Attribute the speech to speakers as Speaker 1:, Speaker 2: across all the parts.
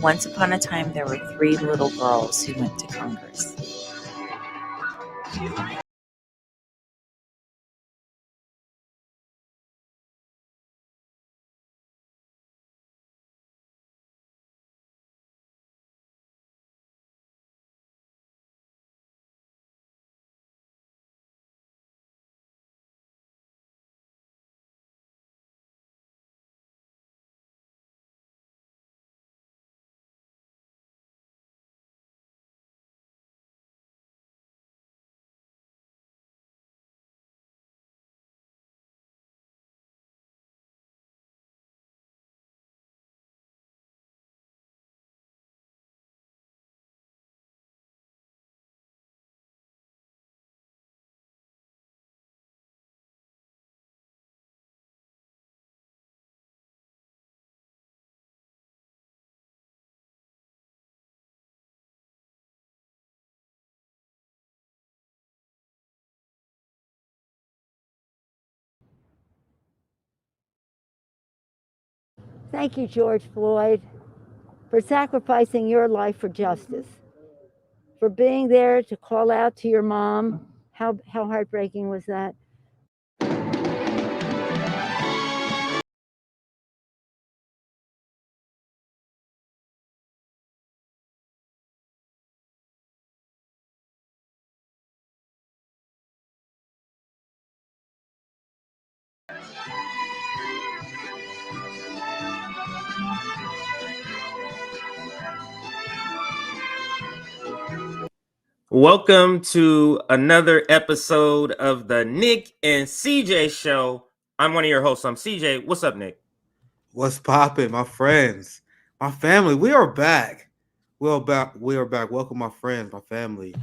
Speaker 1: Once upon a time, there were 3 little girls who went to Congress.
Speaker 2: Thank you, George Floyd, for sacrificing your life for justice, for being there to call out to your mom. How heartbreaking was that?
Speaker 3: Welcome to another episode of the Nick and CJ Show. I'm one of your hosts. I'm CJ. What's up, Nick?
Speaker 4: What's poppin', my friends, my family? We are back. We are back. We are back. Welcome, my friends, my family.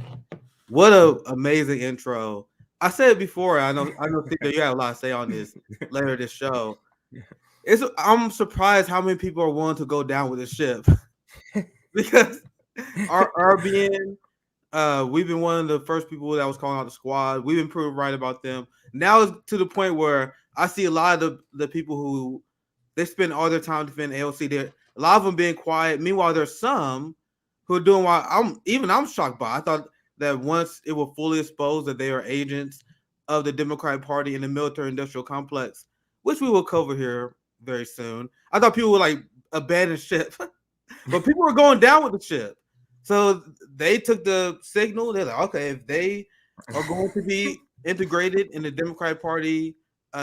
Speaker 4: What a amazing intro! I said it before. I know, CJ, you have a lot to say on this later this show. I'm surprised how many people are willing to go down with this ship because our being. We've been one of the first people that was calling out the squad. We've been proven right about them. Now it's to the point where I see a lot of the people who they spend all their time defending AOC. A lot of them being quiet. Meanwhile, there's some who are doing what I'm shocked by. I thought that once it was fully exposed that they are agents of the Democratic Party and the military-industrial complex, which we will cover here very soon. I thought people would like abandon ship, but people were going down with the ship. So they took the signal. They're like, okay, if they are going to be integrated in the Democratic Party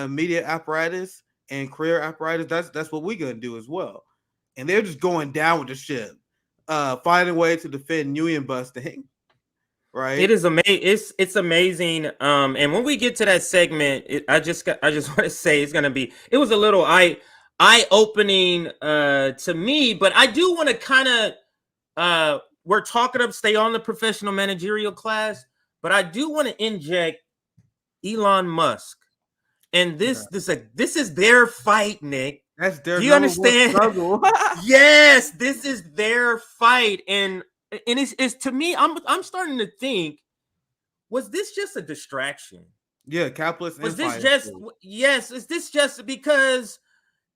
Speaker 4: media apparatus and career apparatus, that's what we're gonna do as well. And they're just going down with the ship, finding a way to defend union busting. Right?
Speaker 3: It is amazing. It's amazing. And when we get to that segment, I just want to say it was a little eye opening to me, but I do want to kind of we're talking to stay on the professional managerial class, but I do want to inject Elon Musk. And this is their fight, Nick.
Speaker 4: That's their.
Speaker 3: Do you understand? Yes, this is their fight, and it's to me. I'm starting to think, was this just a distraction?
Speaker 4: Yeah, capitalist.
Speaker 3: Was this just yes? Is this just because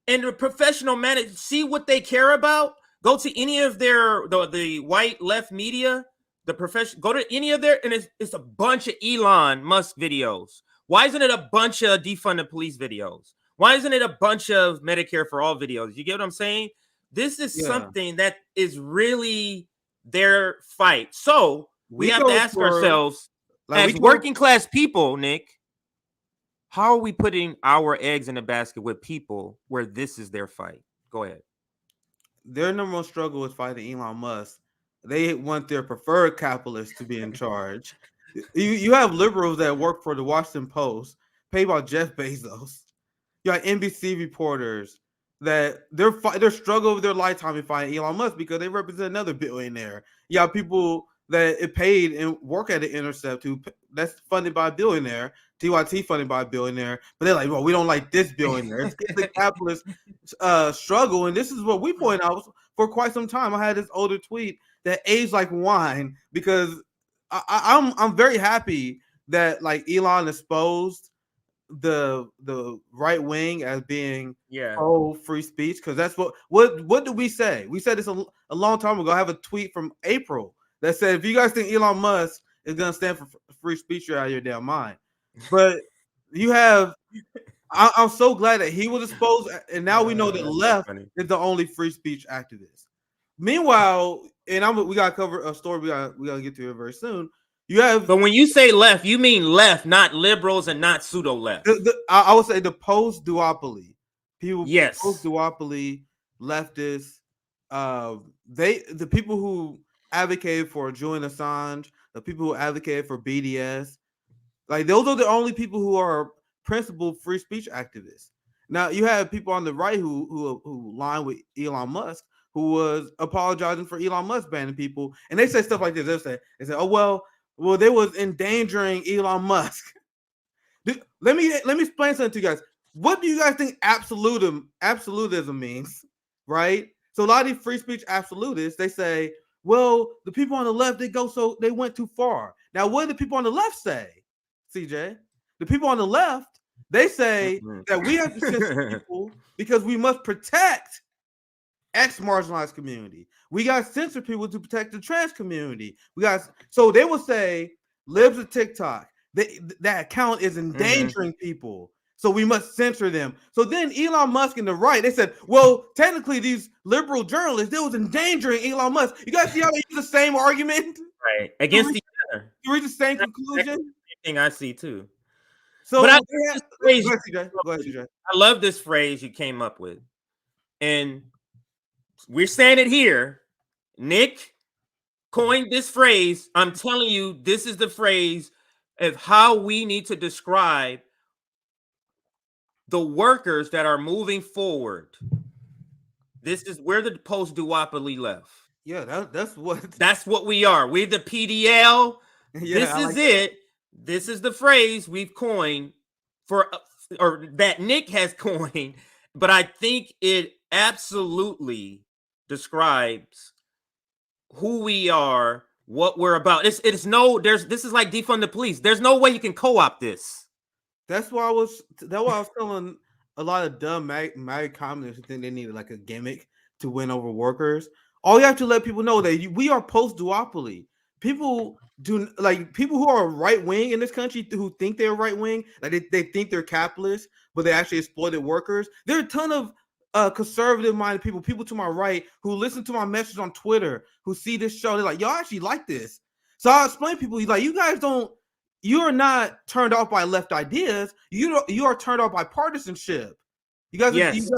Speaker 3: in the professional manage see what they care about? Go to any of their the white left media, the profession. Go to any of their, and it's a bunch of Elon Musk videos. Why isn't it a bunch of defund the police videos? Why isn't it a bunch of Medicare for all videos? You get what I'm saying? This is something that is really their fight. So we have to ask ourselves, as working class people, Nick, how are we putting our eggs in a basket with people where this is their fight? Go ahead.
Speaker 4: Their number one struggle is fighting Elon Musk. They want their preferred capitalists to be in charge. You have liberals that work for the Washington Post, paid by Jeff Bezos. You got NBC reporters that they're struggling with their lifetime in fighting Elon Musk because they represent another billionaire. You have people that it paid and work at the Intercept that's funded by a billionaire, TYT funded by a billionaire, but they're like, well, we don't like this billionaire. It's the capitalist struggle, and this is what we point out for quite some time. I had this older tweet that aged like wine because I'm very happy that like Elon exposed the right wing as being
Speaker 3: Yeah.
Speaker 4: pro free speech, because that's what did we say? We said this a long time ago. I have a tweet from April that said, if you guys think Elon Musk is going to stand for free speech, you're out of your damn mind. But you have, I'm so glad that he was exposed, and now we know that
Speaker 3: That's so
Speaker 4: left
Speaker 3: funny.
Speaker 4: is the only free speech activist. Meanwhile, and we got to cover a story we got to get to it very soon. You have,
Speaker 3: But when you say left, you mean left, not liberals and not pseudo left.
Speaker 4: I would say the post-duopoly people,
Speaker 3: Yes.
Speaker 4: post-duopoly leftists, the people who advocated for Julian Assange, the people who advocated for BDS, like those are the only people who are principled free speech activists. Now you have people on the right who line with Elon Musk, who was apologizing for Elon Musk banning people, and they say stuff like this. They say, oh well, they was endangering Elon Musk. Let me explain something to you guys. What do you guys think absolutism means? Right? So a lot of these free speech absolutists, they say, well, the people on the left, they went too far. Now, what do the people on the left say, CJ? The people on the left, they say that we have to censor people because we must protect X marginalized community. We got to censor people to protect the trans community. So they will say, libs of TikTok, that account is endangering people, so we must censor them. So then Elon Musk and the right, they said, well, technically these liberal journalists, they was endangering Elon Musk. You guys see how they use the same argument?
Speaker 3: Right. Against each other.
Speaker 4: To reach the same conclusion?
Speaker 3: Thing I see too.
Speaker 4: So
Speaker 3: but
Speaker 4: go ahead, CJ.
Speaker 3: I love this phrase you came up with. And we're saying it here. Nick coined this phrase. I'm telling you, this is the phrase of how we need to describe the workers that are moving forward. This is where the post-duopoly left.
Speaker 4: Yeah, that's
Speaker 3: what we are. We're the PDL.
Speaker 4: Yeah,
Speaker 3: this is it. This is the phrase we've coined or that Nick has coined, but I think it absolutely describes who we are, what we're about. This is like defund the police. There's no way you can co-opt this.
Speaker 4: That's why I was telling a lot of dumb married communists who think they needed like a gimmick to win over workers. All you have to let people know that we are post-duopoly. People who are right wing in this country who think they're right wing, like they think they're capitalists, but they actually exploited workers. There are a ton of conservative minded people to my right who listen to my message on Twitter, who see this show. They're like, y'all actually like this. So I'll explain to people, like, you are not turned off by left ideas. You are turned off by partisanship. You guys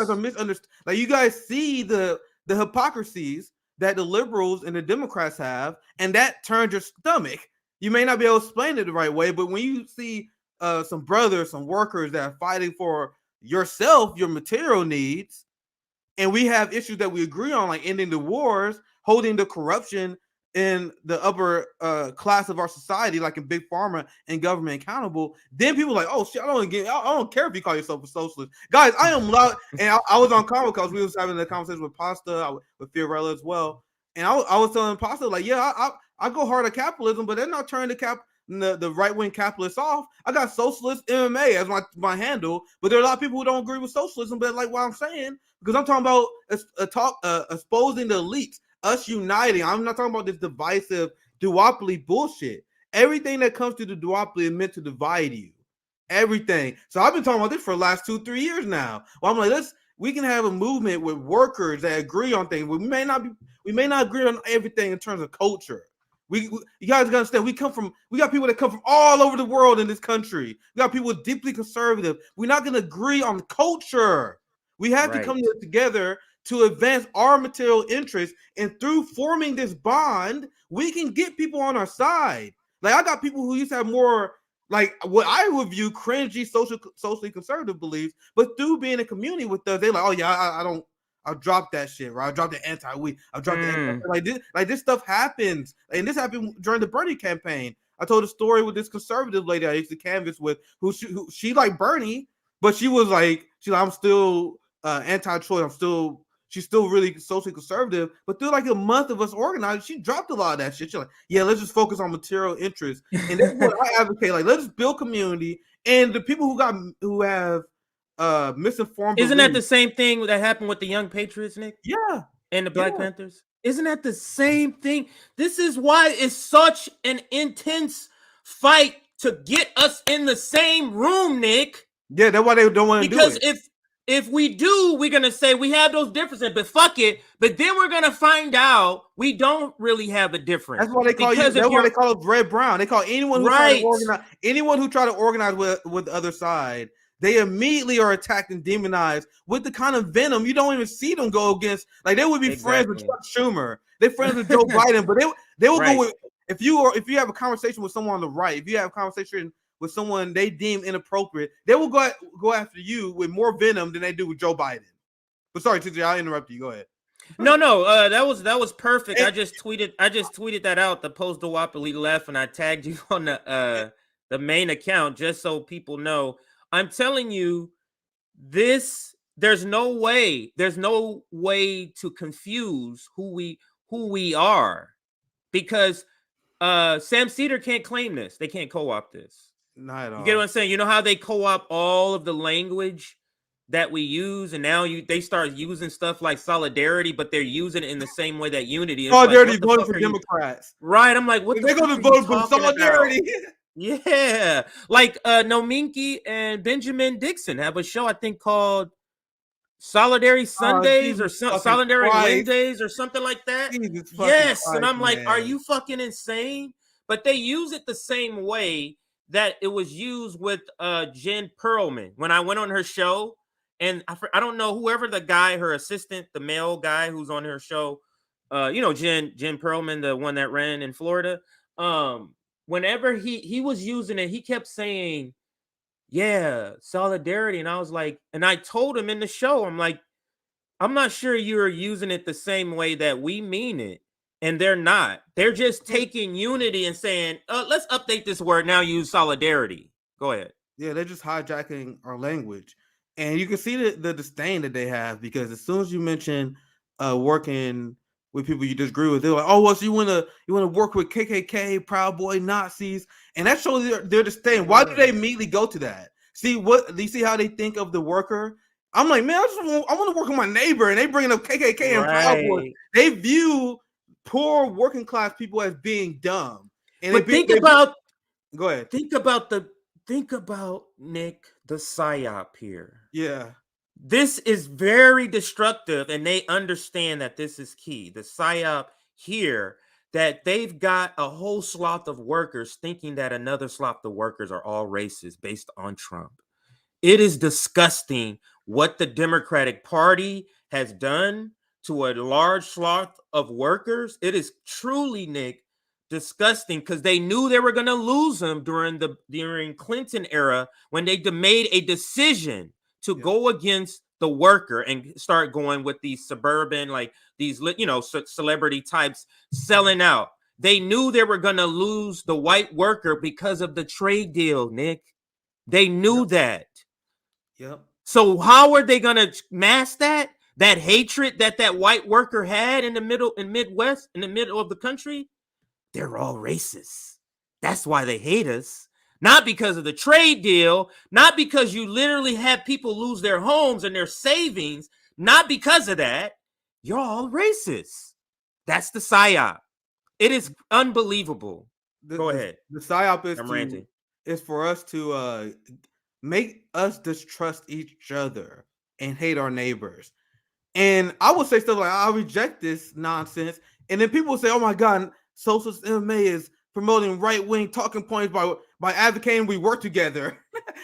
Speaker 4: are misunderstood. Like, you guys see the hypocrisies that the liberals and the Democrats have, and that turns your stomach. You may not be able to explain it the right way, but when you see some brothers, some workers that are fighting for yourself, your material needs, and we have issues that we agree on, like ending the wars, holding the corruption in the upper class of our society, like in big pharma and government accountable, then people are like, oh shit, I don't care if you call yourself a socialist. Guys, I am loud. And I was on Convo because we was having a conversation with Pasta, with Fiorella as well. And I was telling Pasta, like, yeah, I go hard at capitalism, but they're not turning the right-wing capitalists off. I got socialist MMA as my handle, but there are a lot of people who don't agree with socialism, but like what I'm saying, because I'm talking about exposing the elites, us uniting. I'm not talking about this divisive duopoly bullshit. Everything that comes to the duopoly is meant to divide you. Everything. So I've been talking about this for the last 2-3 years now. Well, I'm like, we can have a movement with workers that agree on things. We may not agree on everything in terms of culture. You guys gotta understand, we got people that come from all over the world in this country. We got people deeply conservative. We're not gonna agree on culture. We have to come together to advance our material interests, and through forming this bond, we can get people on our side. Like, I got people who used to have more, like, what I would view cringy socially conservative beliefs, but through being in community with us, they're like, oh yeah, I'll drop that shit, right? I'll drop the anti-weed. I'll drop the anti, like this stuff happens. And this happened during the Bernie campaign. I told a story with this conservative lady I used to canvass with, who she liked Bernie, but she's like, I'm still anti-choice. She's still really socially conservative, but through like a month of us organizing, she dropped a lot of that shit. She's like, yeah, let's just focus on material interests. And that's what I advocate. Like, let's build community And the people who have misinformed
Speaker 3: Isn't that the
Speaker 4: beliefs.
Speaker 3: same thing that happened with the Young Patriots, Nick?
Speaker 4: Yeah.
Speaker 3: And the Black
Speaker 4: Yeah.
Speaker 3: Panthers? Isn't that the same thing? This is why it's such an intense fight to get us in the same room, Nick.
Speaker 4: Yeah, that's why they don't want to do
Speaker 3: Because
Speaker 4: it.
Speaker 3: if we do, we're gonna say we have those differences, but fuck it. But then we're gonna find out we don't really have a difference.
Speaker 4: That's why they call
Speaker 3: because
Speaker 4: you. That's why they call it red brown. They call anyone who try to organize, with the other side. They immediately are attacked and demonized with the kind of venom you don't even see them go against. Like they would be friends with Chuck Schumer. They're friends with Joe Biden, but they will go with if you have a conversation with someone on the right. If you have a conversation with someone they deem inappropriate, they will go after you with more venom than they do with Joe Biden. But sorry, TJ, I'll interrupt you. Go ahead.
Speaker 3: No, that was perfect. I just tweeted that out. The post-duopoly left, and I tagged you on the main account just so people know. I'm telling you, there's no way to confuse who we are, because Sam Cedar can't claim this. They can't co-opt this.
Speaker 4: Not at all.
Speaker 3: You get what I'm saying? You know how they co-opt all of the language that we use, and now they start using stuff like solidarity, but they're using it in the same way that unity is.
Speaker 4: Solidarity like, voting for Democrats,
Speaker 3: right? I'm like, what?
Speaker 4: They're going to vote for solidarity.
Speaker 3: Yeah, like Nominky and Benjamin Dixon have a show I think called Solidarity Sundays or Solidarity Wednesdays or something like that. Yes, and I'm like, are you fucking insane? But they use it the same way that it was used with Jen Perlman when I went on her show. And I don't know, whoever the guy, her assistant, the male guy who's on her show, Jen Perlman, the one that ran in Florida. Whenever he was using it, he kept saying, yeah, solidarity. And I was like, and I told him in the show, I'm like, I'm not sure you're using it the same way that we mean it. And they're not. They're just taking unity and saying, let's update this word, now use solidarity. Go ahead.
Speaker 4: Yeah, they're just hijacking our language. And you can see the disdain that they have, because as soon as you mention working with people you disagree with, they're like, oh, well, so you want to work with KKK, Proud Boy, Nazis, and that shows their disdain. Why do they immediately go to that? See you see how they think of the worker? I'm like, man, I want to work with my neighbor, and they bringing up KKK and Proud Boy. They view poor working class people as being dumb. And
Speaker 3: but go ahead. Think about Nick, the psyop here.
Speaker 4: Yeah.
Speaker 3: This is very destructive, and they understand that this is key. The psyop here, that they've got a whole swath of workers thinking that another swath of workers are all racist based on Trump. It is disgusting what the Democratic Party has done to a large swath of workers. It is truly, Nick, disgusting, because they knew they were going to lose them during Clinton era, when they made a decision to go against the worker and start going with these suburban, like these, celebrity types selling out. They knew they were going to lose the white worker because of the trade deal, Nick. They knew that.
Speaker 4: Yep.
Speaker 3: So how are they going to mask that hatred that white worker had in the middle and Midwest, in the middle of the country? They're all racist. That's why they hate us. Not because of the trade deal, not because you literally have people lose their homes and their savings, not because of that. You're all racist. That's the psyop. It is unbelievable. Go ahead.
Speaker 4: The psyop is for us to make us distrust each other and hate our neighbors. And I would say stuff like, I reject this nonsense. And then people say, oh my God, Socialist MMA is promoting right-wing talking points by advocating we work together.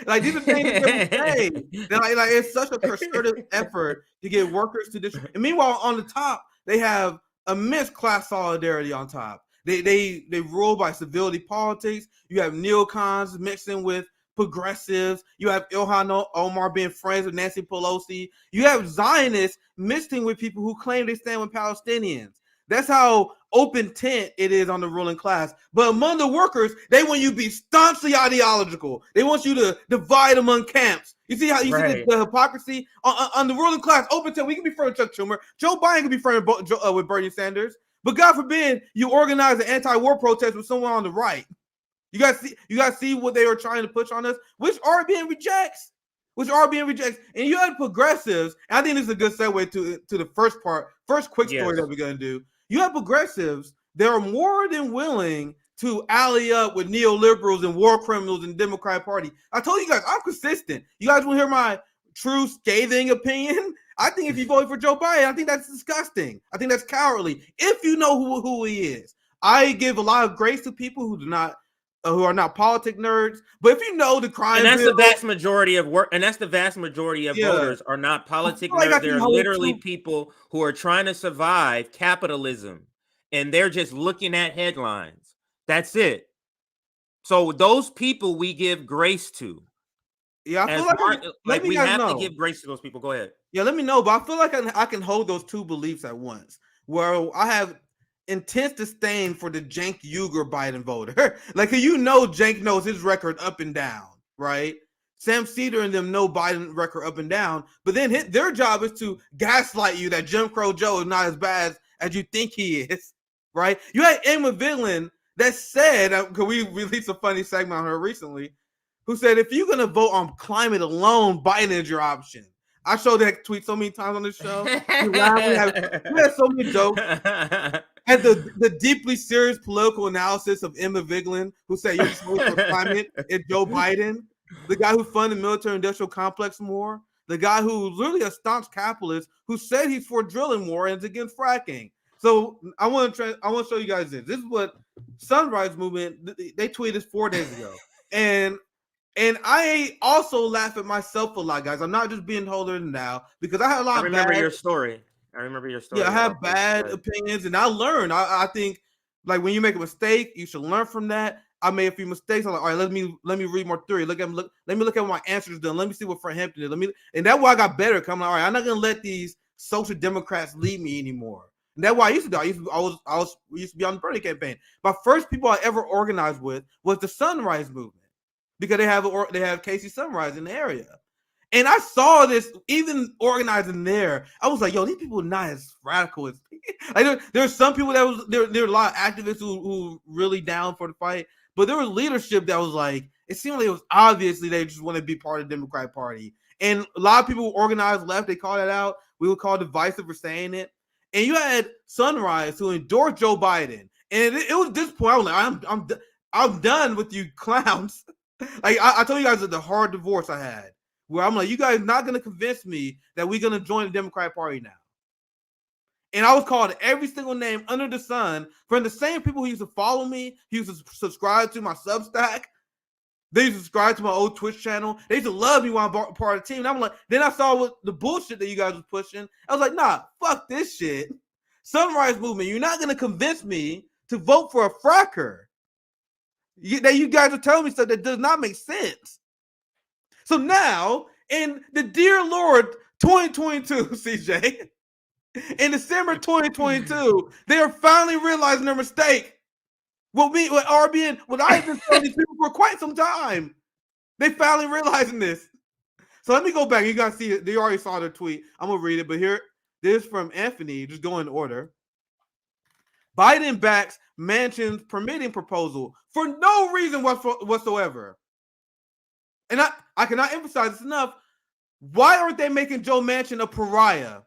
Speaker 4: Like, these are things that they say. Like it's such a concerted effort to get workers to distrust. And meanwhile, on the top, they have immense class solidarity on top. They rule by civility politics. You have neocons mixing with progressives. You have Ilhan Omar being friends with Nancy Pelosi. You have Zionists mixing with people who claim they stand with Palestinians. That's how open tent it is on the ruling class. But among the workers, they want you to be staunchly ideological. They want you to divide among camps. You see how see the hypocrisy on the ruling class? Open tent. We can be friends with Chuck Schumer. Joe Biden can be friends with Bernie Sanders. But God forbid you organize an anti-war protest with someone on the right. You guys see what they were trying to push on us, which are being rejects. And you had progressives, and I think this is a good segue to the first quick story that we're gonna do. You have progressives that are more than willing to ally up with neoliberals and war criminals in the Democratic Party. I told you guys, I'm consistent. You guys want to hear my true scathing opinion? I think if you vote for Joe Biden, I think that's disgusting. I think that's cowardly. If you know who he is, I give a lot of grace to people who are not politic nerds. But if you know the crime,
Speaker 3: and that's the vast majority of voters are not politic nerds. They're literally people who are trying to survive capitalism, and they're just looking at headlines. That's it. So those people we give grace to.
Speaker 4: Yeah, I feel
Speaker 3: like we have to give grace to those people. Go ahead.
Speaker 4: Yeah, let me know. But I feel like I can hold those two beliefs at once, where I have intense disdain for the Cenk Uygur Biden voter. Like, Cenk knows his record up and down, right? Sam Cedar and them know Biden record up and down, but then their job is to gaslight you that Jim Crow Joe is not as bad as you think he is, right? You had Emma Villain that said, because we released a funny segment on her recently, who said, if you're going to vote on climate alone, Biden is your option. I showed that tweet so many times on this show. We had so many jokes. And the deeply serious political analysis of Emma Vigeland, who said you're just voting for climate, is Joe Biden. The guy who funded the military-industrial complex more. The guy who literally a staunch capitalist who said he's for drilling more and is against fracking. So I want to show you guys this. This is what Sunrise Movement, they tweeted this 4 days ago. And I also laugh at myself a lot, guys. I'm not just being holier than thou, because I had a lot of bad... I remember your story. Yeah, I have bad opinions, and I learn. I think, like, when you make a mistake, you should learn from that. I made a few mistakes. I'm like, all right, let me read more theory. Let me look at what my answers done. Let me see what Frank Hampton did. And that's why I got better. I'm like, all right, I'm not gonna let these social democrats lead me anymore. And that's why I used to do. We used to be on the Bernie campaign. My first people I ever organized with was the Sunrise Movement, because they have Casey Sunrise in the area. And I saw this even organizing there. I was like, yo, these people are not as radical as like there's some people there are a lot of activists who really down for the fight, but there was leadership that was like, it seemed like it was obviously they just want to be part of the Democratic Party. And a lot of people who organized left, they called that out. We would call divisive for saying it. And you had Sunrise who endorsed Joe Biden. And it was this point, I was like, I'm done with you clowns. Like I told you guys the hard divorce I had, where I'm like, you guys not going to convince me that we're going to join the Democratic Party now. And I was called every single name under the sun from the same people who used to follow me, who used to subscribe to my Substack. They used to subscribe to my old Twitch channel. They used to love me when I'm part of the team. And I'm like, then I saw what the bullshit that you guys was pushing. I was like, nah, fuck this shit. Sunrise Movement, you're not going to convince me to vote for a fracker. You guys are telling me stuff that does not make sense. So now, in the dear Lord 2022, CJ, in December 2022, they are finally realizing their mistake. What I've been telling these people for quite some time. They finally realizing this. So let me go back. You guys see it. They already saw their tweet. I'm gonna read it, but here, this is from Anthony. Just go in order. Biden backs Manchin's permitting proposal for no reason whatsoever. And I cannot emphasize this enough. Why aren't they making Joe Manchin a pariah?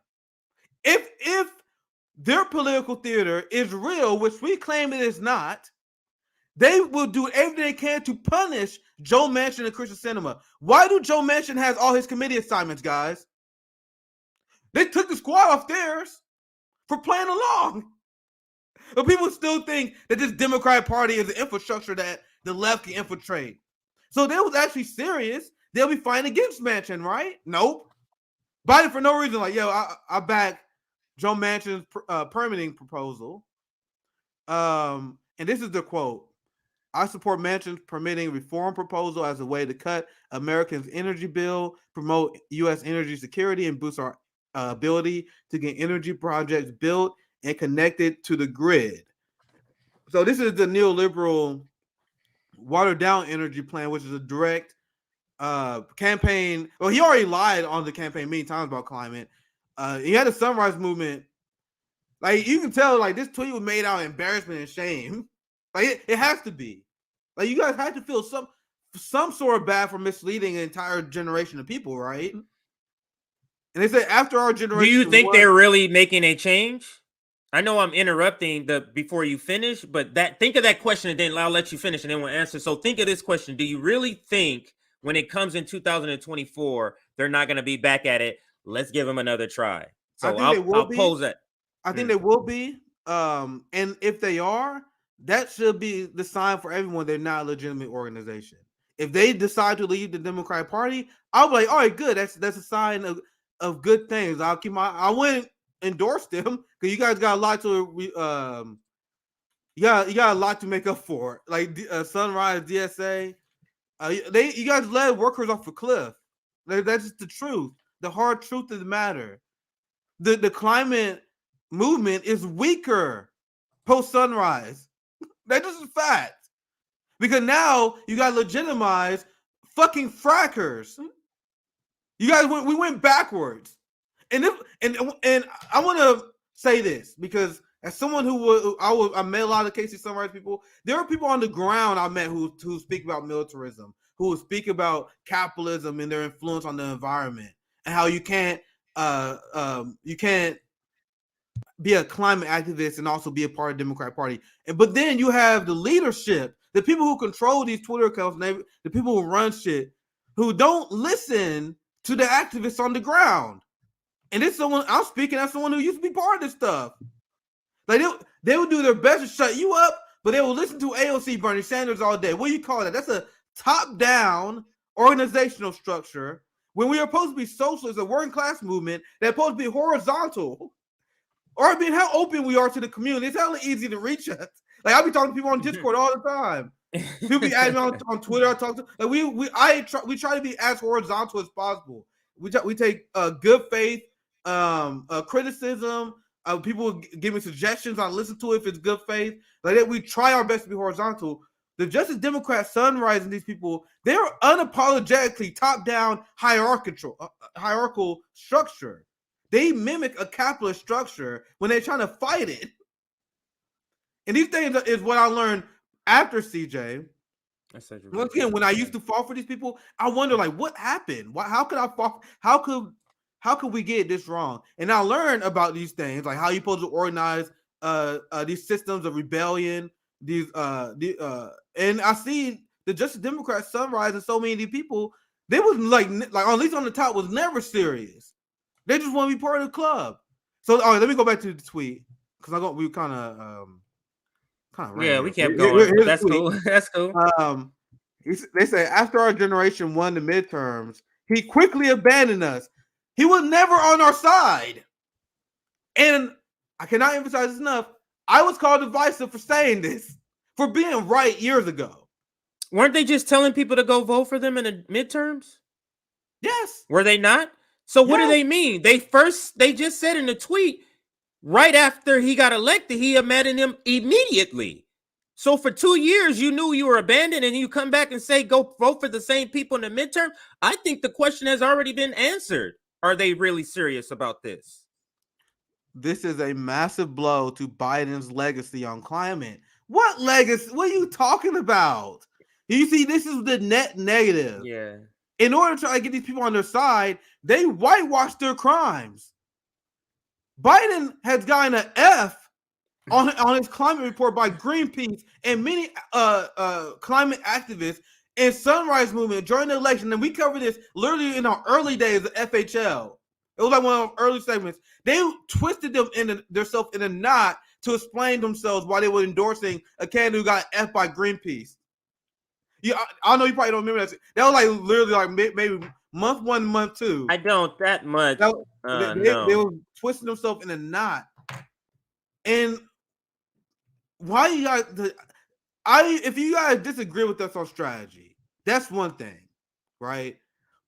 Speaker 4: If their political theater is real, which we claim it is not, they will do everything they can to punish Joe Manchin and Christian Sinema. Why do Joe Manchin has all his committee assignments, guys? They took the squad off theirs for playing along. But people still think that this Democratic Party is an infrastructure that the left can infiltrate. So they was actually serious. They'll be fighting against Manchin, right? Nope. Biden for no reason, like, yo, I back Joe Manchin's permitting proposal. And this is the quote. I support Manchin's permitting reform proposal as a way to cut Americans' energy bill, promote U.S. energy security, and boost our ability to get energy projects built and connected to the grid. So this is the neoliberal watered down energy plan, which is a direct campaign. Well, he already lied on the campaign many times about climate. He had a Sunrise Movement. Like, you can tell, like, this tweet was made out of embarrassment and shame. Like, it has to be. Like, you guys had to feel some sort of bad for misleading an entire generation of people, right? And they say after our generation,
Speaker 3: do you think they're really making a change? I know I'm interrupting before you finish, but think of that question, and then I'll let you finish, and then we'll answer. So think of this question: do you really think when it comes in 2024, they're not going to be back at it? Let's give them another try. So I'll pose that.
Speaker 4: I think they will be. And if they are, that should be the sign for everyone they're not a legitimate organization. If they decide to leave the Democratic Party, I'll be like, all right, good. That's a sign of good things. I wouldn't endorse them because you guys got a lot to you got a lot to make up for. Like Sunrise, DSA, you guys led workers off a cliff. That's just the truth, the hard truth of the matter. The climate movement is weaker post Sunrise. That's just a fact. Because now you got to legitimize fucking frackers. You guys we went backwards. And I want to say this because as someone I met a lot of Casey Sunrise people. There are people on the ground I met who speak about militarism, who speak about capitalism and their influence on the environment, and how you can't be a climate activist and also be a part of the Democratic Party. But then you have the leadership, the people who control these Twitter accounts, the people who run shit, who don't listen to the activists on the ground. And this someone I'm speaking as someone who used to be part of this stuff. Like they would do their best to shut you up, but they will listen to AOC, Bernie Sanders all day. What do you call that? That's a top-down organizational structure. When we are supposed to be socialist, a working class movement, they're supposed to be horizontal. Or I mean, how open we are to the community. It's hella easy to reach us. Like I be talking to people on Discord all the time. People be adding me on Twitter. I talk to like we try to be as horizontal as possible. We take good faith criticism. People give me suggestions. I listen to it if it's good faith. Like that, we try our best to be horizontal. The Justice Democrat Sunrise and these people, they're unapologetically top-down hierarchical structure. They mimic a capitalist structure when they're trying to fight it. And these things is what I learned after CJ. Once again, when I used to fall for these people, I wonder like what happened? How could I fall? How could we get this wrong? And I learned about these things, like how you're supposed to organize these systems of rebellion, and I see the Justice Democrat Sunrise and so many of these people, they was like at least on the top was never serious. They just want to be part of the club. So all right, let me go back to the tweet because we kind of
Speaker 3: we kept going. That's cool. That's cool.
Speaker 4: They say after our generation won the midterms, he quickly abandoned us. He was never on our side. And I cannot emphasize this enough. I was called divisive for saying this, for being right years ago.
Speaker 3: Weren't they just telling people to go vote for them in the midterms?
Speaker 4: Yes.
Speaker 3: Were they not? So what do they mean? They just said in the tweet, right after he got elected, he abandoned him immediately. So for 2 years, you knew you were abandoned, and you come back and say, go vote for the same people in the midterm? I think the question has already been answered. Are they really serious about this?
Speaker 4: This is a massive blow to Biden's legacy on climate. What legacy? What are you talking about? You see, this is the net negative.
Speaker 3: Yeah.
Speaker 4: In order to try to get these people on their side, they whitewash their crimes. Biden has gotten an F on his climate report by Greenpeace and many climate activists and Sunrise Movement during the election. And we covered this literally in our early days of FHL. It was like one of the early segments. They twisted themselves in a knot to explain themselves why they were endorsing a candidate who got F by Greenpeace. Yeah, I know you probably don't remember that. That was like literally like maybe month 1, month 2.
Speaker 3: I don't that much.
Speaker 4: They
Speaker 3: No.
Speaker 4: were twisting themselves in a knot. And why you guys? If you guys disagree with us on strategy, that's one thing, right?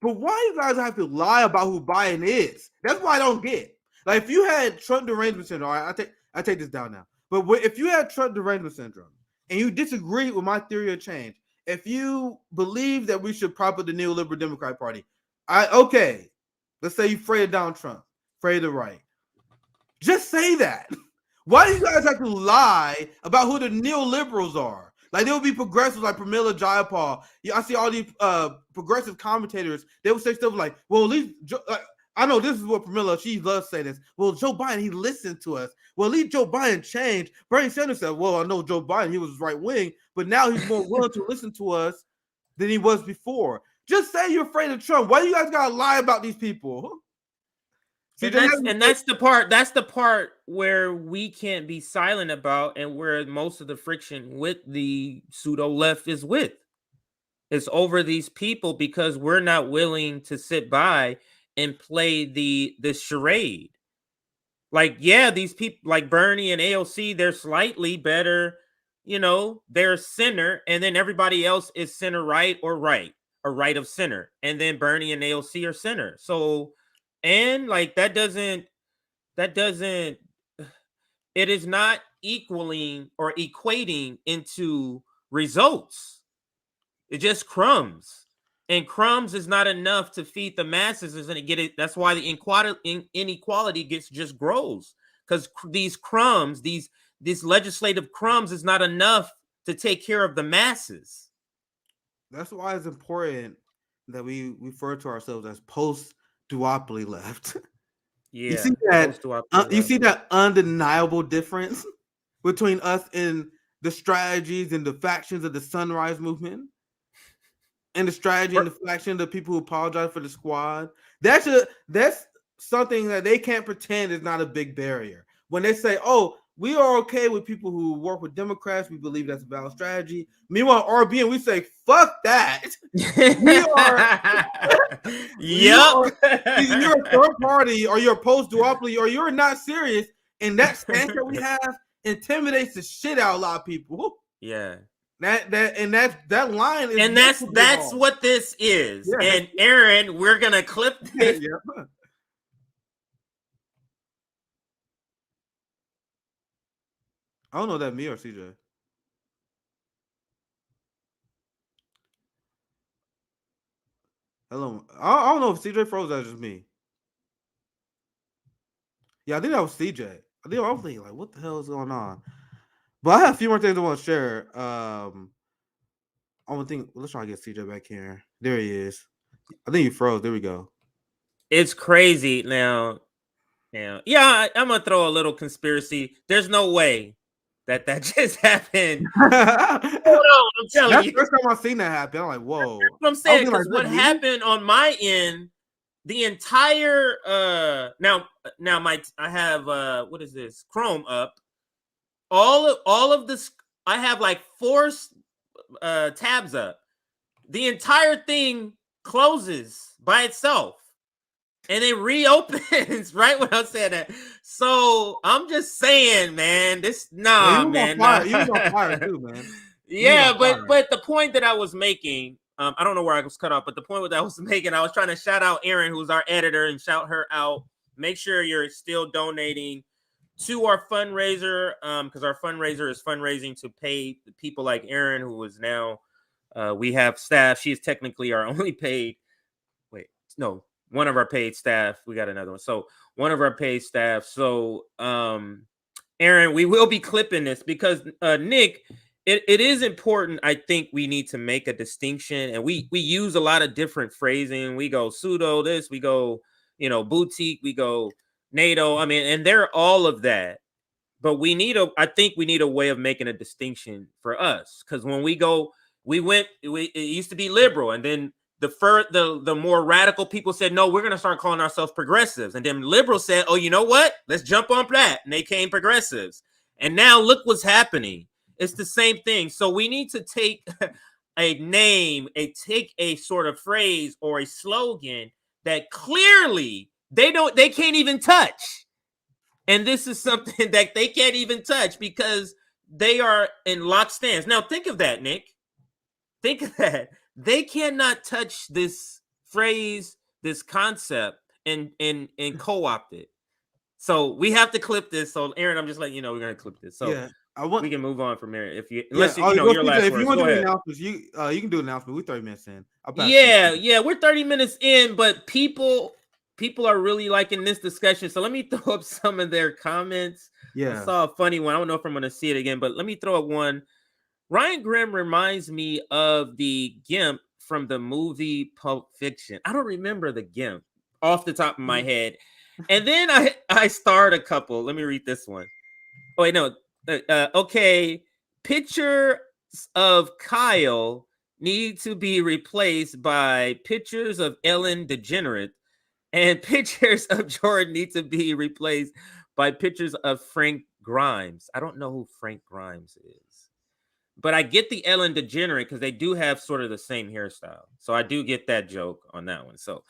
Speaker 4: But why you guys have to lie about who Biden is? That's why I don't get. Like if you had Trump derangement syndrome, all right, I take this down now. But if you had Trump derangement syndrome and you disagree with my theory of change, if you believe that we should prop up the neoliberal Democratic Party, okay, let's say you afraid of Donald Trump, afraid of the right. Just say that. Why do you guys have to lie about who the neoliberals are? Like there would be progressives like Pramila Jayapal. Yeah, I see all these progressive commentators. They would say stuff like, "Well, at least I know this is what Pramila, she loves to say this. Well, Joe Biden, he listened to us. Well, at least Joe Biden changed." Bernie Sanders said, "Well, I know Joe Biden, he was right wing, but now he's more willing to listen to us than he was before." Just say you're afraid of Trump. Why you guys gotta lie about these people?
Speaker 3: See, that's the part. That's the part where we can't be silent about, and where most of the friction with the pseudo left is with. It's over these people because we're not willing to sit by and play the charade. Like, yeah, these people like Bernie and AOC, they're slightly better, they're center, and then everybody else is center right or right of center, and then Bernie and AOC are center. So, and like that doesn't it is not equaling or equating into results. It just crumbs, and crumbs is not enough to feed the masses. Isn't it? Get it? That's why the inequality just grows, because these crumbs, these legislative crumbs, is not enough to take care of the masses.
Speaker 4: That's why it's important that we refer to ourselves as post-duopoly left.
Speaker 3: Yeah,
Speaker 4: you see that undeniable difference between us and the strategies and the factions of the Sunrise Movement, and the strategy and the faction of the people who apologize for the squad. That's something that they can't pretend is not a big barrier. When they say, "Oh, we are okay with people who work with Democrats, we believe that's a valid strategy." Meanwhile, RB, and we say, "Fuck that." We are, either you're a third party, or you're a post-duopoly, or you're not serious. And that stance that we have intimidates the shit out of a lot of people.
Speaker 3: Yeah.
Speaker 4: That line is,
Speaker 3: and that's what this is. Yeah. And Aaron, we're gonna clip this.
Speaker 4: Yeah. I don't know if that's me or CJ. Hello. I don't know if CJ froze. That's just me. Yeah, I think that was CJ. I was thinking, like, what the hell is going on? But I have a few more things I want to share. I want to think. Let's try to get CJ back here. There he is. I think he froze. There we go.
Speaker 3: It's crazy now. Yeah, I'm gonna throw a little conspiracy. There's no way that just happened. Hold on, I'm telling
Speaker 4: That's
Speaker 3: you.
Speaker 4: the first time I've seen that happen. I'm like, whoa.
Speaker 3: That's what I'm saying, because what happened on my end, the entire now I have what is this, Chrome up. All of this, I have like 4 tabs up. The entire thing closes by itself, and it reopens right when I said that. So I'm just saying, man, this man.
Speaker 4: You was on fire too, man.
Speaker 3: Yeah, but the point that I was making, I don't know where I was cut off, but the point that I was making, I was trying to shout out Erin, who's our editor, and shout her out. Make sure you're still donating to our fundraiser, because our fundraiser is fundraising to pay people like Erin, who is now, we have staff. She is technically our only paid. One of our paid staff. We got another one. So one of our paid staff. So, Aaron, we will be clipping this because, Nick, it is important. I think we need to make a distinction, and we use a lot of different phrasing. We go pseudo this, we go, boutique, we go NATO. I mean, and they're all of that. But I think we need a way of making a distinction for us. Because when it used to be liberal, and then the more radical people said, no, we're going to start calling ourselves progressives. And then liberals said, oh, you know what? Let's jump on that. And they came progressives. And now look what's happening. It's the same thing. So we need to take a name, take a sort of phrase or a slogan that clearly they can't even touch. And this is something that they can't even touch because they are in lock stands. Now think of that, Nick. Think of that. They cannot touch this phrase, this concept, and co-opt it. So we have to clip this. So Aaron, I'm just letting you know we're gonna clip this. So yeah, we can move on from here. Unless your last
Speaker 4: if
Speaker 3: words.
Speaker 4: You want
Speaker 3: to
Speaker 4: do announcements, you can do an announcement. We're 30 minutes in.
Speaker 3: We're 30 minutes in, but people are really liking this discussion. So let me throw up some of their comments.
Speaker 4: Yeah,
Speaker 3: I saw a funny one. I don't know if I'm gonna see it again, but let me throw up one Ryan Grimm reminds me of the Gimp from the movie Pulp Fiction. I don't remember the Gimp off the top of my head. And then I starred a couple. Let me read this one. Oh wait, no. Okay, pictures of Kyle need to be replaced by pictures of Ellen DeGenerate, and pictures of Jordan need to be replaced by pictures of Frank Grimes. I don't know who Frank Grimes is, but I get the Ellen DeGenerate because they do have sort of the same hairstyle. So I do get that joke on that one. So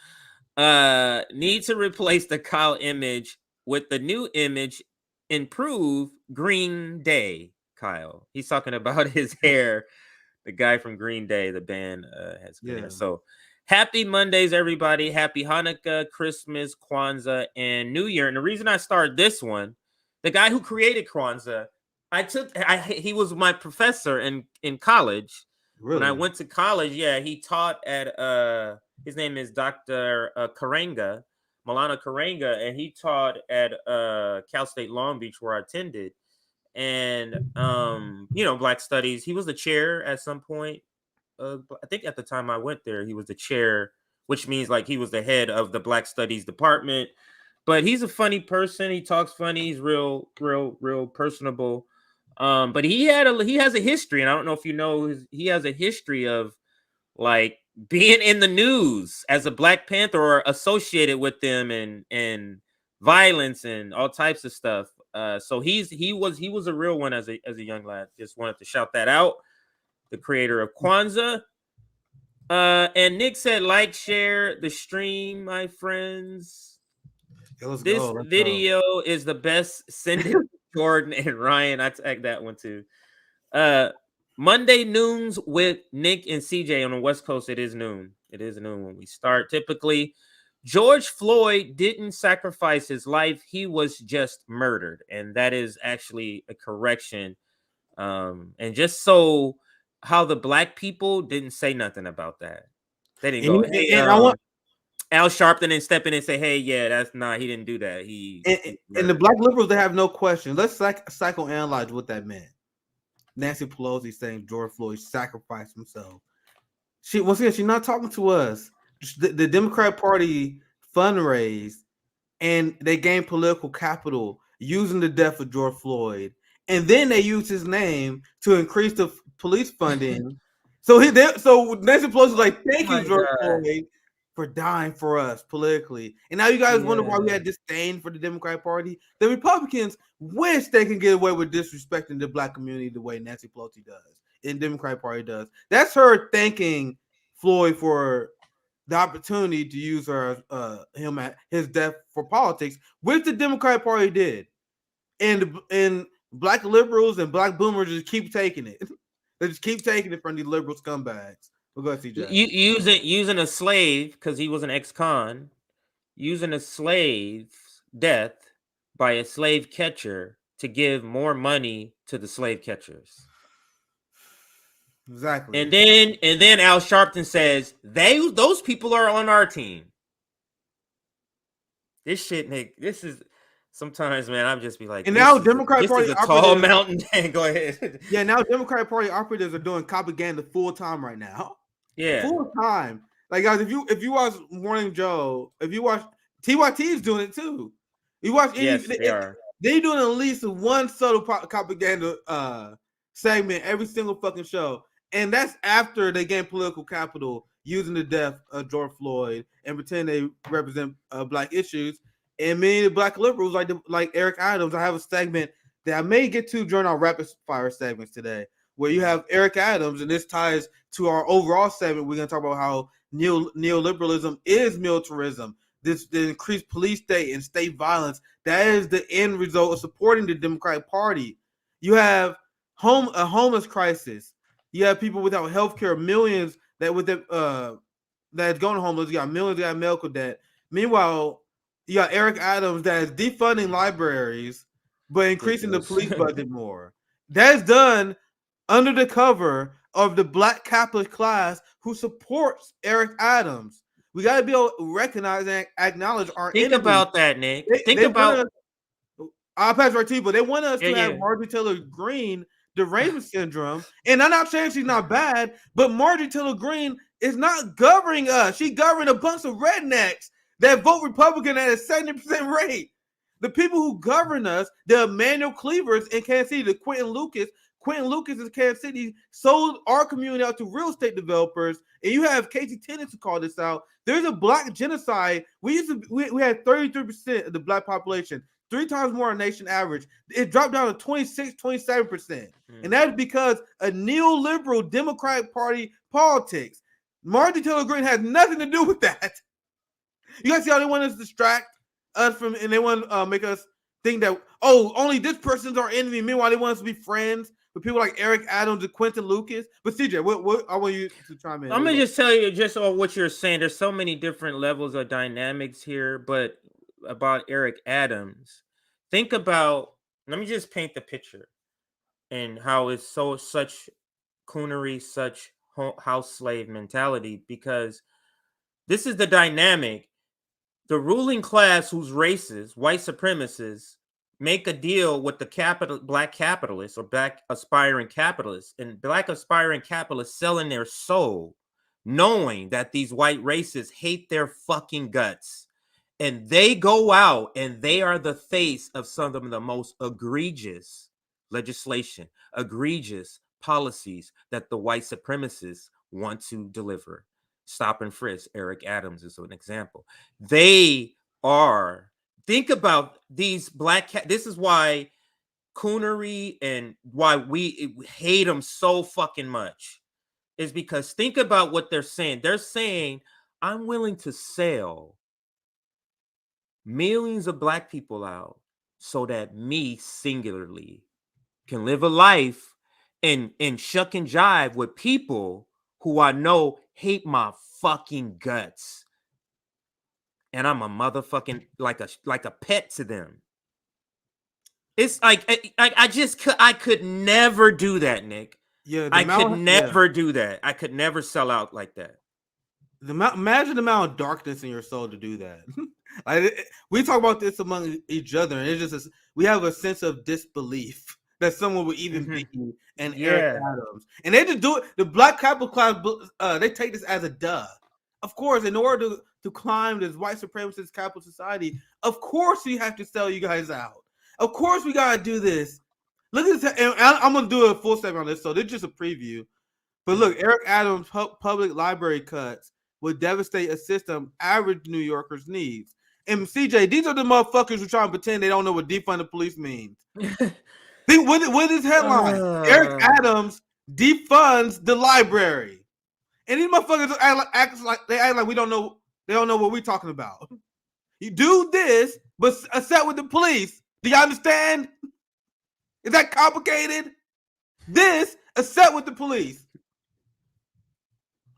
Speaker 3: need to replace the Kyle image with the new image, improve Green Day Kyle. He's talking about his hair. The guy from Green Day, the band, has green hair. So happy Mondays, everybody. Happy Hanukkah, Christmas, Kwanzaa, and New Year. And the reason I started this one, the guy who created Kwanzaa, he was my professor in college.
Speaker 4: Really?
Speaker 3: When I went to college, yeah, he taught at his name is Dr. Karenga, Malana Karenga, and he taught at Cal State Long Beach, where I attended. And Black Studies. He was the chair at some point. I think at the time I went there, he was the chair, which means like he was the head of the Black Studies department. But he's a funny person. He talks funny. He's real personable. But he has a history, and I don't know if you know, he has a history of like being in the news as a Black Panther or associated with them and violence and all types of stuff. So he was a real one as a young lad. Just wanted to shout that out. The creator of Kwanzaa. And Nick said, like, share the stream, my friends. This video is the best. Send it to Jordan and Ryan. I tagged that one too. Monday noons with Nick and CJ on the West Coast. It is noon. It is noon when we start. Typically, George Floyd didn't sacrifice his life. He was just murdered. And that is actually a correction. And just so how the Black people didn't say nothing about that. They didn't go, hey, Al Sharpton didn't step in and say, hey, yeah, that's not, he didn't do that.
Speaker 4: And the Black liberals, they have no question. Let's psychoanalyze what that meant. Nancy Pelosi saying George Floyd sacrificed himself. Once again, she's not talking to us. The Democratic Party fundraised and they gained political capital using the death of George Floyd, and then they used his name to increase the police funding. So Nancy Pelosi was like, "Thank you, George Floyd, for dying for us politically." And now you guys wonder why we had disdain for the Democratic Party. The Republicans wish they can get away with disrespecting the Black community the way Nancy Pelosi does and the Democratic Party does. That's her thanking Floyd for the opportunity to use him at his death for politics, which the Democratic Party did. And Black liberals and Black boomers just keep taking it. They just keep taking it from these liberal scumbags. We'll go see Jack.
Speaker 3: Using a slave, because he was an ex-con, using a slave's death by a slave catcher to give more money to the slave catchers.
Speaker 4: Exactly.
Speaker 3: And then Al Sharpton says, those people are on our team. This shit, Nick, this is sometimes, man, I'm just be like,
Speaker 4: and now Democratic Party
Speaker 3: is a tall mountain. Go ahead.
Speaker 4: Yeah, now Democratic Party operatives are doing propaganda full time right now.
Speaker 3: Yeah,
Speaker 4: full time. Like, guys, if you watch Morning Joe, if you watch TYT is doing it too. You watch,
Speaker 3: yes, they are.
Speaker 4: They're doing at least one subtle propaganda segment every single fucking show, and that's after they gain political capital using the death of George Floyd and pretend they represent Black issues. And many of the Black liberals, like Eric Adams, I have a segment that I may get to during our rapid fire segments today, where you have Eric Adams, and this ties to our overall segment. We're going to talk about how neoliberalism is militarism. The increased police state and state violence, that is the end result of supporting the Democratic Party. You have a homeless crisis. You have people without health care, millions that's going homeless. You got millions that have medical debt. Meanwhile, you got Eric Adams that is defunding libraries, but increasing the police budget more. That's done under the cover of the Black capitalist class who supports Eric Adams. We got to be able to recognize and acknowledge our
Speaker 3: Think
Speaker 4: enemies.
Speaker 3: about that, Nick.
Speaker 4: I'll pass right to you, but they want us to have Marjorie Taylor Greene derangement syndrome. And I'm not saying she's not bad, but Marjorie Taylor Greene is not governing us. She governed a bunch of rednecks that vote Republican at a 70% rate. The people who govern us, the Emmanuel Cleavers in Kansas City, the Quentin Lucas in Kansas City sold our community out to real estate developers. And you have Casey Tennant to call this out. There's a black genocide. We had 33% of the black population, 3 times more on nation average. It dropped down to 26, 27%. And that is because of neoliberal Democratic Party politics. Marjorie Taylor Greene has nothing to do with that. You guys see how they want us to distract us from, and they want to make us think that, oh, only this person's our enemy. Meanwhile, they want us to be friends with people like Eric Adams and Quentin Lucas. But CJ, what I want you to chime in.
Speaker 3: I'm gonna just tell you just on what you're saying. There's so many different levels of dynamics here, but about Eric Adams, think about. Let me just paint the picture, and how it's such coonery, such house slave mentality, because this is the dynamic. The ruling class, who's racist, white supremacists, make a deal with the black capitalists or black aspiring capitalists, and black aspiring capitalists selling their soul, knowing that these white racists hate their fucking guts. And they go out and they are the face of some of the most egregious legislation, egregious policies that the white supremacists want to deliver. Stop and frisk, Eric Adams is an example. They are, think about these this is why coonery and why we hate them so fucking much, is because think about what they're saying. They're saying, I'm willing to sell millions of black people out so that me singularly can live a life and shuck and jive with people who I know hate my fucking guts, and I'm a motherfucking like a pet to them. It's like I could never do that, Nick.
Speaker 4: Yeah,
Speaker 3: I could never do that. I could never sell out like that.
Speaker 4: Imagine the amount of darkness in your soul to do that. Like, we talk about this among each other, and it's just we have a sense of disbelief that someone would even be an Eric Adams, and they just do it. The black capital class, they take this as a duh. Of course, in order to climb this white supremacist capital society, of course we have to sell you guys out. Of course we gotta do this. Look at this, and I'm gonna do a full segment on this, so this is just a preview. But look, Eric Adams' public library cuts would devastate a system average New Yorkers needs. And CJ, these are the motherfuckers who try to pretend they don't know what defund the police means. Think what is headline? Eric Adams defunds the library, and these motherfuckers act like we don't know. They don't know what we're talking about. You do this, but set with the police. Do you understand? Is that complicated? This a set with the police.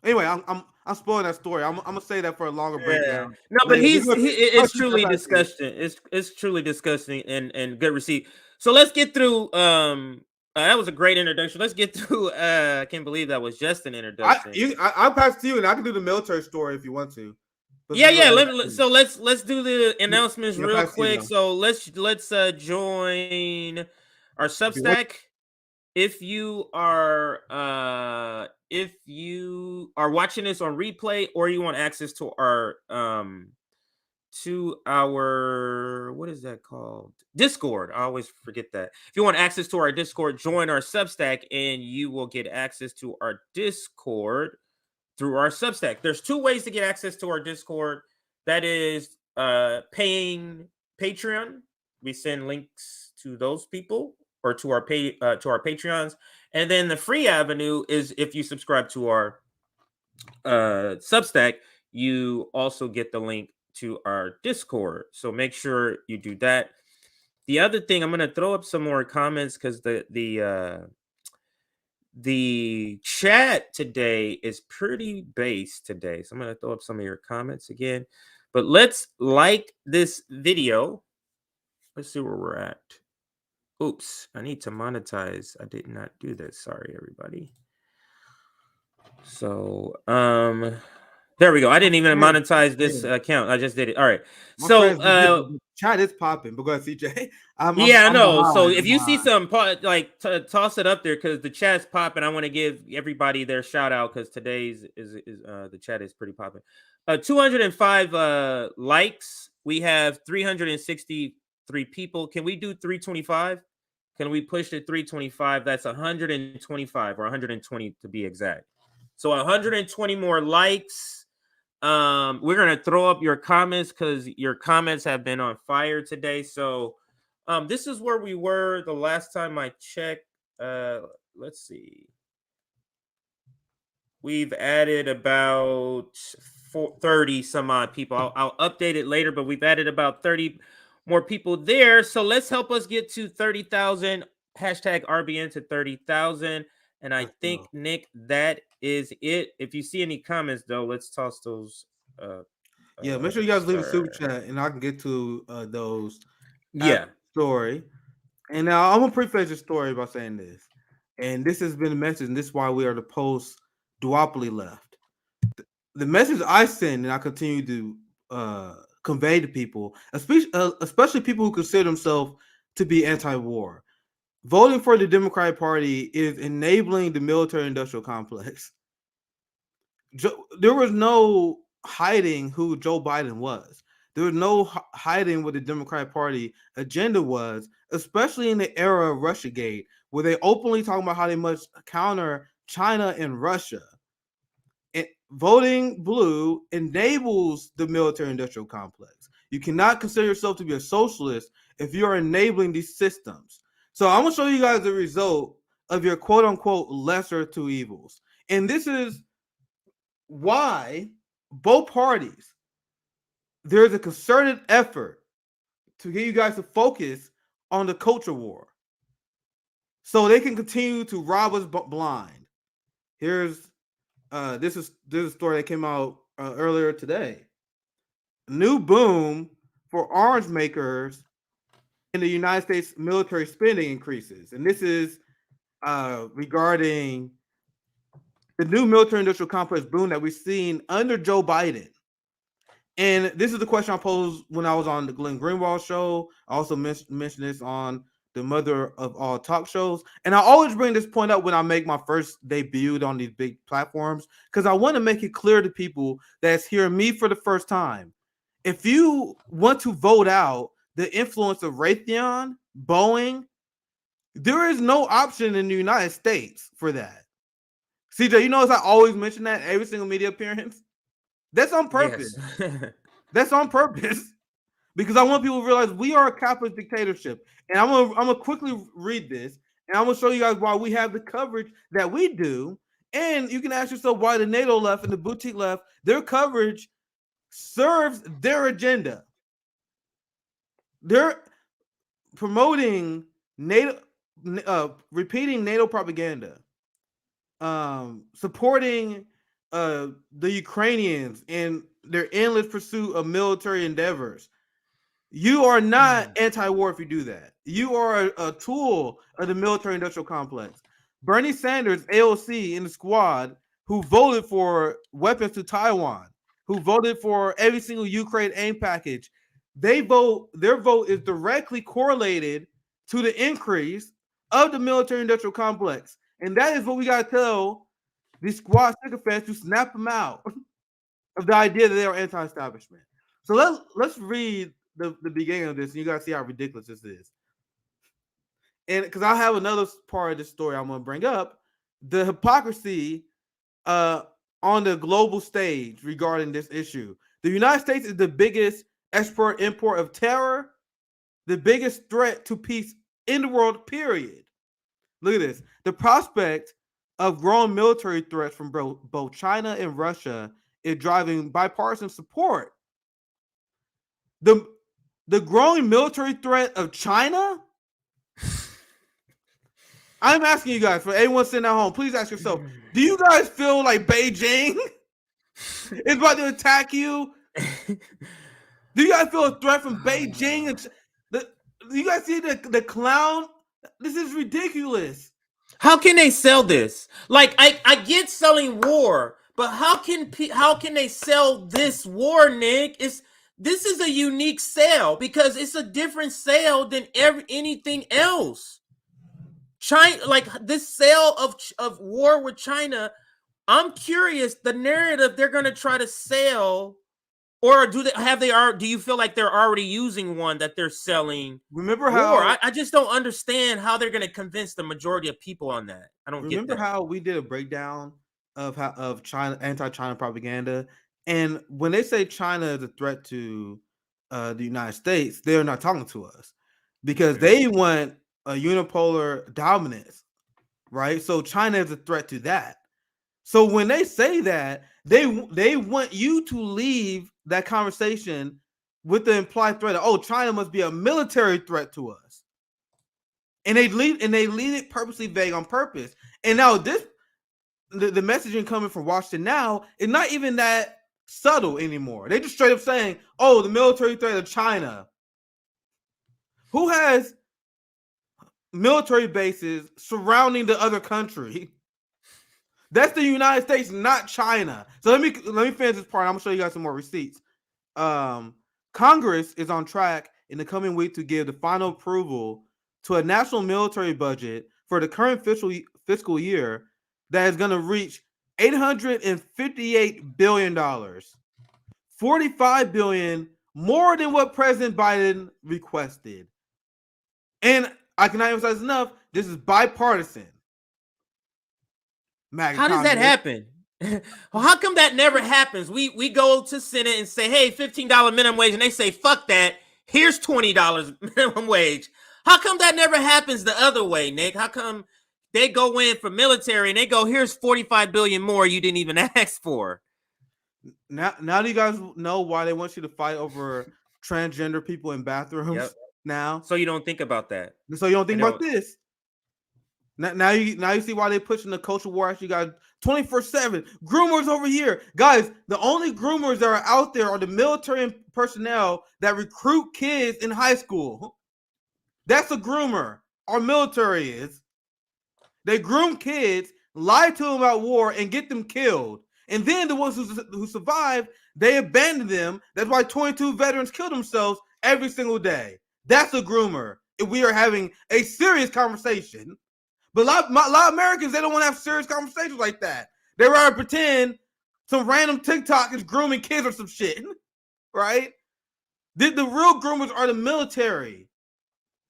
Speaker 4: Anyway, I'm spoiling that story. I'm gonna say that for a longer breakdown.
Speaker 3: No, but it's truly disgusting. It's truly disgusting and good receipt. So let's get through. That was a great introduction. Let's get through. I can't believe that was just an introduction.
Speaker 4: I'll pass to you, and I can do the military story if you want to.
Speaker 3: But yeah. So let's do the announcements real quick. So let's join our Substack. If you are watching this on replay, or you want access to our what is that called? Discord. I always forget that. If you want access to our Discord, join our Substack and you will get access to our Discord through our Substack. There's 2 ways to get access to our Discord. That is paying Patreon. We send links to those people, or to our Patreons. And then the free avenue is if you subscribe to our Substack, you also get the link to our Discord. So make sure you do that. The other thing, I'm going to throw up some more comments because the chat today is pretty base today. So I'm going to throw up some of your comments again. But let's like this video. Let's see where we're at. Oops, I need to monetize. I did not do this. Sorry, everybody. So, There we go. I didn't even monetize this account. I just did it. All right.
Speaker 4: My
Speaker 3: So
Speaker 4: friends, chat is popping because CJ. I'm
Speaker 3: no. So
Speaker 4: behind,
Speaker 3: if you see some, like, toss it up there because the chat's popping. I want to give everybody their shout out because today's is the chat is pretty popping. 205 likes. We have 363 people. Can we do 325? Can we push to 325? That's 125 or 120 to be exact. So 120 more likes. We're gonna throw up your comments because your comments have been on fire today. So this is where we were the last time I checked. Let's see. We've added about 30 some odd people. I'll update it later, but we've added about 30 more people there. So let's help us get to 30,000. Hashtag RBN to 30,000. And I think, Nick, that is it. If you see any comments, though, let's toss those.
Speaker 4: Yeah, make sure you guys leave a super chat, and I can get to those.
Speaker 3: Yeah.
Speaker 4: Story. And now I'm gonna preface the story by saying this, and this has been a message, and this is why we are the post-duopoly left. The message I send and I continue to convey to people, especially people who consider themselves to be anti-war. Voting for the Democratic Party is enabling the military-industrial complex. There was no hiding who Joe Biden was. There was no hiding what the Democratic Party agenda was, especially in the era of Russiagate, where they openly talk about how they must counter China and Russia. And voting blue enables the military-industrial complex. You cannot consider yourself to be a socialist if you are enabling these systems. So I'm going to show you guys the result of your quote-unquote lesser two evils. And this is why both parties, there's a concerted effort to get you guys to focus on the culture war so they can continue to rob us blind. Here's this is a story that came out earlier today. New boom for orange makers in the United States military spending increases. And this is regarding the new military-industrial complex boom that we've seen under Joe Biden. And this is the question I posed when I was on the Glenn Greenwald show. I also mentioned this on the mother of all talk shows. And I always bring this point up when I make my first debut on these big platforms, because I want to make it clear to people that's hearing me for the first time. If you want to vote out the influence of Raytheon, Boeing, there is no option in the United States for that. CJ, you notice I always mention that every single media appearance? That's on purpose. Yes. That's on purpose, because I want people to realize we are a capitalist dictatorship. And I'm gonna quickly read this, and I'm gonna show you guys why we have the coverage that we do. And you can ask yourself why the NATO left and the boutique left, their coverage serves their agenda. They're promoting NATO, repeating NATO propaganda, supporting the Ukrainians in their endless pursuit of military endeavors. You are not anti-war if you do that. You are a tool of the military-industrial complex. Bernie Sanders, AOC, in the squad, who voted for weapons to Taiwan, who voted for every single Ukraine aid package, their vote is directly correlated to the increase of the military-industrial complex. And that is what we got to tell these squad sycophants to snap them out of the idea that they are anti-establishment. So let's read the beginning of this, and you guys see how ridiculous this is. And because I have another part of this story I'm going to bring up, the hypocrisy on the global stage regarding this issue. The United States is the biggest export-import of terror, the biggest threat to peace in the world, period. Look at this. The prospect of growing military threats from both China and Russia is driving bipartisan support. The growing military threat of China? I'm asking you guys, for anyone sitting at home, please ask yourself, do you guys feel like Beijing is about to attack you? Do you guys feel a threat from Beijing? Do you guys see the clown? This is ridiculous.
Speaker 3: How can they sell this? Like, I get selling war, But how can they sell this war, Nick? This is a unique sale because it's a different sale than anything else. China, like this sale of war with China, I'm curious the narrative they're going to try to sell, or do you feel like they're already using one that they're selling?
Speaker 4: Remember how
Speaker 3: I just don't understand how they're going to convince the majority of people on that. I don't get that.
Speaker 4: Remember how we did a breakdown of China anti-China propaganda, and when they say China is a threat to the United States, they're not talking to us because they want a unipolar dominance, right? So China is a threat to that. So when they say that, they want you to leave that conversation with the implied threat of, oh, China must be a military threat to us. And they leave it purposely vague on purpose. And now the messaging coming from Washington now is not even that subtle anymore. They just straight up saying, oh, the military threat of China. Who has military bases surrounding the other country? That's the United States, not China. So let me finish this part. I'm gonna show you guys some more receipts. Congress is on track in the coming week to give the final approval to a national military budget for the current fiscal year that is going to reach $858 billion, $45 billion more than what President Biden requested. And I cannot emphasize enough, this is bipartisan.
Speaker 3: How does that happen? Well, how come that never happens? We go to Senate and say, hey, $15 minimum wage, and they say, fuck that. Here's $20 minimum wage. How come that never happens the other way, Nick? How come they go in for military and they go, here's $45 billion more you didn't even ask for?
Speaker 4: Now do you guys know why they want you to fight over transgender people in bathrooms now?
Speaker 3: So you don't think about that.
Speaker 4: So you don't think about this. Now you see why they're pushing the culture war. Actually, got 24/7 groomers over here, guys. The only groomers that are out there are the military personnel that recruit kids in high school. That's a groomer. Our military is. They groom kids, lie to them about war, and get them killed. And then the ones who survive, they abandon them. That's why 22 veterans kill themselves every single day. That's a groomer. If we are having a serious conversation. But a lot of Americans, they don't want to have serious conversations like that. They rather pretend some random TikTok is grooming kids or some shit, right? The real groomers are the military.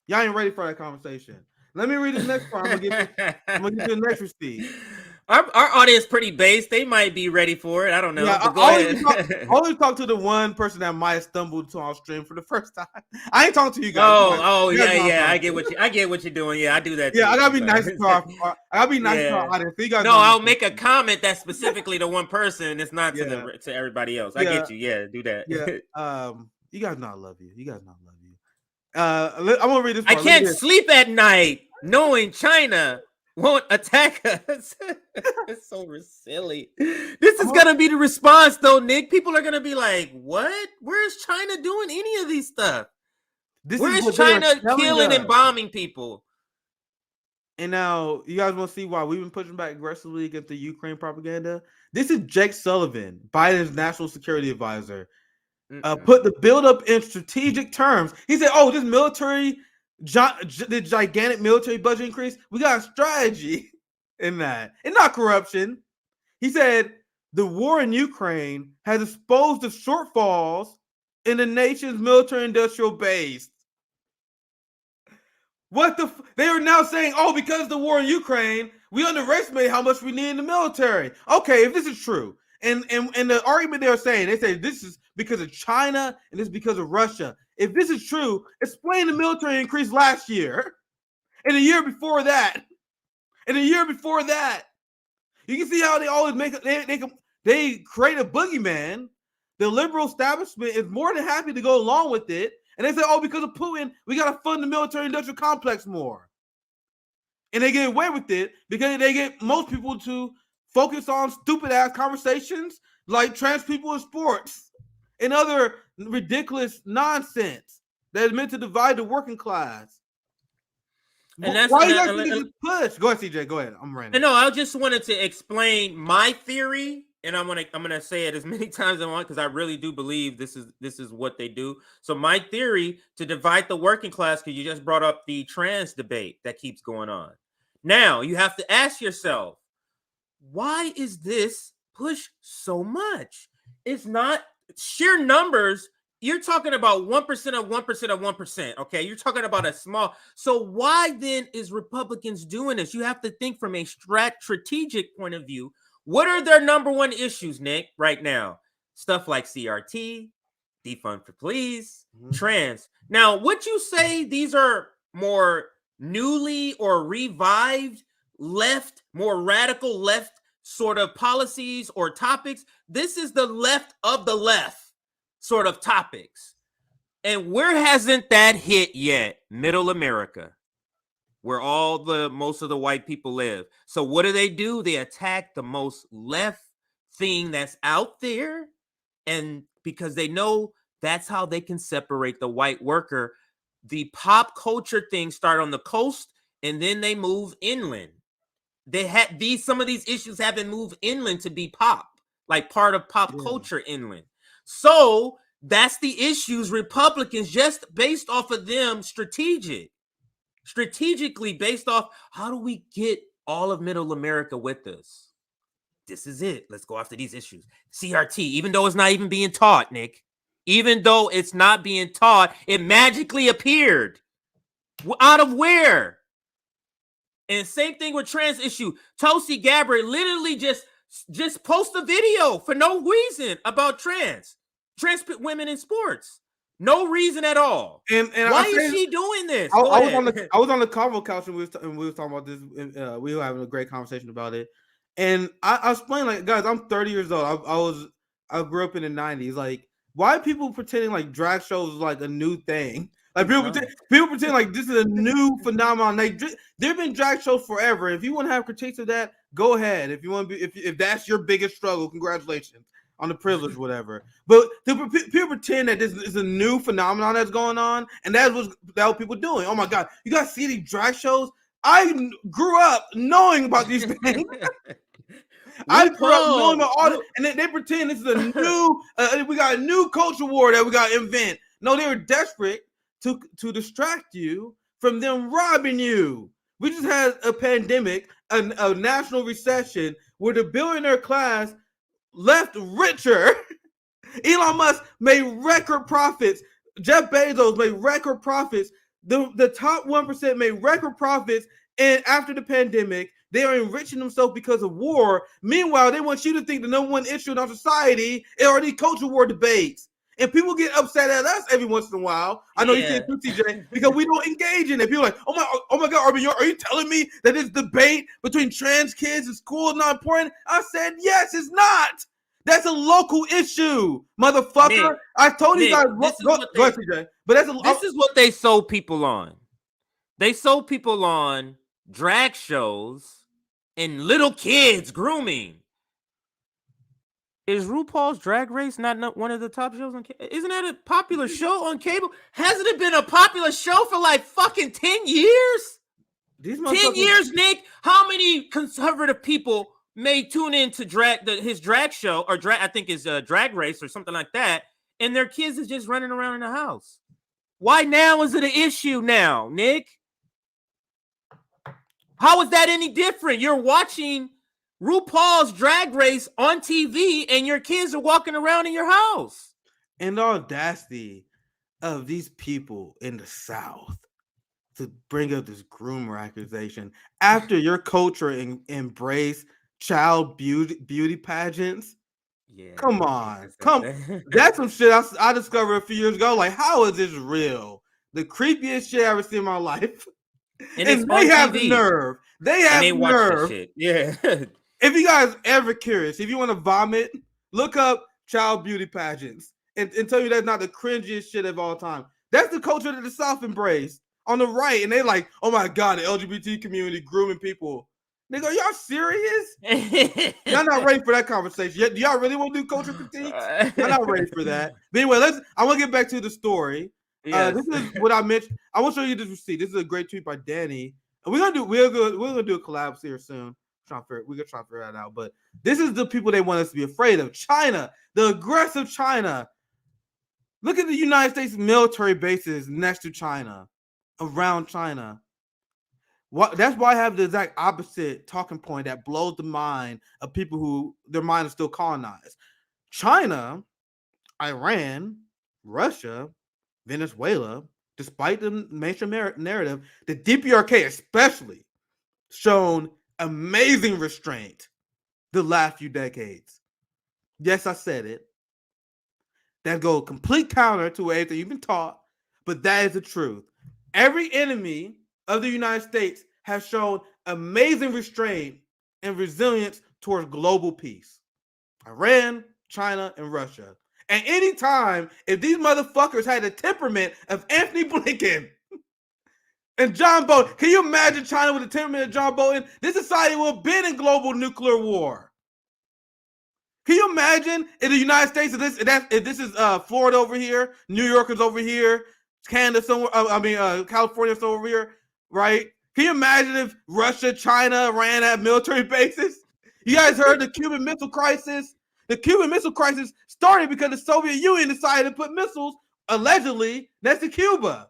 Speaker 4: Y'all ain't ready for that conversation. Let me read this next part. I'm gonna give you the next receipt.
Speaker 3: Our audience pretty base. They might be ready for it. I don't know.
Speaker 4: Yeah, I only talk to the one person that might have stumbled to our stream for the first time. I ain't talking to you guys.
Speaker 3: Yeah. I get what you're doing. Yeah, I do that.
Speaker 4: Yeah, I gotta be nice to our audience. So
Speaker 3: I'll make a comment that's specifically to one person. It's not to everybody else. I get you. Yeah, do that.
Speaker 4: Yeah. You guys know I love you. I'm gonna read this part.
Speaker 3: I can't sleep at night knowing China won't attack us. It's so silly. This is gonna be the response, though, Nick. People are gonna be like, "What? Where's China doing any of these stuff? Where's China killing and bombing people?"
Speaker 4: And now you guys want to see why we've been pushing back aggressively against the Ukraine propaganda. This is Jake Sullivan, Biden's national security advisor. Put the buildup in strategic terms. He said, "Oh, this military." The gigantic military budget increase, we got a strategy in that, and not corruption. He said the war in Ukraine has exposed the shortfalls in the nation's military-industrial base. They are now saying, oh, because of the war in Ukraine, we underestimate how much we need in the military. Okay, if this is true, and the argument they say this is because of China and this is because of Russia. If this is true, explain the military increase last year and the year before that. And the year before that. You can see how they always they create a boogeyman. The liberal establishment is more than happy to go along with it. And they say, oh, because of Putin, we got to fund the military industrial complex more. And they get away with it because they get most people to focus on stupid ass conversations like trans people in sports and other ridiculous nonsense that is meant to divide the working class.
Speaker 3: And that's
Speaker 4: why you guys think it's push? Go ahead, CJ. Go ahead. I'm ranting.
Speaker 3: No, I just wanted to explain my theory and I'm gonna say it as many times as I want because I really do believe this is what they do. So my theory to divide the working class, because you just brought up the trans debate that keeps going on. Now you have to ask yourself, why is this push so much? It's not sheer numbers. You're talking about 1% of 1% of 1%. Okay. You're talking about a small. So why then is Republicans doing this? You have to think from a strategic point of view. What are their number one issues, Nick, right now? Stuff like CRT, defund for police, trans. Now, would you say these are more newly or revived left, more radical left sort of policies or topics? This is the left of the left sort of topics. And where hasn't that hit yet? Middle America, where most of the white people live. So what do? They attack the most left thing that's out there, and because they know that's how they can separate the white worker. The pop culture things start on the coast and then they move inland. They had some of these issues haven't moved inland to be pop, like part of pop culture inland. So that's the issues Republicans, just based off of them strategically based off, how do we get all of middle America with us? This is it. Let's go after these issues. CRT, even though it's not even being taught, Nick, even though it's not being taught, it magically appeared. Out of where? And same thing with trans issue. Tulsi Gabbard literally just post a video for no reason about trans women in sports. No reason at all. And why is she doing this?
Speaker 4: I was on the convo couch and we were talking about this. We were having a great conversation about it. And I explained, like, guys, I'm 30 years old. I grew up in the 90s. Like, why are people pretending like drag shows is like a new thing? Like people pretend like this is a new phenomenon. Like there've been drag shows forever. If you want to have critiques of that, go ahead. If you want to be, if that's your biggest struggle, congratulations on the privilege, whatever. But people pretend that this is a new phenomenon that's going on, and that was people doing. Oh my God, you guys see these drag shows? I grew up knowing about these things. I grew up knowing about all this, and they pretend this is a new. We got a new culture war that we got to invent. No, they were desperate to distract you from them robbing you. We just had a pandemic, a national recession, where the billionaire class left richer. Elon Musk made record profits. Jeff Bezos made record profits. The top 1% made record profits, and after the pandemic, they are enriching themselves because of war. Meanwhile, they want you to think the number one issue in our society are these culture war debates. And people get upset at us every once in a while. I know you can't do TJ because we don't engage in it. People are like, oh my God, Arvin, are you telling me that this debate between trans kids in school is not important? I said, yes, it's not. That's a local issue, motherfucker. Nick, I told you guys. Go ahead, TJ. But this
Speaker 3: is what they sold people on. They sold people on drag shows and little kids grooming. Is RuPaul's Drag Race not one of the top shows on cable? Isn't that a popular show on cable? Hasn't it been a popular show for like fucking 10 years? 10 years, Nick? How many conservative people may tune in to his drag show, or I think is Drag Race or something like that, and their kids is just running around in the house? Why now is it an issue now, Nick? How is that any different? You're watching RuPaul's Drag Race on TV and your kids are walking around in your house.
Speaker 4: And the audacity of these people in the South to bring up this groomer accusation after your culture embrace child beauty pageants. Yeah, come on. That's some shit I discovered a few years ago. Like, how is this real? The creepiest shit I ever seen in my life. And they have the nerve. They have the nerve. Shit. Yeah. If you guys ever curious, if you want to vomit, look up child beauty pageants and tell you that's not the cringiest shit of all time. That's the culture that the South embraced on the right. And they like, oh my God, the LGBT community grooming people. Nigga, are y'all serious? Y'all not ready for that conversation. Do y'all really want to do culture critiques? I'm not ready for that. But anyway, I want to get back to the story. Yes. This is what I mentioned. I want to show you this receipt. This is a great tweet by Danny. And we're gonna do a collab here soon. We could try to figure that out. But this is the people they want us to be afraid of. China, the aggressive China. Look at the United States military bases next to China, around China. That's why I have the exact opposite talking point that blows the mind of people who their mind is still colonized. China, Iran, Russia, Venezuela, despite the mainstream narrative, the DPRK especially shown amazing restraint the last few decades. Yes, I said it. That go complete counter to everything you've been taught, but that is the truth. Every enemy of the United States has shown amazing restraint and resilience towards global peace. Iran, China, and Russia. And anytime, if these motherfuckers had the temperament of Anthony Blinken and John Bolton, can you imagine China with the temperament of John Bolton? This society will have been in global nuclear war. Can you imagine in the United States, if this is Florida over here, New York is over here, Canada somewhere, California somewhere over here, right? Can you imagine if Russia, China, Iran had military bases? You guys heard the Cuban Missile Crisis? The Cuban Missile Crisis started because the Soviet Union decided to put missiles, allegedly, next to Cuba.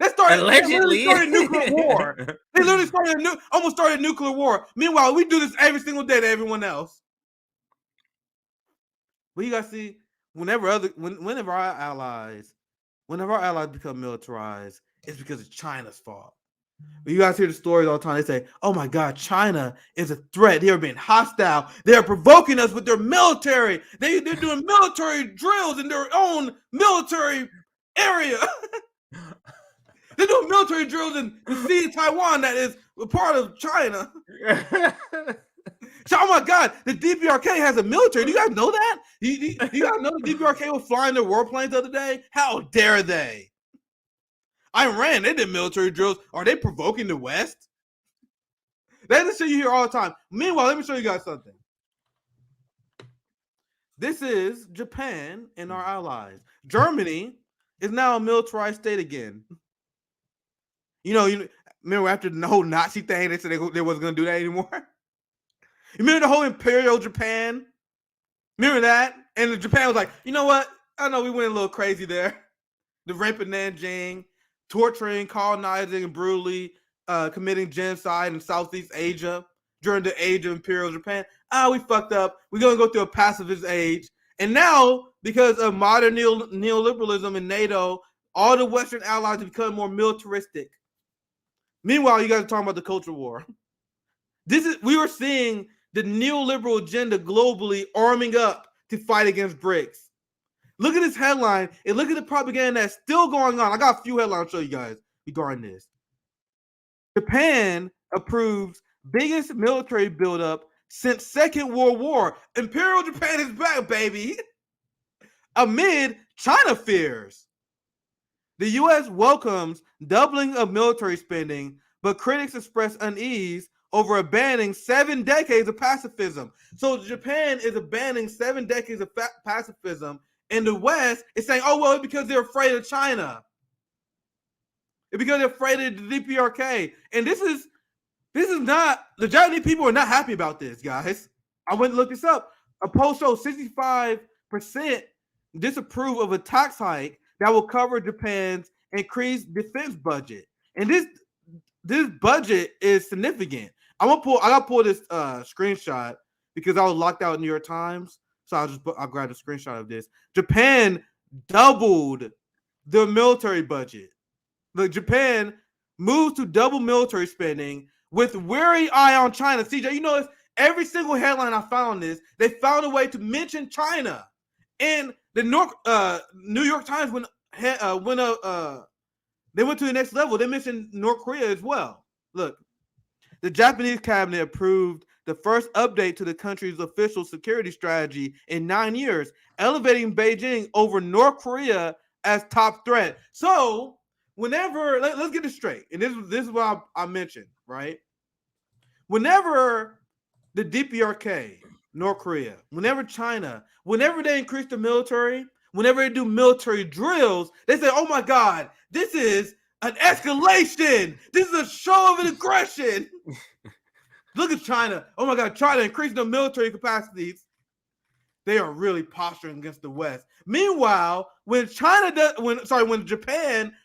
Speaker 4: They literally started nuclear war. They literally almost started a nuclear war. Meanwhile, we do this every single day to everyone else. But you guys see, whenever our allies become militarized, it's because it's China's fault. But you guys hear the stories all the time. They say, "Oh my God, China is a threat. They are being hostile. They are provoking us with their military. They're doing military drills in their own military area. They're doing military drills in the sea of Taiwan that is a part of China." So, oh my God, the DPRK has a military. Do you guys know that? You guys know the DPRK was flying their warplanes the other day? How dare they? Iran, they did military drills. Are they provoking the West? That's the shit you hear all the time. Meanwhile, let me show you guys something. This is Japan and our allies. Germany is now a militarized state again. You remember after the whole Nazi thing, they said they wasn't going to do that anymore? You remember the whole Imperial Japan? Remember that? And Japan was like, you know what? I know we went a little crazy there. The rape of Nanjing, torturing, colonizing, and brutally committing genocide in Southeast Asia during the age of Imperial Japan. We fucked up. We're going to go through a pacifist age. And now, because of modern neoliberalism and NATO, all the Western allies have become more militaristic. Meanwhile, you guys are talking about the culture war. We were seeing the neoliberal agenda globally arming up to fight against BRICS. Look at this headline and look at the propaganda that's still going on. I got a few headlines to show you guys regarding this. Japan approves biggest military buildup since Second World War. Imperial Japan is back, baby. Amid China fears. The U.S. welcomes doubling of military spending, but critics express unease over abandoning 7 decades of pacifism. So Japan is abandoning 7 decades of pacifism, and the West is saying, "Oh well, it's because they're afraid of China. It's because they're afraid of the DPRK." And this is not, the Japanese people are not happy about this, guys. I went to look this up. A poll shows 65% disapprove of a tax hike that will cover Japan's increased defense budget, and this budget is significant. I gotta pull this screenshot because I was locked out in New York Times. So I'll grab a screenshot of this. Japan doubled the military budget. Japan moved to double military spending with wary eye on China. CJ, you notice every single headline I found this, they found a way to mention China. And the New York Times they went to the next level. They mentioned North Korea as well. Look. The Japanese cabinet approved the first update to the country's official security strategy in 9 years, elevating Beijing over North Korea as top threat. So, let's get this straight, and this is what I mentioned, right? Whenever the DPRK, North Korea, whenever China, whenever they increase the military, whenever they do military drills, they say, "Oh my God, this is an escalation. This is a show of an aggression." Look at China. Oh my God, China increasing their military capacities. They are really posturing against the West. Meanwhile, when Japan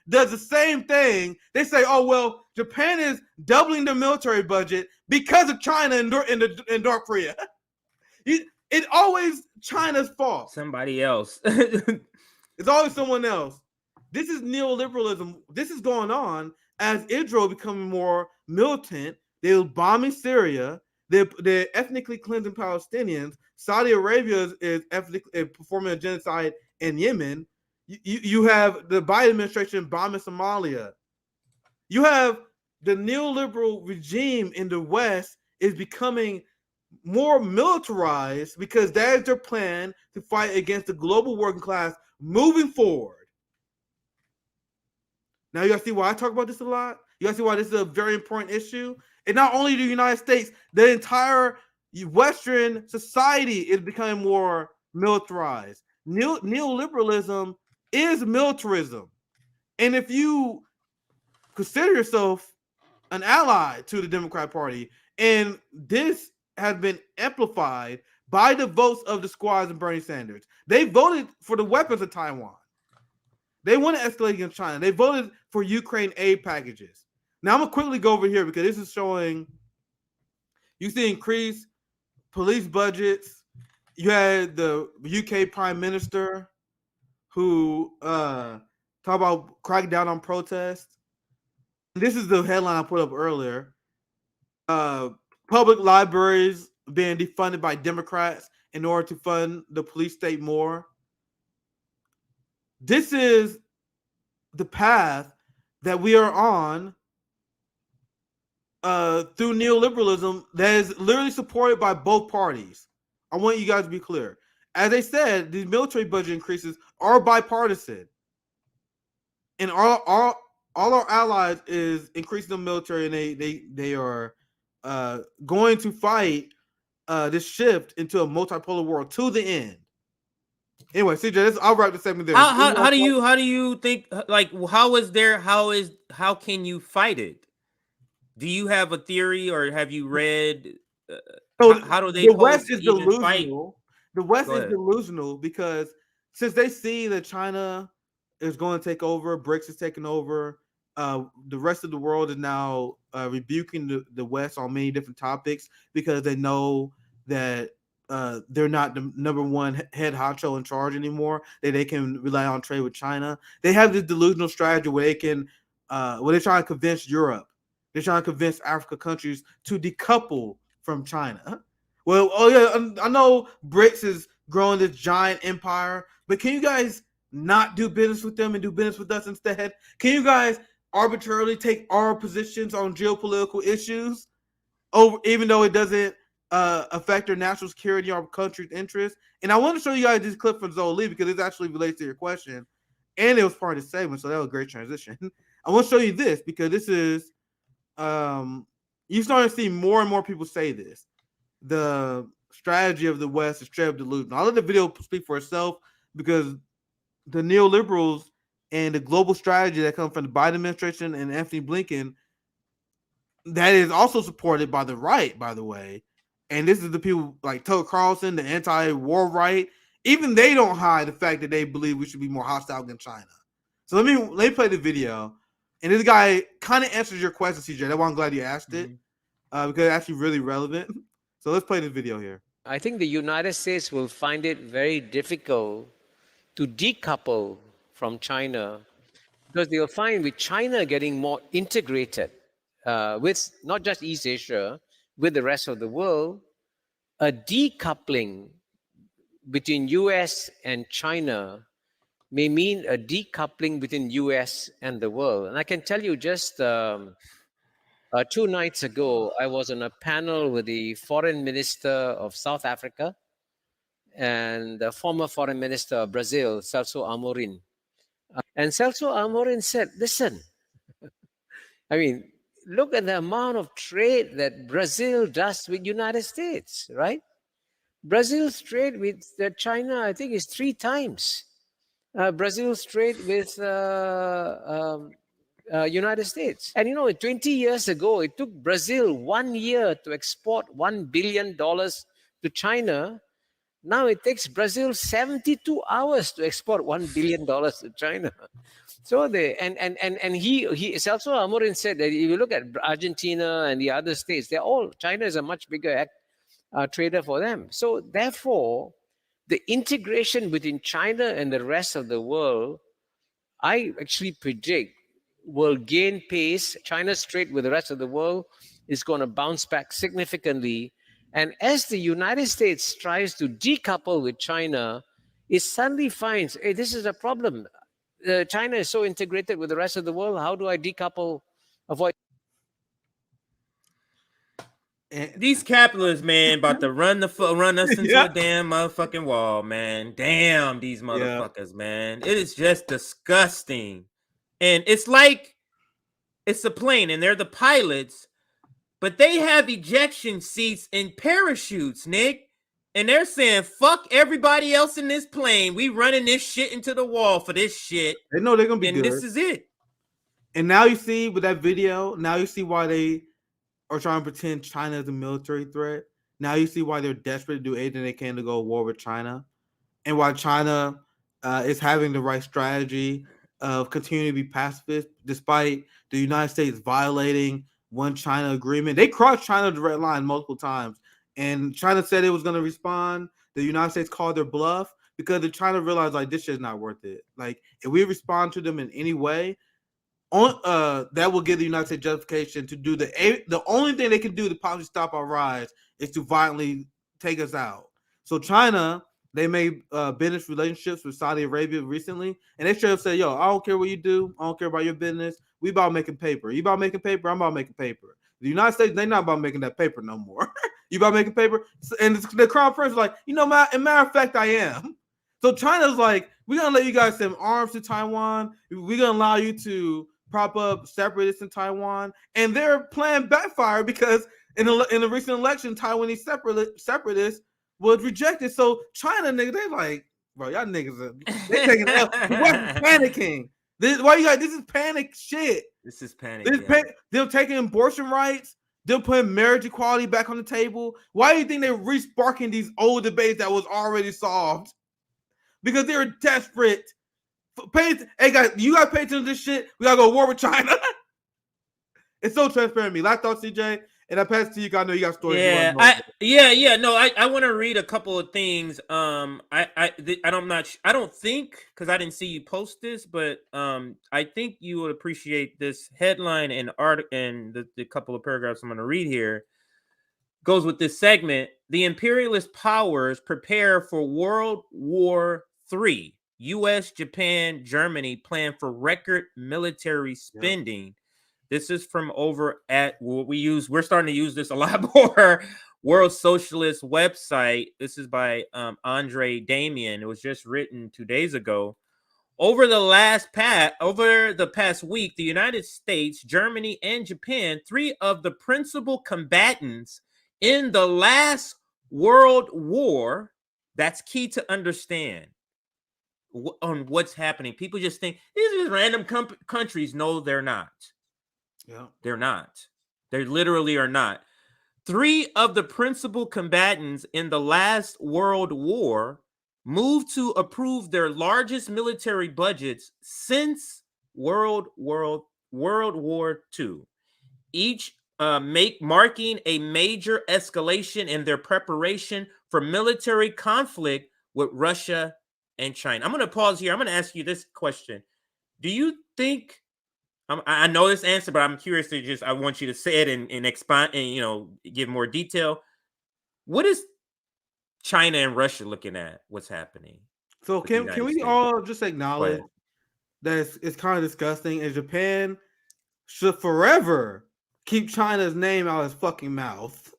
Speaker 4: does the same thing, they say, "Oh well, Japan is doubling their military budget because of China and North Korea." It's always China's fault.
Speaker 3: Somebody else.
Speaker 4: It's always someone else. This is neoliberalism. This is going on as Israel becoming more militant. They're bombing Syria. They're ethnically cleansing Palestinians. Saudi Arabia is ethnically performing a genocide in Yemen. You have the Biden administration bombing Somalia. You have the neoliberal regime in the West is becoming more militarized because that is their plan to fight against the global working class moving forward. Now you guys see why I talk about this a lot? You guys see why this is a very important issue? And not only the United States, the entire Western society is becoming more militarized. Neoliberalism is militarism. And if you consider yourself an ally to the Democrat Party, and this has been amplified by the votes of the squads and Bernie Sanders. They voted for the weapons of Taiwan. They want to escalate against China. They voted for Ukraine aid packages. Now I'm gonna quickly go over here because this is showing you see increased police budgets. You had the UK Prime Minister who talk about cracking down on protests. This is the headline I put up earlier. Public libraries being defunded by Democrats in order to fund the police state more. This is the path that we are on through neoliberalism that is literally supported by both parties. I want you guys to be clear. As I said, these military budget increases are bipartisan. And all our allies is increasing the military, and they are going to fight this shift into a multipolar world to the end. Anyway, CJ, I'll wrap the segment there.
Speaker 3: How do you think, like, how can you fight it? Do you have a theory, or have you read? How do they?
Speaker 4: The West is
Speaker 3: even fight?
Speaker 4: delusional. The West is delusional because since they see that China is going to take over, BRICS is taking over, the rest of the world is now rebuking the West on many different topics because they know that they're not the number one head honcho in charge anymore. They can rely on trade with China. They have this delusional strategy where they can, where they're trying to convince Europe, they're trying to convince Africa countries to decouple from China. Well, I know BRICS is growing this giant empire, but can you guys not do business with them and do business with us instead? Can you guys arbitrarily take our positions on geopolitical issues, over even though it doesn't affect our national security or our country's interests? And I want to show you guys this clip from Zoe Lee because it actually relates to your question, and it was part of the segment, so that was a great transition. I want to show you this because this is you start to see more and more people say this. The strategy of the West is straight up delusional. I'll let the video speak for itself because the neoliberals and the global strategy that comes from the Biden administration and Anthony Blinken, that is also supported by the right, by the way. And this is the people like Tucker Carlson, the anti-war right. Even they don't hide the fact that they believe we should be more hostile than China. So let me play the video. And this guy kind of answers your question, CJ. That's why I'm glad you asked it, because it's actually really relevant. So let's play this video here.
Speaker 5: I think the United States will find it very difficult to decouple from China because they'll find with China getting more integrated with not just East Asia, with the rest of the world, a decoupling between US and China may mean a decoupling between US and the world. And I can tell you just 2 nights ago, I was on a panel with the foreign minister of South Africa and the former foreign minister of Brazil, Celso Amorim. And Celso Amorim said, listen, I mean, look at the amount of trade that Brazil does with United States, right? Brazil's trade with China, I think, is 3 times. Brazil's trade with United States. And 20 years ago, it took Brazil 1 year to export $1 billion to China. Now it takes Brazil 72 hours to export $1 billion to China. So he also Amorin said that if you look at Argentina and the other states, China is a much bigger trader for them. So therefore, the integration between China and the rest of the world, I actually predict, will gain pace. China's trade with the rest of the world is going to bounce back significantly. And as the United States tries to decouple with China, it suddenly finds, hey, this is a problem. China is so integrated with the rest of the world. How do I decouple? Avoid
Speaker 3: these capitalists, man, about to run us into a damn motherfucking wall, man. Damn these motherfuckers, man. It is just disgusting. And it's like it's a plane and they're the pilots, but they have ejection seats and parachutes, Nick. And they're saying, fuck everybody else in this plane. We running this shit into the wall for this shit.
Speaker 4: They know they're gonna be good.
Speaker 3: This is it.
Speaker 4: And now you see with that video, now you see why they are trying to pretend China is a military threat. Now you see why they're desperate to do anything they can to go to war with China, and why China is having the right strategy of continuing to be pacifist despite the United States violating one China agreement. They crossed China's red line multiple times, and China said it was going to respond. The United States called their bluff because they're trying to realize like this shit's not worth it. Like if we respond to them in any way, that will give the United States justification to do the only thing they can do to possibly stop our rise is to violently take us out. So China, they made business relationships with Saudi Arabia recently, and they straight up said, yo, I don't care what you do. I don't care about your business. We about making paper. You about making paper? I'm about making paper. The United States, they're not about making that paper no more. You about making paper? And the crown prince is like, as a matter of fact, I am. So China's like, we're going to let you guys send arms to Taiwan. We're going to allow you to prop up separatists in Taiwan. And their plan backfired because in the recent election, Taiwanese separatists was rejected. So China, nigga, they like, bro, y'all niggas they taking L. What's panicking? This is panic shit.
Speaker 3: This is panic.
Speaker 4: They're taking abortion rights. They're putting marriage equality back on the table. Why do you think they're re-sparking these old debates that was already solved? Because they're desperate. Hey guys, you gotta pay attention to this shit. We gotta go to war with China. It's so transparent to me. Last thought, CJ, and I pass it to you. I know you got stories.
Speaker 3: Yeah, I want to read a couple of things. I don't think because I didn't see you post this, but I think you would appreciate this headline and art and the couple of paragraphs I'm going to read here. Goes with this segment. The imperialist powers prepare for World War III. U.S., Japan, Germany plan for record military spending. Yep. This is from over at what we use. We're starting to use this a lot more. World Socialist website. This is by Andre Damien. It was just written 2 days ago. Over the past week, the United States, Germany, and Japan, three of the principal combatants in the last World War. That's key to understand on what's happening. People just think these are just random countries. No, they're not.
Speaker 4: Yeah,
Speaker 3: they're not. They literally are not. Three of the principal combatants in the last World War moved to approve their largest military budgets since World War II. Each marking a major escalation in their preparation for military conflict with Russia and China. I'm going to pause here. I'm going to ask you this question. Do you think, I know this answer, but I'm curious I want you to say it and expand and, give more detail. What is China and Russia looking at? What's happening?
Speaker 4: So can we all just acknowledge that it's kind of disgusting, and Japan should forever keep China's name out of his fucking mouth.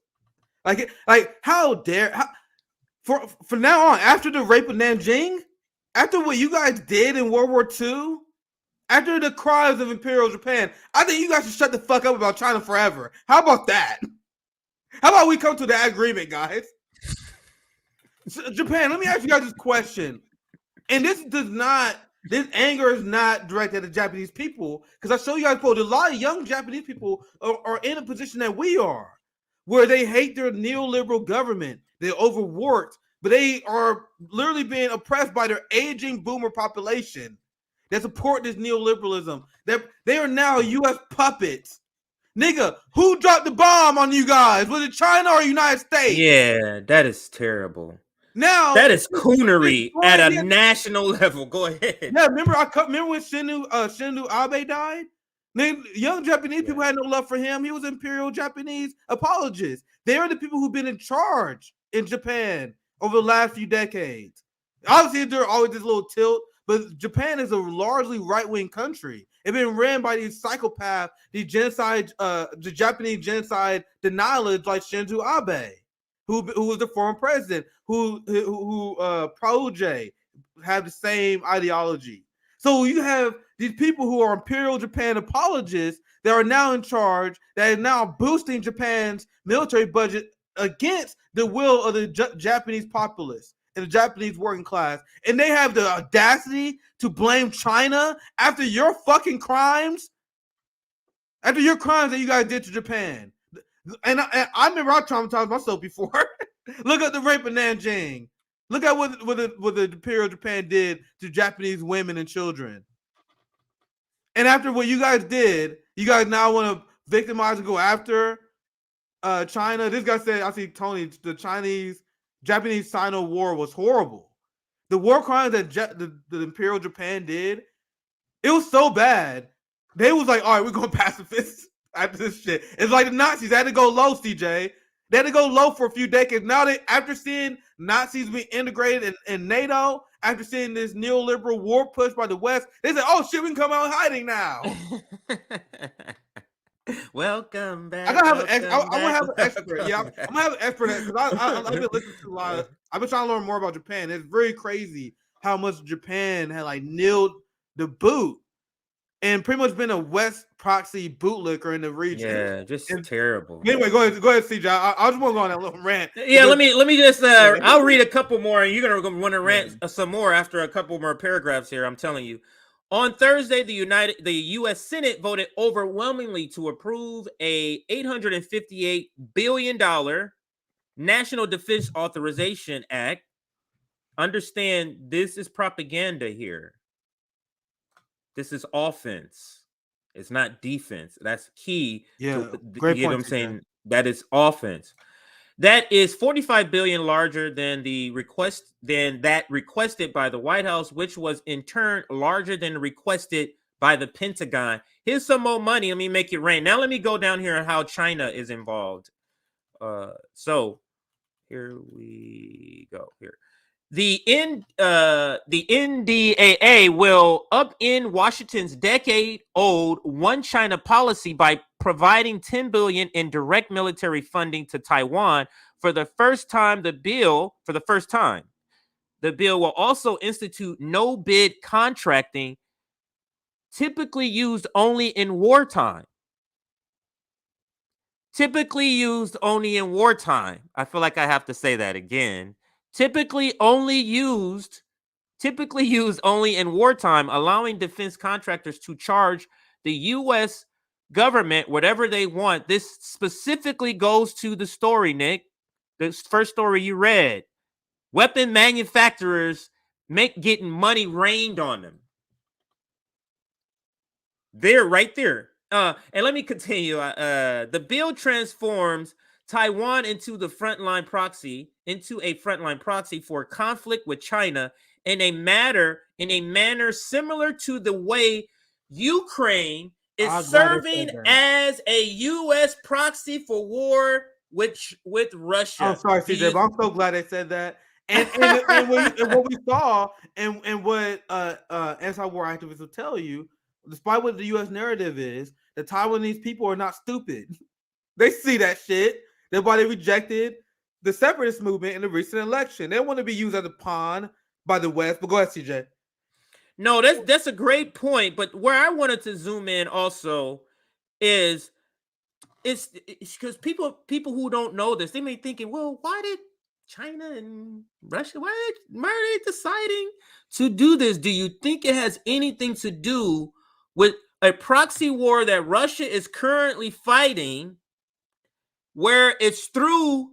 Speaker 4: Like how dare for now on, after the rape of Nanjing, after what you guys did in World War II, after the cries of Imperial Japan, I think you guys should shut the fuck up about China forever. How about that? How about we come to that agreement, guys? So, Japan, let me ask you guys this question. And this does not this anger is not directed at the Japanese people, because I show you guys, a lot of young Japanese people are in a position that we are, where they hate their neoliberal government. They're overworked, but they are literally being oppressed by their aging boomer population that support this neoliberalism. They are now U.S. puppets. Nigga, who dropped the bomb on you guys? Was it China or United States?
Speaker 3: Yeah, that is terrible.
Speaker 4: Now
Speaker 3: that is coonery at a
Speaker 4: yeah.
Speaker 3: national level. Go ahead.
Speaker 4: Yeah, remember when Shinzo Abe died? Young Japanese people had no love for him. He was imperial Japanese apologist. They are the people who've been in charge in Japan over the last few decades. Obviously, there's always this little tilt, but Japan is a largely right-wing country. It's been ran by these psychopaths, these genocide, the Japanese genocide denialists like Shinzo Abe, who was the former president, who protege have the same ideology. So you have these people who are imperial Japan apologists that are now in charge, that are now boosting Japan's military budget against the will of the Japanese populace and the Japanese working class. And they have the audacity to blame China after your fucking crimes, after your crimes that you guys did to Japan. And I remember I traumatized myself before. Look at the rape of Nanjing. Look at what the Imperial Japan did to Japanese women and children. And after what you guys did, you guys now want to victimize and go after China. This guy said, I see Tony, the Japanese-Sino war was horrible. The war crimes that the Imperial Japan did, it was so bad. They was like, all right, we're going pacifist after this shit. It's like the Nazis. They had to go low, CJ. They had to go low for a few decades. Now, after seeing Nazis being integrated in NATO, after seeing this neoliberal war push by the West, they said, oh shit, we can come out hiding now.
Speaker 3: Welcome back.
Speaker 4: I'm gonna have an expert. Yeah, I'm gonna have an expert because I've been listening to a lot. I've been trying to learn more about Japan. It's very crazy how much Japan had like nilled the boot and pretty much been a West proxy bootlicker in the region.
Speaker 3: Yeah, just terrible.
Speaker 4: Anyway, go ahead, CJ. I just want to go on that little rant.
Speaker 3: Yeah, let me just. I'll read a couple more, and you're gonna want to rant some more after a couple more paragraphs here. I'm telling you. On Thursday, the U.S. Senate voted overwhelmingly to approve a $858 billion National Defense Authorization Act. Understand, this is propaganda here. This is offense. It's not defense. That's key.
Speaker 4: Yeah, great point.
Speaker 3: You know what I'm saying? That is offense. That is $45 billion larger than that requested by the White House, which was in turn larger than requested by the Pentagon. Here's some more money. Let me make it rain. Now let me go down here on how China is involved. So here we go. Here. The NDAA will upend Washington's decade-old one China policy by providing $10 billion in direct military funding to Taiwan for the first time. The bill will also institute no-bid contracting, typically used only in wartime. Typically used only in wartime. I feel like I have to say that again. Typically used only in wartime, allowing defense contractors to charge the U.S. government whatever they want. This specifically goes to the story, Nick. The first story you read. Weapon manufacturers getting money rained on them. They're right there. And let me continue. The bill transforms Taiwan into a frontline proxy for conflict with China in a manner similar to the way Ukraine is serving as a U.S. proxy for war with Russia.
Speaker 4: I'm sorry, CJ, but I'm so glad they said that. And what we saw and what anti-war activists will tell you, despite what the U.S. narrative is, the Taiwanese people are not stupid. They see that shit. That's why they rejected the separatist movement in the recent election. They don't want to be used as a pawn by the West. But go ahead, CJ.
Speaker 3: No, that's a great point. But where I wanted to zoom in also is it's because people who don't know this, they may be thinking, well, why did China and Russia, why are they deciding to do this? Do you think it has anything to do with a proxy war that Russia is currently fighting, where it's through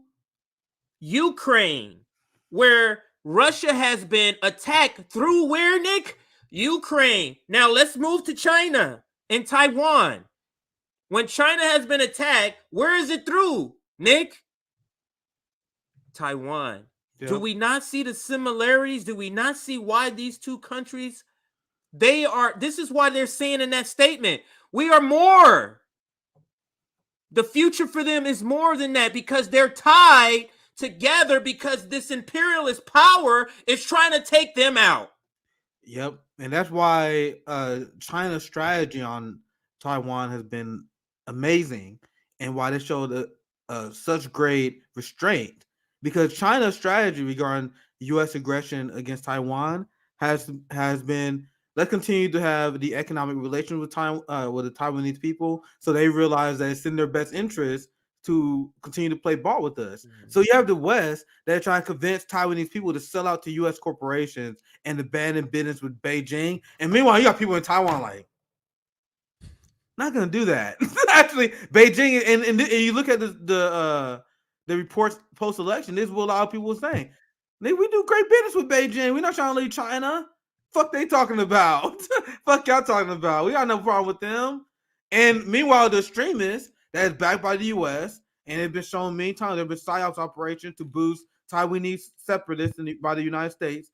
Speaker 3: Ukraine, where Russia has been attacked through where, Nick? Ukraine. Now let's move to China and Taiwan. When China has been attacked, where is it through, Nick? Taiwan.
Speaker 4: Yep.
Speaker 3: Do we not see the similarities? Do we not see why these two countries, this is why they're saying in that statement, we are more. The future for them is more than that, because they're tied together, because this imperialist power is trying to take them out.
Speaker 4: Yep. And that's why China's strategy on Taiwan has been amazing, and why they showed such great restraint, because China's strategy regarding U.S. aggression against Taiwan has been, let's continue to have the economic relations with with the Taiwanese people, so they realize that it's in their best interest to continue to play ball with us. Mm-hmm. So you have the West that are trying to convince Taiwanese people to sell out to U.S. corporations and abandon business with Beijing. And meanwhile, you got people in Taiwan like, not going to do that. Actually, Beijing, and you look at the reports post-election, this is what a lot of people were saying. We do great business with Beijing. We're not trying to leave China. Fuck they talking about. Fuck y'all talking about. We got no problem with them. And meanwhile, the extremists that is backed by the U.S., and it's been shown many times, there have been psyops operations to boost Taiwanese separatists by the United States,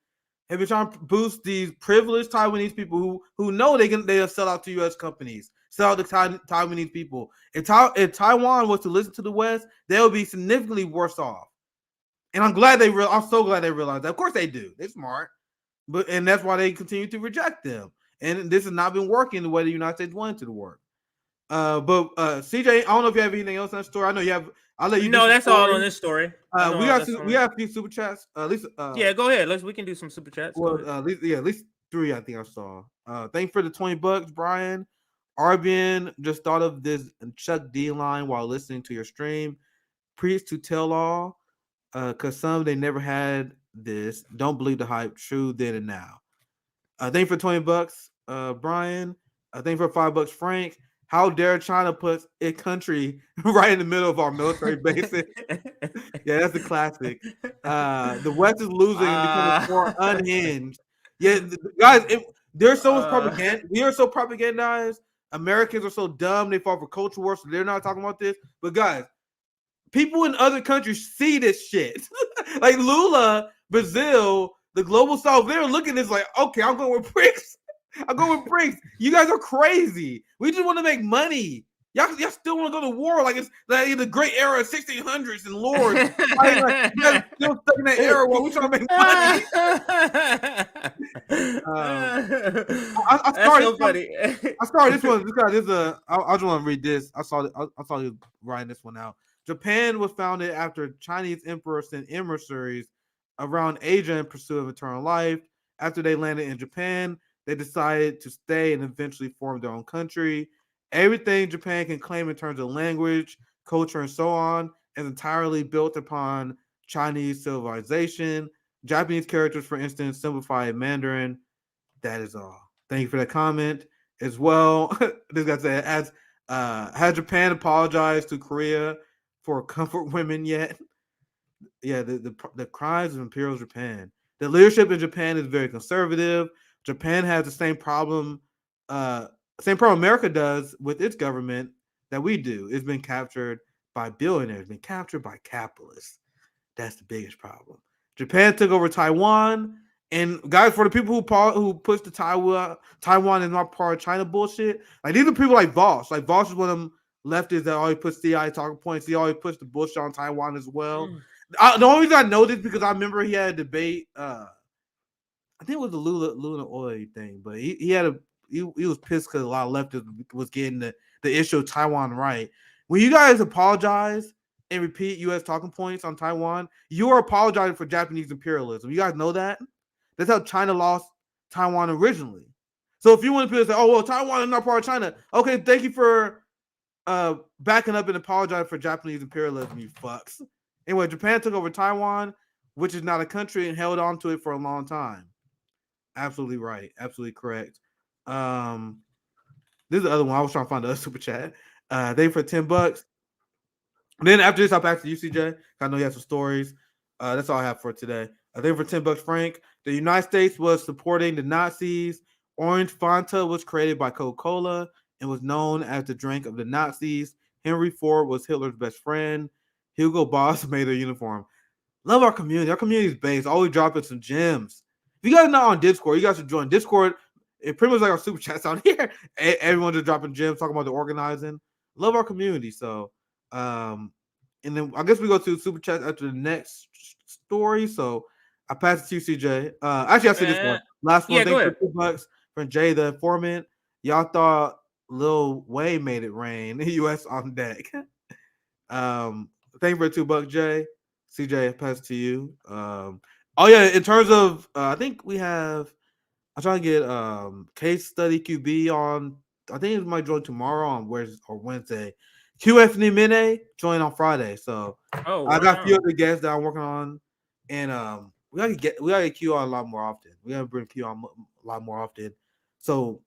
Speaker 4: have been trying to boost these privileged Taiwanese people who know they'll sell out to U.S. companies, sell out to Taiwanese people. If Taiwan was to listen to the West, they'll be significantly worse off. And I'm so glad they realized that. Of course they do. They're smart. And that's why they continue to reject them. And this has not been working the way the United States wanted it to work. But CJ, I don't know if you have anything else on that story. I know you have. I'll let you.
Speaker 3: No, that's all on this story.
Speaker 4: We have a few super chats. At least.
Speaker 3: Yeah, go ahead. We can do some super chats.
Speaker 4: Well, at least 3 I think I saw. Thanks for the $20, Brian. Arbian just thought of this Chuck D line while listening to your stream. Preach to tell all, because some they never had this. Don't believe the hype. True then and now. Thank you for $20, Brian. Thank you for $5, Frank. How dare China put a country right in the middle of our military bases? Yeah, that's a classic. The West is losing and becoming more unhinged. Yeah, guys, they're so much propaganda. We are so propagandized. Americans are so dumb. They fall for culture wars, so they're not talking about this. But guys, people in other countries see this shit. Like Lula, Brazil, the global South, they're looking at this like, okay, I'm going with BRICS. I'm going with BRICS. You guys are crazy. We just want to make money. Y'all still want to go to war like it's like the great era of 1600s and lords. Like, you guys still stuck in that era where we trying to make money. I started this one. I just want to read this. I saw you writing this one out. Japan was founded after Chinese emperors sent emissaries around Asia in pursuit of eternal life. After they landed in Japan, they decided to stay and eventually form their own country. Everything Japan can claim in terms of language, culture, and so on is entirely built upon Chinese civilization. Japanese characters, for instance, simplify Mandarin. That is all. Thank you for that comment as well. This guy said, has Japan apologized to Korea for comfort women yet? Yeah, the crimes of Imperial Japan. The leadership in Japan is very conservative. Japan has the same problem America does with its government that we do. It's been captured by billionaires, been captured by capitalists. That's the biggest problem. Japan took over Taiwan. And guys, for the people who push the Taiwan is not part of China bullshit, like these are people like Voss. Like Voss is one of them leftists that always puts CI talking points. He always puts the bullshit on Taiwan as well. The only reason I know this because I remember he had a debate. I think it was the Luna Oil thing, but he was pissed because a lot of leftists was getting the issue of Taiwan right. When you guys apologize and repeat U.S. talking points on Taiwan, you are apologizing for Japanese imperialism. You guys know that? That's how China lost Taiwan originally. So if you want to say, oh, well, Taiwan is not part of China. Okay, thank you for backing up and apologizing for Japanese imperialism, you fucks. Anyway, Japan took over Taiwan. which is not a country, and held on to it for a long time. Absolutely right. Absolutely correct. This is the other one. I was trying to find the other super chat. They for $10. Then after this, I'll back to UCJ. I know you have some stories. That's all I have for today. I think for $10, Frank, the United States was supporting the Nazis. Orange Fanta was created by Coca-Cola and was known as the drink of the Nazis. Henry Ford was Hitler's best friend. Hugo Boss made their uniform. Love our community. Our community is based. Always dropping some gems. If you guys are not on Discord, you guys should join Discord. It pretty much like our super chats out here. Everyone's just dropping gems, talking about the organizing. Love our community. So, and then I guess we go to super chat after the next story. So I pass it to you, CJ. Actually, I see this one. Last one.
Speaker 3: Yeah, go
Speaker 4: Thanks
Speaker 3: ahead.
Speaker 4: for $2 from Jay the informant. Y'all thought Lil Wayne made it rain. U.S. on deck. Thank you for $2, Jay. CJ, pass to you. Oh yeah, in terms of I think we have. I'm trying to get case study QB on. I think it might join tomorrow on Wednesday. QF Nimene join on Friday. So I got a few other guests that I'm working on, and we gotta get Q on a lot more often. We gotta bring Q on a lot more often. So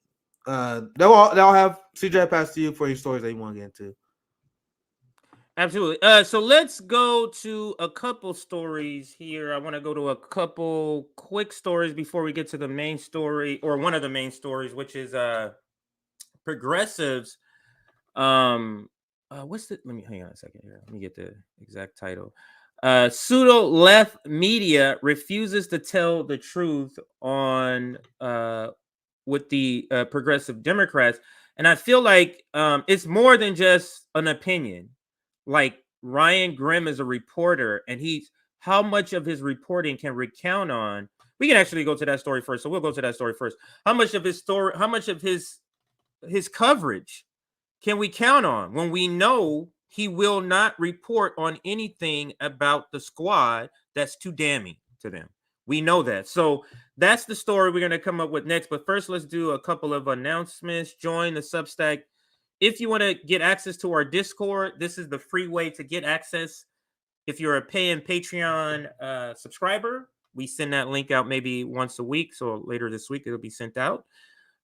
Speaker 4: they'll have CJ pass to you for any stories that you want to get into.
Speaker 3: Absolutely. So let's go to a couple stories here. I want to go to a couple quick stories before we get to the main story, or one of the main stories, which is progressives. What's the? Let me hang on a second here. Let me get the exact title. Pseudo left media refuses to tell the truth on with the progressive Democrats, and I feel like it's more than just an opinion. Like Ryan Grimm is a reporter, and how much of his reporting can we count on? We can actually go to that story first. So we'll go to that story first. How much of his coverage can we count on when we know he will not report on anything about the squad that's too damning to them? We know that. So that's the story we're going to come up with next. But first, let's do a couple of announcements. Join the Substack. If you want to get access to our Discord, this is the free way to get access. If you're a paying Patreon subscriber, we send that link out maybe once a week. So later this week, it'll be sent out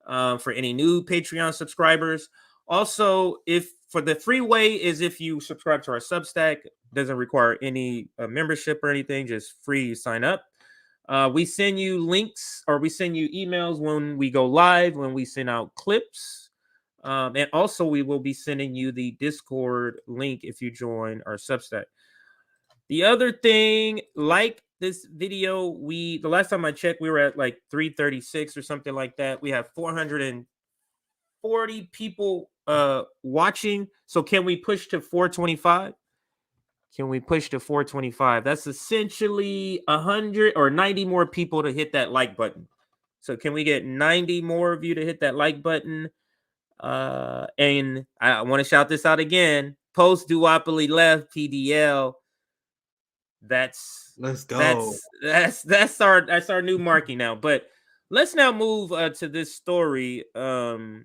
Speaker 3: for any new Patreon subscribers. Also, if for the free way is if you subscribe to our Substack, doesn't require any membership or anything, just free, you sign up. We send you links, or we send you emails when we go live, when we send out clips. And also, we will be sending you the Discord link if you join our Substack. The other thing, like this video, the last time I checked, we were at like 336 or something like that. We have 440 people watching. So can we push to 425? Can we push to 425? That's essentially 100 or 90 more people to hit that like button. So can we get 90 more of you to hit that like button? And I want to shout this out again. Post-duopoly left PDL.
Speaker 4: Let's go.
Speaker 3: That's our new marking now. But let's now move to this story. And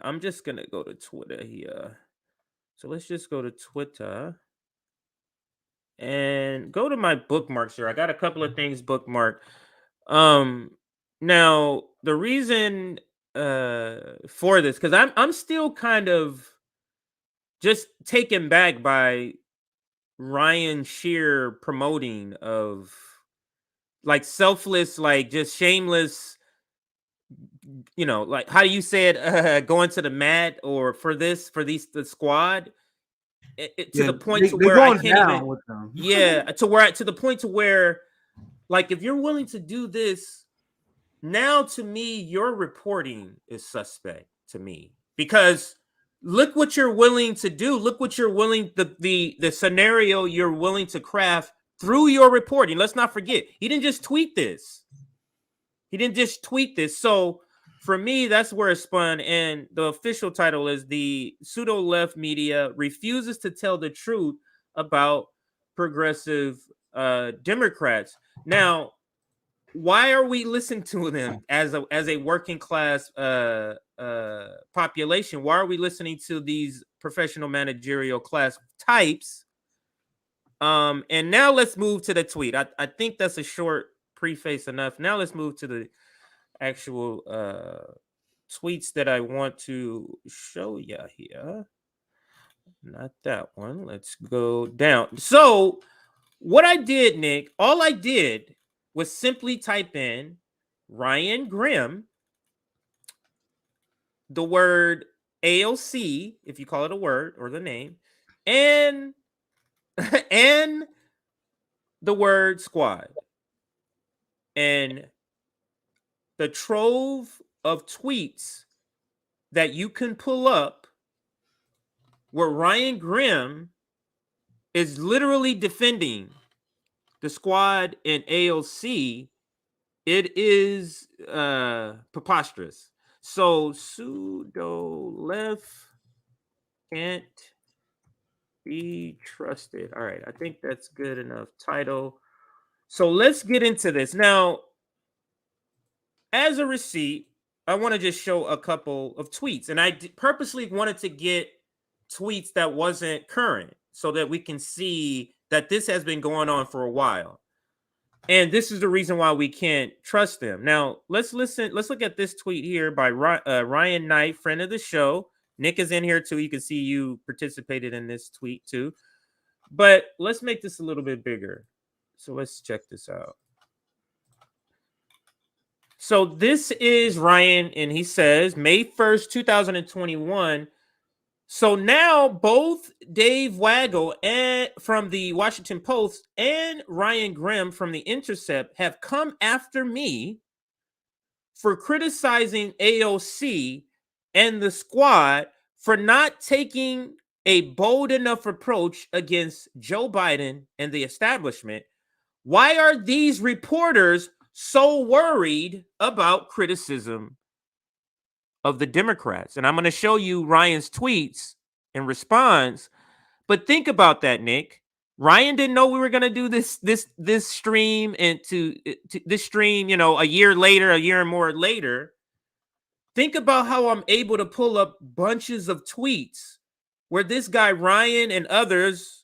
Speaker 3: I'm just gonna go to Twitter here. So let's just go to Twitter and go to my bookmarks here. I got a couple of things bookmarked. Now the reason for this, because I'm still kind of just taken back by Ryan Shear promoting of like selfless, like just shameless, like how do you say it, going to the mat or for the squad, to the point to where I can't even
Speaker 4: with them.
Speaker 3: to the point to where, like, if you're willing to do this now, to me your reporting is suspect to me, because look what you're willing to do. Look what you're willing, the scenario you're willing to craft through your reporting. Let's not forget, he didn't just tweet this. So for me, that's where it spun. And the official title is the pseudo left media refuses to tell the truth about progressive Democrats. Now, why are we listening to them as a working class population? Why are we listening to these professional managerial class types And now let's move to the tweet. I think that's a short preface enough. Now let's move to the actual tweets that I want to show you here. Not that one. Let's go down. So what I did, Nick, all I did was simply type in Ryan Grimm, the word AOC, if you call it a word or the name, and and the word squad. And the trove of tweets that you can pull up where Ryan Grimm is literally defending the squad and AOC, it is preposterous. So pseudo left can't be trusted. All right, I think that's good enough title. So let's get into this. Now, as a receipt, I want to just show a couple of tweets. And I purposely wanted to get tweets that wasn't current so that we can see that this has been going on for a while. And this is the reason why we can't trust them. Now, let's listen. Let's look at this tweet here by Ryan Knight, friend of the show. Nick is in here too. You can see you participated in this tweet too. But let's make this a little bit bigger. So let's check this out. So this is Ryan, and he says, May 1st, 2021. So now both Dave Waggle from the Washington Post and Ryan Grimm from The Intercept have come after me for criticizing AOC and the squad for not taking a bold enough approach against Joe Biden and the establishment. Why are these reporters so worried about criticism of the Democrats? And I'm going to show you Ryan's tweets in response. But think about that, Nick. Ryan didn't know we were going to do this stream, and to this stream, you know, a year later, a year and more later. Think about how I'm able to pull up bunches of tweets where this guy Ryan and others,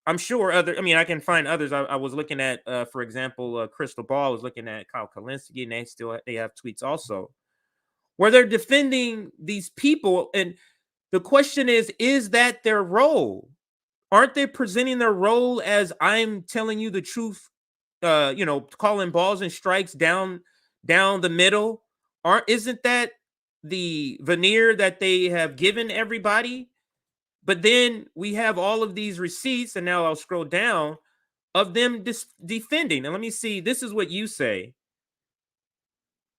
Speaker 3: I'm sure I can find others. I was looking at, for example, Crystal Ball. I was looking at Kyle Kalinske, and they have tweets also where they're defending these people. And the question is that their role? Aren't they presenting their role as I'm telling you the truth, calling balls and strikes down the middle? Isn't that the veneer that they have given everybody? But then we have all of these receipts, and now I'll scroll down, of them defending. And let me see. This is what you say.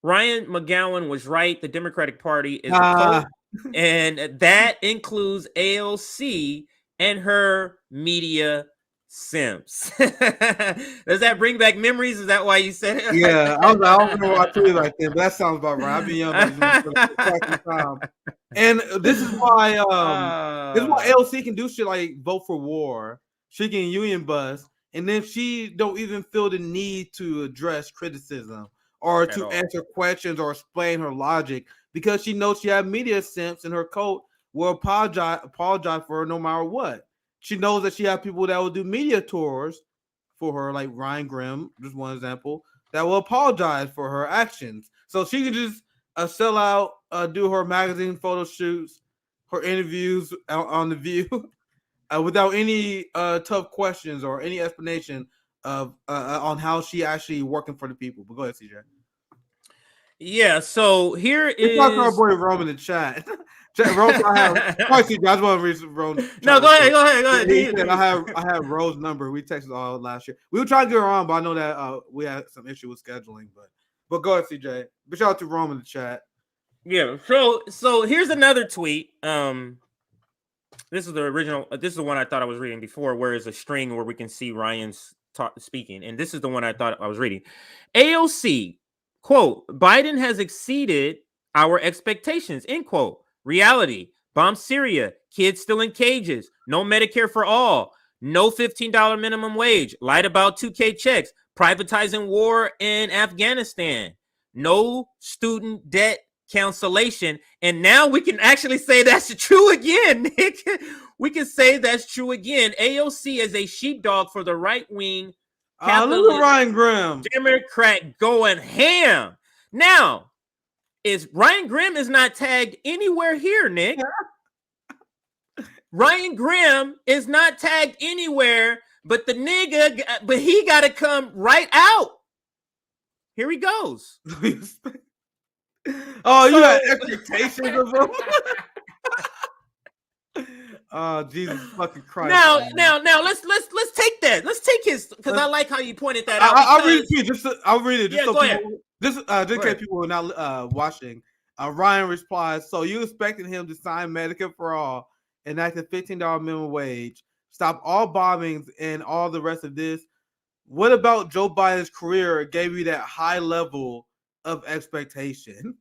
Speaker 3: Ryan McGowan was right. The Democratic Party is a cult, and that includes AOC and her media simps. Does that bring back memories? Is that why you said it?
Speaker 4: Yeah, I don't know why I tweeted like that, but that sounds about right. I've been young for quite some time. And this is why AOC can do shit like vote for war. She can union bust, and then she don't even feel the need to address criticism or to answer questions or explain her logic, because she knows she has media simps in her cult will apologize for her no matter what. She knows that she has people that will do media tours for her, like Ryan Grimm, just one example, that will apologize for her actions. So she can just sell out, do her magazine photo shoots, her interviews on The View without any tough questions or any explanation of on how she actually working for the people. But go ahead, CJ.
Speaker 3: Yeah, so here is
Speaker 4: our boy Rome in the chat. Rome, I just want to read Rome.
Speaker 3: No, go ahead.
Speaker 4: He said, I have Rose's number. We texted all last year. We were trying to get her on, but I know that we had some issue with scheduling. But go ahead, CJ. But shout out to Rome in the chat.
Speaker 3: Yeah. So here's another tweet. This is the original. This is the one I thought I was reading before, where it's a string where we can see Ryan's speaking, and this is the one I thought I was reading. AOC, quote, Biden has exceeded our expectations, end quote. Reality, bomb Syria, kids still in cages, no Medicare for all, no $15 minimum wage, lied about 2K checks, privatizing war in Afghanistan, no student debt cancellation. And now we can actually say that's true again, Nick. we can say that's true again. AOC is a sheepdog for the right wing
Speaker 4: Look at
Speaker 3: capitalist
Speaker 4: Ryan Grimm.
Speaker 3: Democrat going ham. Now, is Ryan Grimm is not tagged anywhere here, Nick. Ryan Grimm is not tagged anywhere, but the nigga, but he got to come right out. Here he goes.
Speaker 4: Oh, you had expectations of him. Oh, Jesus fucking Christ!
Speaker 3: Now, let's take that. Let's take his, because I like how you pointed that out.
Speaker 4: I'll read it to you. I'll read it.
Speaker 3: Just so
Speaker 4: people, just in case people are not watching. Ryan replies, so you expected him to sign Medicare for All, enact a $15 minimum wage, stop all bombings and all the rest of this. What about Joe Biden's career gave you that high level of expectation?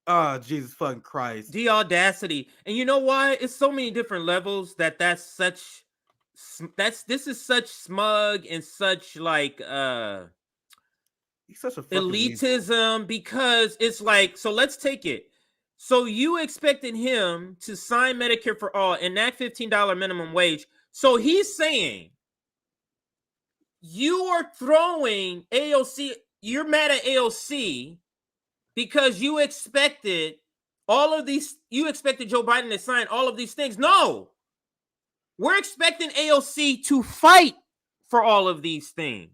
Speaker 4: Oh, Jesus fucking Christ.
Speaker 3: The audacity. And you know why? It's so many different levels this is such smug and such like
Speaker 4: he's such a
Speaker 3: elitism, because it's like, so let's take it. So you expected him to sign Medicare for All, enact $15 minimum wage. So he's saying you are throwing AOC, you're mad at AOC because you expected you expected Joe Biden to sign all of these things. No, we're expecting AOC to fight for all of these things.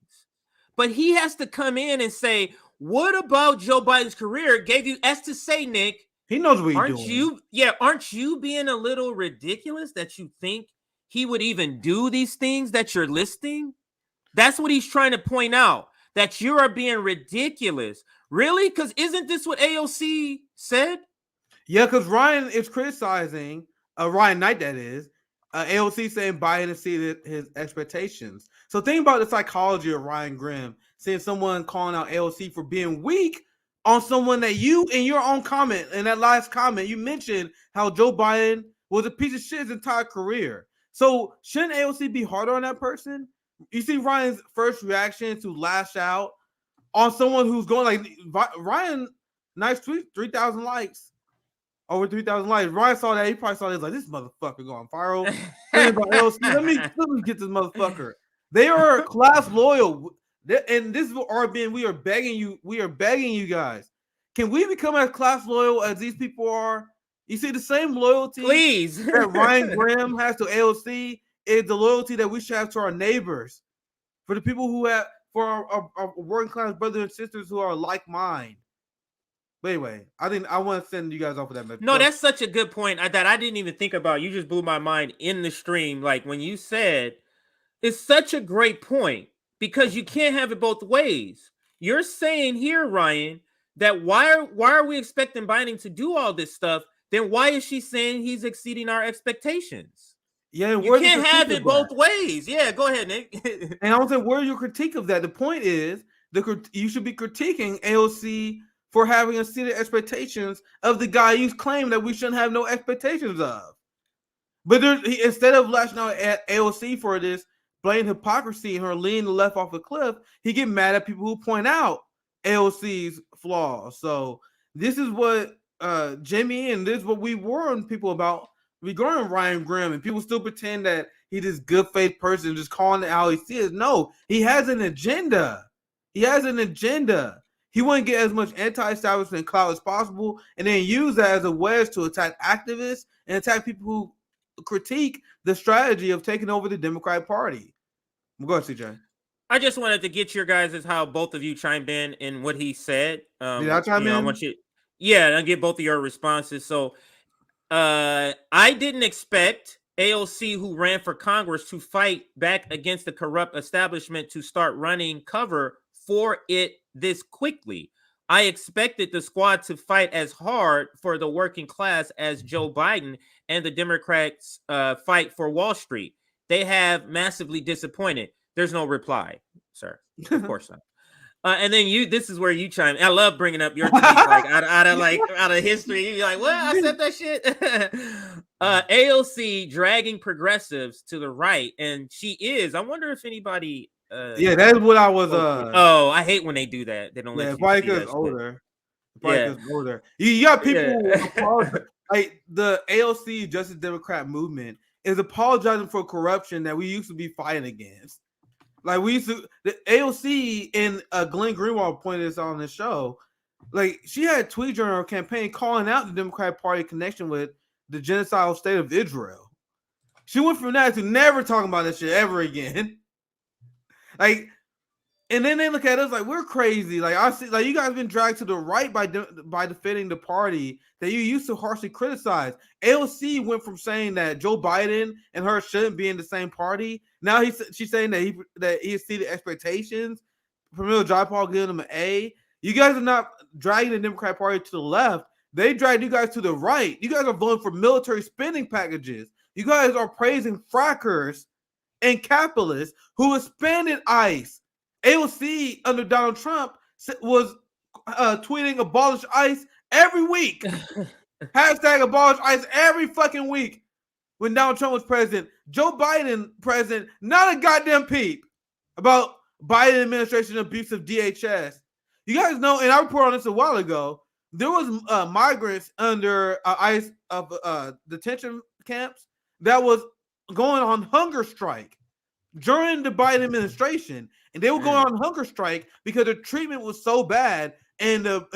Speaker 3: But he has to come in and say, what about Joe Biden's career gave you, as to say, Nick,
Speaker 4: he knows what he's doing.
Speaker 3: Aren't you being a little ridiculous that you think he would even do these things that you're listing? That's what he's trying to point out, that you are being ridiculous. Really? Because isn't this what AOC said?
Speaker 4: Yeah, because Ryan is criticizing, Ryan Knight, that is, AOC saying Biden exceeded his expectations. So think about the psychology of Ryan Grimm, seeing someone calling out AOC for being weak on someone that you, in your own comment, in that last comment, you mentioned how Joe Biden was a piece of shit his entire career. So shouldn't AOC be harder on that person? You see Ryan's first reaction to lash out on someone who's going like Ryan, nice tweet, 3,000 likes. Over 3,000 likes. Ryan saw that. He probably saw this like, this motherfucker going viral. Let me get this motherfucker. They are class loyal. And this is what RBN, we are begging you guys. Can we become as class loyal as these people are? You see, the same loyalty
Speaker 3: please
Speaker 4: that Ryan Grimm has to AOC is the loyalty that we should have to our neighbors. For the people who have, for our working class brothers and sisters who are like mind. But anyway, I think I want to send you guys off with that message.
Speaker 3: No, that's such a good point that I didn't even think about. You just blew my mind in the stream. Like when you said, it's such a great point, because you can't have it both ways. You're saying here, Ryan, that why are we expecting Biden to do all this stuff? Then why is she saying he's exceeding our expectations?
Speaker 4: Yeah,
Speaker 3: you can't have it both ways. Yeah, go ahead, Nick.
Speaker 4: And I was like, where's your critique of that? The point is, you should be critiquing AOC for having exceeded expectations of the guy you claim that we shouldn't have no expectations of. But instead of lashing out at AOC for this blatant hypocrisy and her leaning the left off a cliff, he get mad at people who point out AOC's flaws. So this is what Jimmy, and this is what we warn people about regarding Ryan Grimm, and people still pretend that he's this good faith person just calling it how he sees. No, he has an agenda. He has an agenda. He want to get as much anti-establishment clout as possible, and then use that as a wedge to attack activists and attack people who critique the strategy of taking over the Democratic Party. Go ahead, CJ.
Speaker 3: I just wanted to get your guys' how both of you chimed in what he said.
Speaker 4: Did I chime in?
Speaker 3: I want you, I'll get both of your responses. So I didn't expect AOC, who ran for Congress, to fight back against the corrupt establishment to start running cover for it this quickly. I expected the squad to fight as hard for the working class as Joe Biden and the Democrats fight for Wall Street. They have massively disappointed. There's no reply, sir. Of course not. And then this is where you chime. I love bringing up your tweets, like out of history. You're like, well, I said that shit. AOC dragging progressives to the right, and she is. I wonder if anybody.
Speaker 4: Yeah, that's what I was.
Speaker 3: I hate when they do that. They don't let you.
Speaker 4: Probably because older. Older. You got people. like the AOC Justice Democrat movement is apologizing for corruption that we used to be fighting against. Like we used to, the AOC and Glenn Greenwald pointed this out on the show. Like she had a tweet during her campaign calling out the Democratic Party connection with the genocidal state of Israel. She went from that to never talking about this shit ever again. Like, and then they look at us like we're crazy. Like I see, like you guys been dragged to the right by defending the party that you used to harshly criticize. AOC went from saying that Joe Biden and her shouldn't be in the same party. Now she's saying that he exceeded expectations. Pramila Jayapal giving him an A. You guys are not dragging the Democratic Party to the left. They dragged you guys to the right. You guys are voting for military spending packages. You guys are praising frackers and capitalists who expanded ICE. AOC under Donald Trump was tweeting abolish ICE every week. Hashtag abolish ICE every fucking week when Donald Trump was president. Joe Biden president, not a goddamn peep about Biden administration abuse of DHS. You guys know, and I reported on this a while ago, there was migrants under ICE detention camps that was going on hunger strike during the Biden administration, and they were going on hunger strike because the treatment was so bad, and the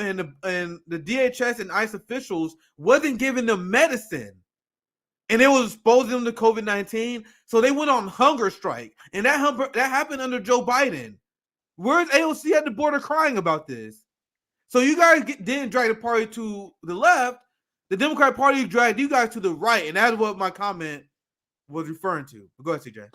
Speaker 4: DHS and ICE officials wasn't giving them medicine, and it was exposing them to COVID-19. So they went on hunger strike, and that happened under Joe Biden. Where's AOC at the border crying about this? So you guys didn't drag the party to the left. The Democratic Party dragged you guys to the right, and that's what my comment was referring to. Go ahead, CJ.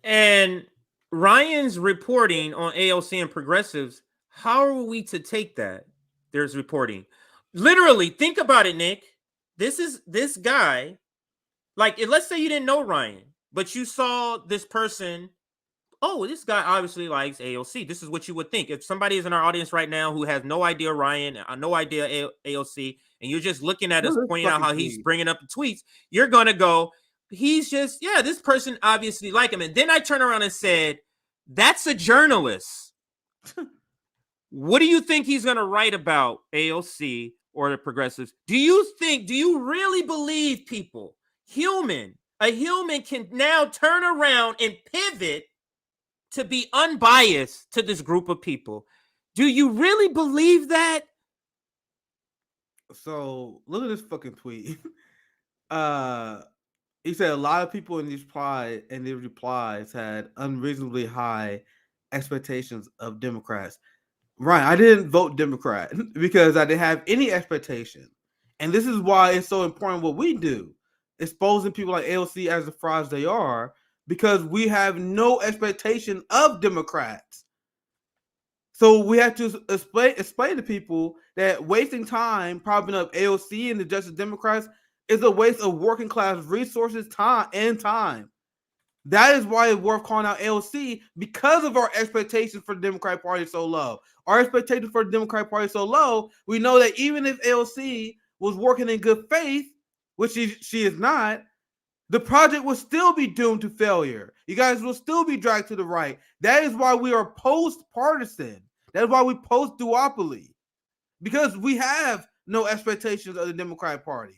Speaker 3: And Ryan's reporting on AOC and progressives, how are we to take that? There's reporting. Literally, think about it, Nick. This guy, like, let's say you didn't know Ryan, but you saw this person. Oh, this guy obviously likes AOC. This is what you would think. If somebody is in our audience right now who has no idea Ryan, no idea AOC, and you're just looking at us pointing out how he's bringing up the tweets, you're going to go, he's just, yeah, this person obviously like him. And then I turn around and said, that's a journalist. What do you think he's going to write about AOC or the progressives? Do you really believe people, a human can now turn around and pivot to be unbiased to this group of people? Do you really believe that?
Speaker 4: So look at this fucking tweet. He said a lot of people in these replies had unreasonably high expectations of Democrats. Right, I didn't vote Democrat because I didn't have any expectation. And this is why it's so important what we do, exposing people like AOC as the frauds they are, because we have no expectation of Democrats. So we have to explain to people that wasting time propping up AOC and the Justice Democrats is a waste of working class resources, time. That is why it's worth calling out AOC, because of our expectations for the Democratic Party so low. Our expectations for the Democratic Party so low, we know that even if AOC was working in good faith, which she is not, the project will still be doomed to failure. You guys will still be dragged to the right. That is why we are post-partisan. That is why we post-duopoly. Because we have no expectations of the Democratic Party.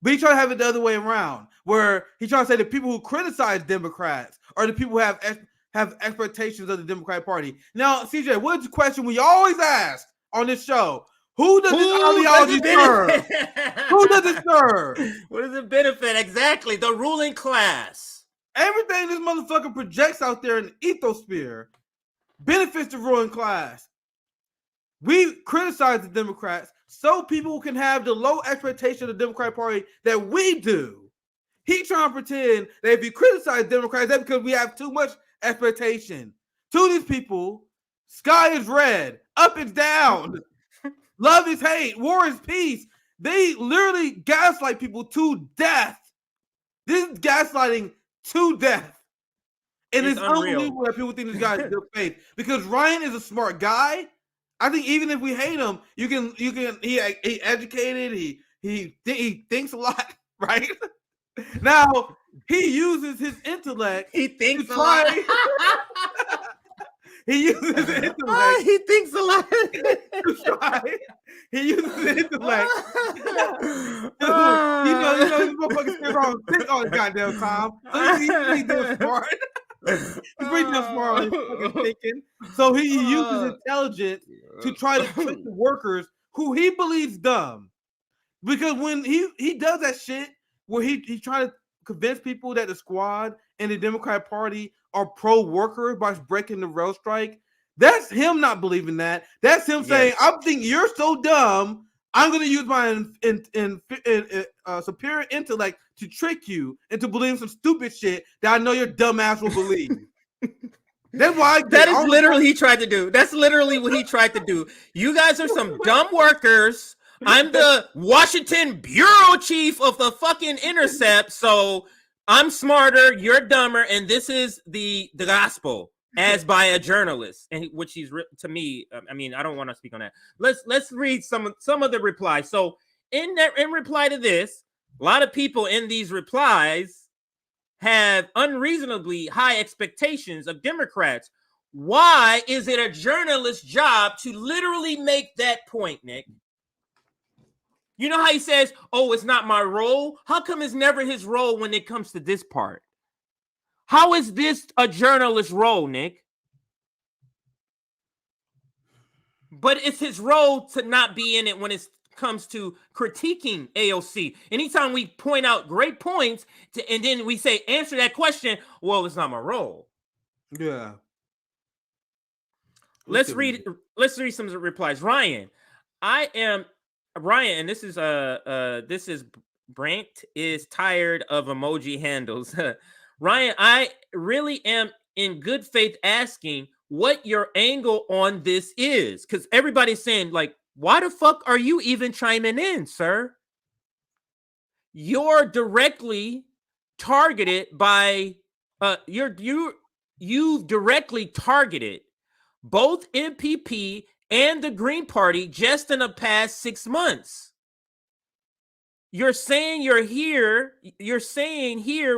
Speaker 4: But he try to have it the other way around, where he try to say the people who criticize Democrats are the people who have expectations of the Democratic Party. Now, CJ, what's the question we always ask on this show? Who does this ideology serve? Who does it serve?
Speaker 3: What does it benefit? Exactly, the ruling class.
Speaker 4: Everything this motherfucker projects out there in the ethosphere benefits the ruling class. We criticize the Democrats so people can have the low expectation of the Democratic Party that we do. He trying to pretend that if you criticize Democrats, that's because we have too much expectation. To these people, sky is red, up is down, love is hate, war is peace. They literally gaslight people to death. This is gaslighting to death. And it's unbelievable that people think this guy is good faith, because Ryan is a smart guy. I think even if we hate him, he educated, he thinks a lot, right? Now he uses his intellect.
Speaker 3: He thinks a lot.
Speaker 4: He uses his intellect.
Speaker 3: He thinks a lot.
Speaker 4: He uses his intellect. Dude, you know, this motherfucker sits on sick all the goddamn time. So he's pretty damn smart. He's pretty damn smart on his fucking thinking. So he uses intelligence to try to trick the workers who he believes dumb. Because when he does that shit where he try to convince people that the squad and the Democratic Party are pro-worker by breaking the rail strike, that's him not believing that. That's him saying, I think you're so dumb, I'm going to use my superior intellect to trick you into believing some stupid shit that I know your dumb ass will believe. That's why
Speaker 3: that is literally he tried to do. That's literally what he tried to do. You guys are some dumb workers. I'm the Washington bureau chief of the fucking Intercept, so I'm smarter, you're dumber, and this is the gospel as by a journalist, and which he's to me. I mean, I don't want to speak on that. Let's read some of the replies. So in reply to this, a lot of people in these replies have unreasonably high expectations of Democrats. Why is it a journalist's job to literally make that point, Nick? You know how he says, oh, it's not my role? How come it's never his role when it comes to this part? How is this a journalist's role, Nick? But it's his role to not be in it when it comes to critiquing AOC. Anytime we point out great points, and then we say, answer that question, well, it's not my role.
Speaker 4: Yeah.
Speaker 3: Let's read some replies. Ryan, and this is Brant is tired of emoji handles. Ryan, I really am in good faith asking what your angle on this is, because everybody's saying, like, why the fuck are you even chiming in, sir? You're directly targeted by you've directly targeted both MPP and the Green Party just in the past 6 months. You're saying here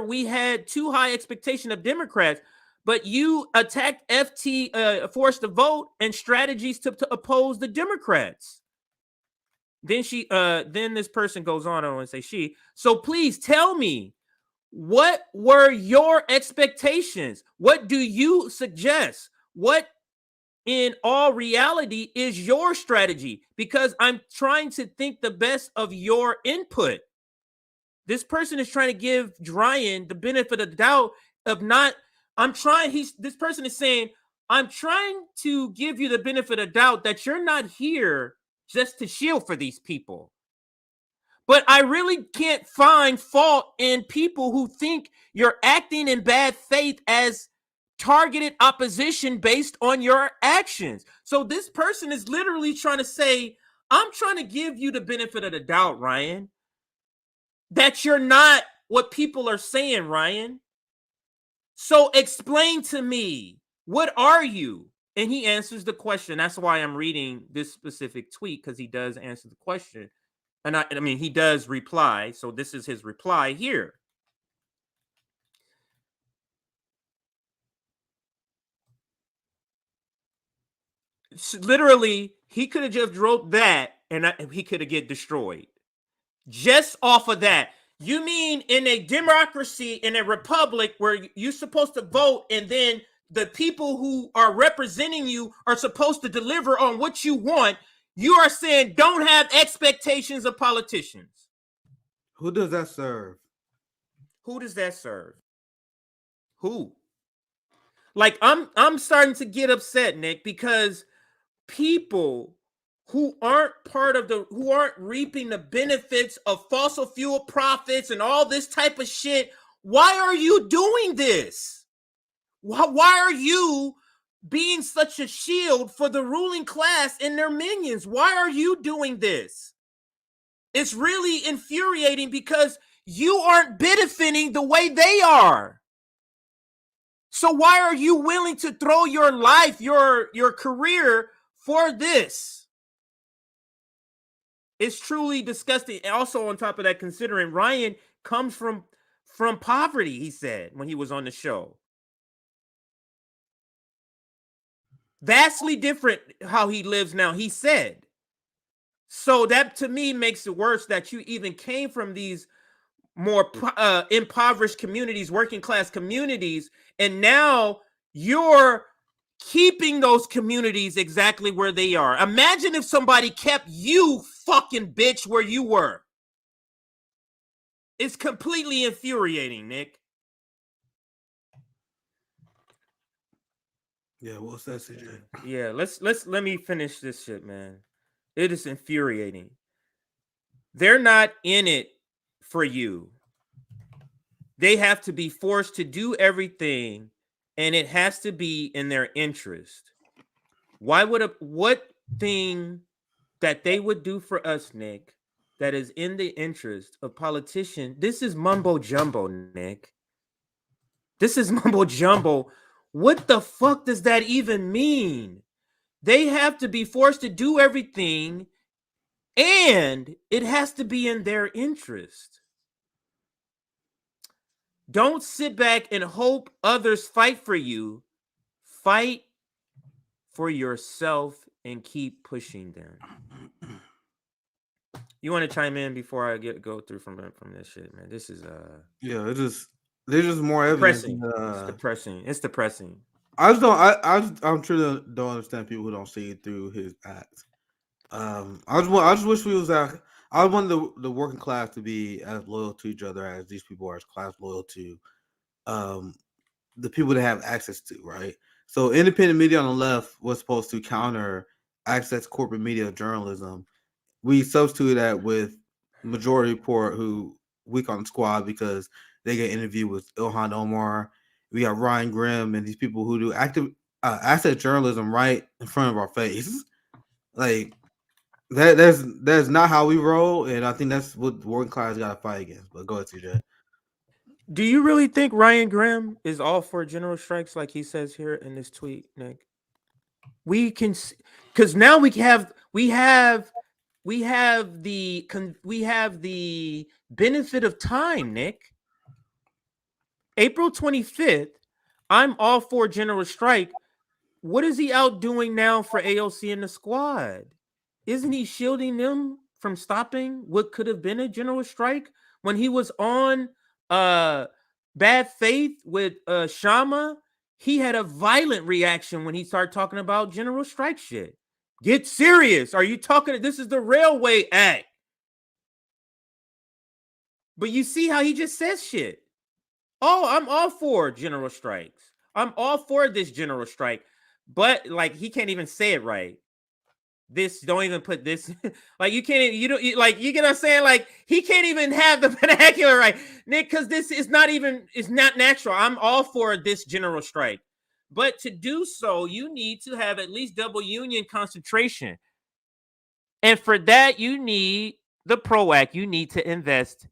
Speaker 3: we had too high expectation of Democrats, but you attacked FT forced to vote and strategies to oppose the Democrats. Then then this person goes on, I don't want to say she. So please tell me, what were your expectations? What do you suggest? What in all reality is your strategy? Because I'm trying to think the best of your input. This person is trying to give Ryan the benefit of the doubt of not. This person is saying, I'm trying to give you the benefit of doubt that you're not here just to shield for these people. But I really can't find fault in people who think you're acting in bad faith as targeted opposition based on your actions. So this person is literally trying to say, I'm trying to give you the benefit of the doubt, Ryan, that you're not what people are saying, Ryan. So explain to me, what are you? And he answers the question. That's why I'm reading this specific tweet, because he does answer the question. And I mean, he does reply. So this is his reply here. Literally, he could have just wrote that and he could have get destroyed. Just off of that. You mean in a democracy, in a republic where you're supposed to vote, and then the people who are representing you are supposed to deliver on what you want, you are saying don't have expectations of politicians.
Speaker 4: Who does that serve?
Speaker 3: Who does that serve? Who? Like, I'm starting to get upset, Nick, because people who aren't who aren't reaping the benefits of fossil fuel profits and all this type of shit, why are you doing this? Why are you being such a shield for the ruling class and their minions? Why are you doing this? It's really infuriating because you aren't benefiting the way they are. So why are you willing to throw your life, your career for this? It's truly disgusting. And also, on top of that, considering Ryan comes from poverty, he said when he was on the show. Vastly different how he lives now, he said. So that to me makes it worse that you even came from these more impoverished communities, working class communities, and now you're keeping those communities exactly where they are. Imagine if somebody kept you fucking bitch where you were. It's completely infuriating, Nick.
Speaker 4: Yeah, what's that, CJ?
Speaker 3: Yeah, let me finish this shit, man. It is infuriating. They're not in it for you. They have to be forced to do everything, and it has to be in their interest. What thing that they would do for us, Nick, that is in the interest of politicians? This is mumbo jumbo, Nick. This is mumbo jumbo. What the fuck does that even mean? They have to be forced to do everything, and it has to be in their interest. Don't sit back and hope others fight for you. Fight for yourself and keep pushing them. You want to chime in before I go through from this shit, man? This is
Speaker 4: yeah, there's just more evidence.
Speaker 3: depressing. It's depressing. It's depressing.
Speaker 4: I'm truly don't understand people who don't see it through his acts. I just wish we was I want the working class to be as loyal to each other as these people are as class loyal to the people that have access to, right? So independent media on the left was supposed to counter access corporate media journalism. We substitute that with Majority Report, who weak on the squad because they get interviewed with Ilhan Omar. We got Ryan Grimm and these people who do active asset journalism right in front of our face. Like that's not how we roll, and I think that's what the working class got to fight against. But go ahead, CJ.
Speaker 3: Do you really think Ryan Graham is all for general strikes like he says here in this tweet, Nick? We can, because now we have the benefit of time, Nick. April 25th, I'm all for general strike. What is he out doing now for AOC and the squad? Isn't he shielding them from stopping what could have been a general strike when he was on Bad Faith with Shama? He had a violent reaction when he started talking about general strike shit. Get serious. Are you talking? This is the Railway Act. But you see how he just says shit. Oh, I'm all for general strikes. I'm all for this general strike. But like he can't even say it right. This don't even put this like you can't you don't like you get what I'm saying, like he can't even have the vernacular right, Nick, because this is not even, it's not natural. I'm all for this general strike, but to do so you need to have at least double union concentration, and for that you need the PRO Act. You need to invest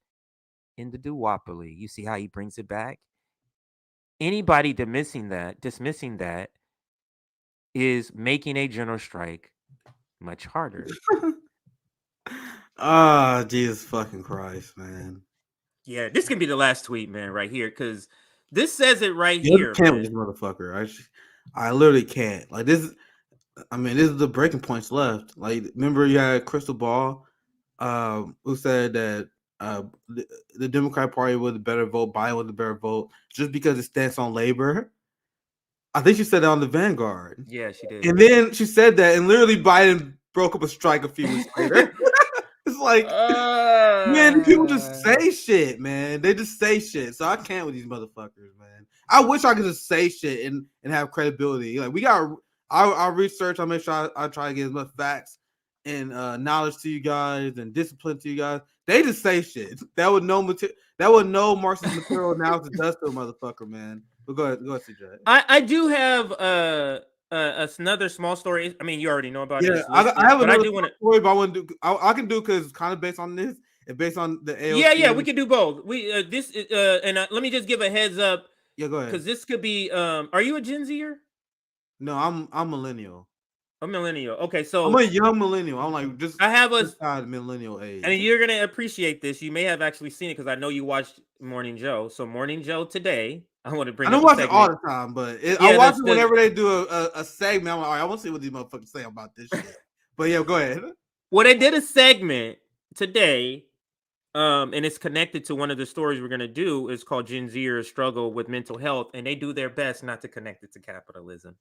Speaker 3: in the duopoly. You see how he brings it back? Anybody dismissing that is making a general strike much harder.
Speaker 4: Ah, Jesus fucking Christ, man.
Speaker 3: Yeah, this can be the last tweet, man, right here, because this says it right
Speaker 4: You
Speaker 3: here,
Speaker 4: can't
Speaker 3: man.
Speaker 4: with this motherfucker. I literally can't. Like this. I mean, this is the breaking points left. Like, remember you had Crystal Ball, who said that the Democratic Party was the better vote, Biden was the better vote, just because it stands on labor. I think she said that on the Vanguard.
Speaker 3: Yeah, she did.
Speaker 4: And then she said that, and literally Biden broke up a strike a few weeks later. It's like, man, people just say shit, man. They just say shit. So I can't with these motherfuckers, man. I wish I could just say shit and have credibility. Like, we got our research. I make sure I try to get as much facts and knowledge to you guys and discipline to you guys. They just say shit. That would no Marxist material analysis does to a motherfucker, man. But go ahead, CJ.
Speaker 3: I do have another small story. I mean, you already know about it.
Speaker 4: Yeah, I have another story, but I want to do. I can do because it's kind of based on this and based on the AOC.
Speaker 3: Yeah, we can do both. We let me just give a heads up.
Speaker 4: Yeah, go ahead.
Speaker 3: Because this could be. Are you a Gen Zer?
Speaker 4: No, I'm millennial.
Speaker 3: A millennial. Okay, so
Speaker 4: I'm a young millennial. I'm like just
Speaker 3: I have a
Speaker 4: millennial age.
Speaker 3: And you're gonna appreciate this. You may have actually seen it because I know you watched Morning Joe. So Morning Joe today, I want to bring.
Speaker 4: I don't watch it all the time, but I watch it whenever they do a segment. I'm like, all right, I want to see what these motherfuckers say about this shit. But yeah, go ahead.
Speaker 3: Well, they did a segment today, and it's connected to one of the stories we're gonna do. It's called Gen Zers struggle with mental health, and they do their best not to connect it to capitalism.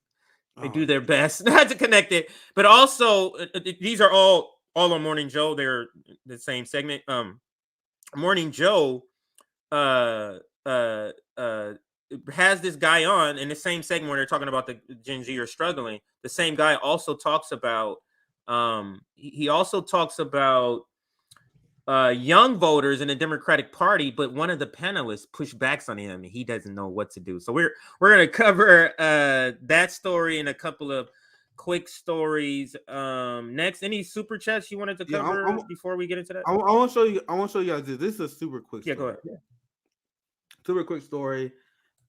Speaker 3: They do their best not to connect it, but also these are all on Morning Joe. They're the same segment. Morning Joe uh uh uh has this guy on in the same segment where they're talking about the Gen Z are struggling. The same guy also talks about he also talks about young voters in the Democratic Party, but one of the panelists pushed backs on him and he doesn't know what to do. So we're gonna cover that story and a couple of quick stories. Next, any super chats you wanted to cover before we get into that?
Speaker 4: I want to show you. I want to show you guys this. This is a super quick story.
Speaker 3: Yeah, go ahead. Yeah.
Speaker 4: Super quick story.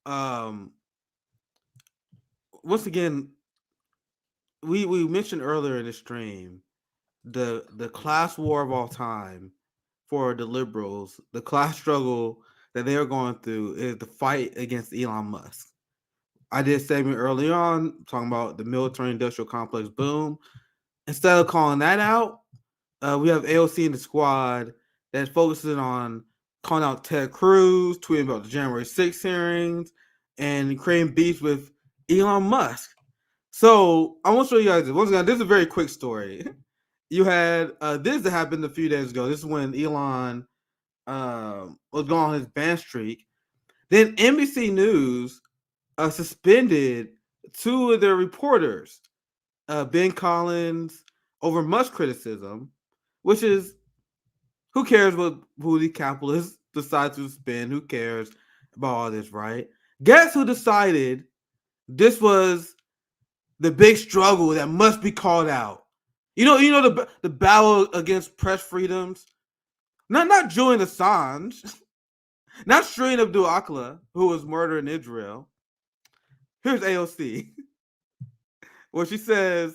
Speaker 4: Once again, we mentioned earlier in the stream the class war of all time for the liberals. The class struggle that they are going through is the fight against Elon Musk. I did a segment early on talking about the military industrial complex boom. Instead of calling that out, we have AOC in the squad that focuses on calling out Ted Cruz, tweeting about the January 6th hearings, and creating beef with Elon Musk. So I want to show you guys this. Once again, this is a very quick story. You had this that happened a few days ago. This is when Elon was going on his ban streak. Then NBC News suspended two of their reporters, Ben Collins, over Musk criticism, which is, who cares what who the capitalists decide to spend? Who cares about all this, right? Guess who decided this was the big struggle that must be called out? You know the battle against press freedoms. Not Julian Assange, not Shireen Abdul-Akleh, who was murdered in Israel. Here's AOC, where she says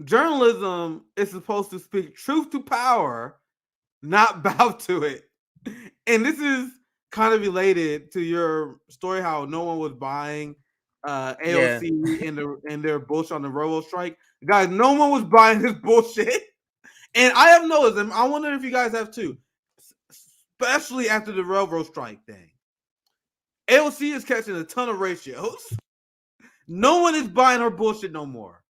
Speaker 4: journalism is supposed to speak truth to power, not bow to it. And this is kind of related to your story how no one was buying AOC and their bullshit on the railroad strike. Guys, no one was buying this bullshit. And I have noticed, and I wonder if you guys have too, especially after the railroad strike thing. AOC is catching a ton of ratios. No one is buying her bullshit no more.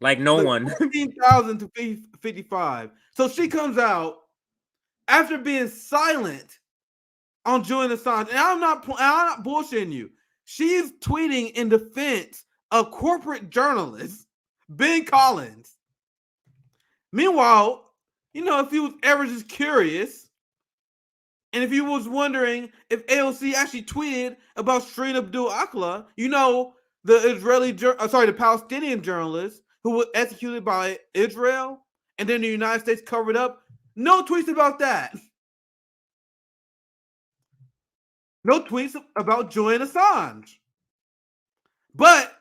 Speaker 3: Like no one.
Speaker 4: 15,000 to 55. So she comes out after being silent on Julian Assange. And I'm not bullshitting you. She's tweeting in defense of corporate journalist Ben Collins. Meanwhile, if you was ever just curious, and if you was wondering if AOC actually tweeted about Shireen Abdul-Akleh, the Palestinian journalist who was executed by Israel, and then the United States covered up. No tweets about that. No tweets about Julian Assange. But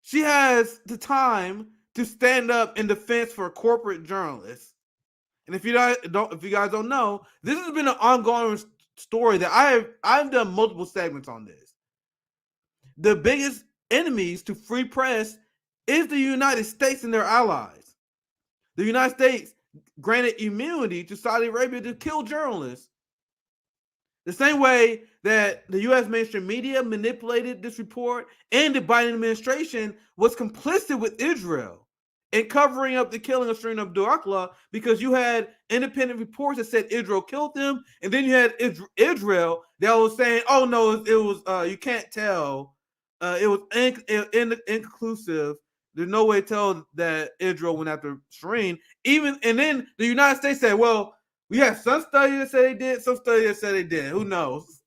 Speaker 4: she has the time to stand up in defense for corporate journalists. And if you guys don't know, this has been an ongoing story that I've done multiple segments on this. The biggest enemies to free press is the United States and their allies. The United States granted immunity to Saudi Arabia to kill journalists. The same way that the U.S. mainstream media manipulated this report, and the Biden administration was complicit with Israel in covering up the killing of Shireen Abdul-Akleh, because you had independent reports that said Israel killed them, and then you had Israel that was saying, "Oh no, it was you can't tell, it was inconclusive. There's no way to tell that Israel went after Shireen." And then the United States said, "Well, we have some studies that say they did, some studies that say they didn't. Who knows?"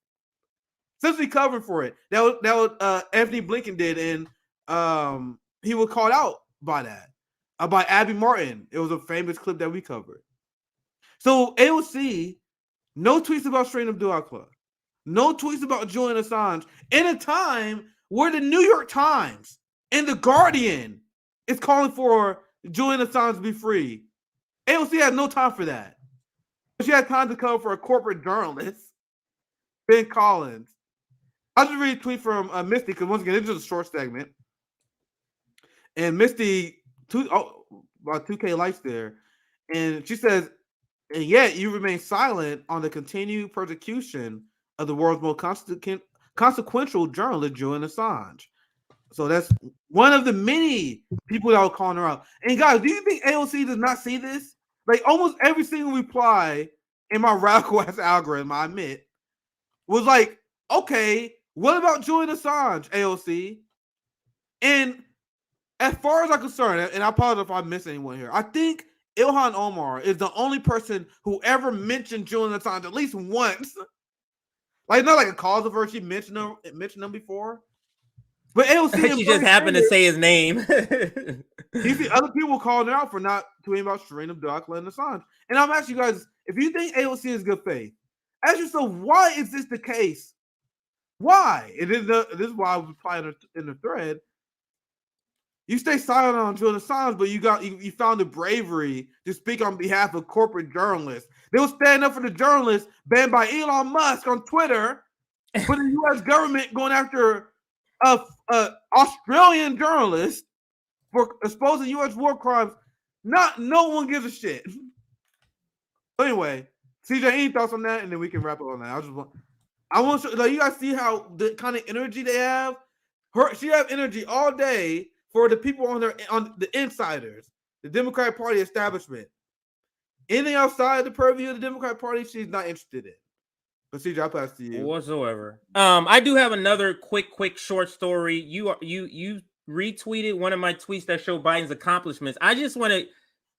Speaker 4: Essentially covered for it. That was Anthony Blinken did, and he was called out by that. By Abby Martin. It was a famous clip that we covered. So AOC, no tweets about Shireen Abdul-Akleh, no tweets about Julian Assange, in a time where the New York Times and the Guardian is calling for Julian Assange to be free. AOC had no time for that. She had time to cover for a corporate journalist, Ben Collins. I'll just read a tweet from Misty, because once again, this is a short segment. And Misty, about 2K likes there. And she says, and yet you remain silent on the continued persecution of the world's most consequential journalist, Julian Assange. So that's one of the many people that were calling her out. And guys, do you think AOC does not see this? Like almost every single reply in my radical ass algorithm, I admit, was like, okay, what about Julian Assange, AOC? And as far as I'm concerned, and I apologize if I miss anyone here, I think Ilhan Omar is the only person who ever mentioned Julian Assange at least once. Like not like a cause of her, she mentioned him before. But AOC
Speaker 3: she just happened to say his name.
Speaker 4: You see other people calling her out for not tweeting about Shereen Abdul-Qadir and Assange. And I'm asking you guys, if you think AOC is good faith, ask yourself, why is this the case? Why? This is why I was replying in the thread. You stay silent on Julian Assange, but you found the bravery to speak on behalf of corporate journalists. They will stand up for the journalists banned by Elon Musk on Twitter, but the U.S. government going after a Australian journalist for exposing U.S. war crimes. No one gives a shit. Anyway, CJ, any thoughts on that, and then we can wrap up on that. I want to like you guys see how the kind of energy they have. She have energy all day for the people on the insiders, the Democratic Party establishment. Anything outside the purview of the Democratic Party, she's not interested in. But CJ, I'll pass to you.
Speaker 3: Whatsoever. I do have another quick short story. You retweeted one of my tweets that show Biden's accomplishments. I just want to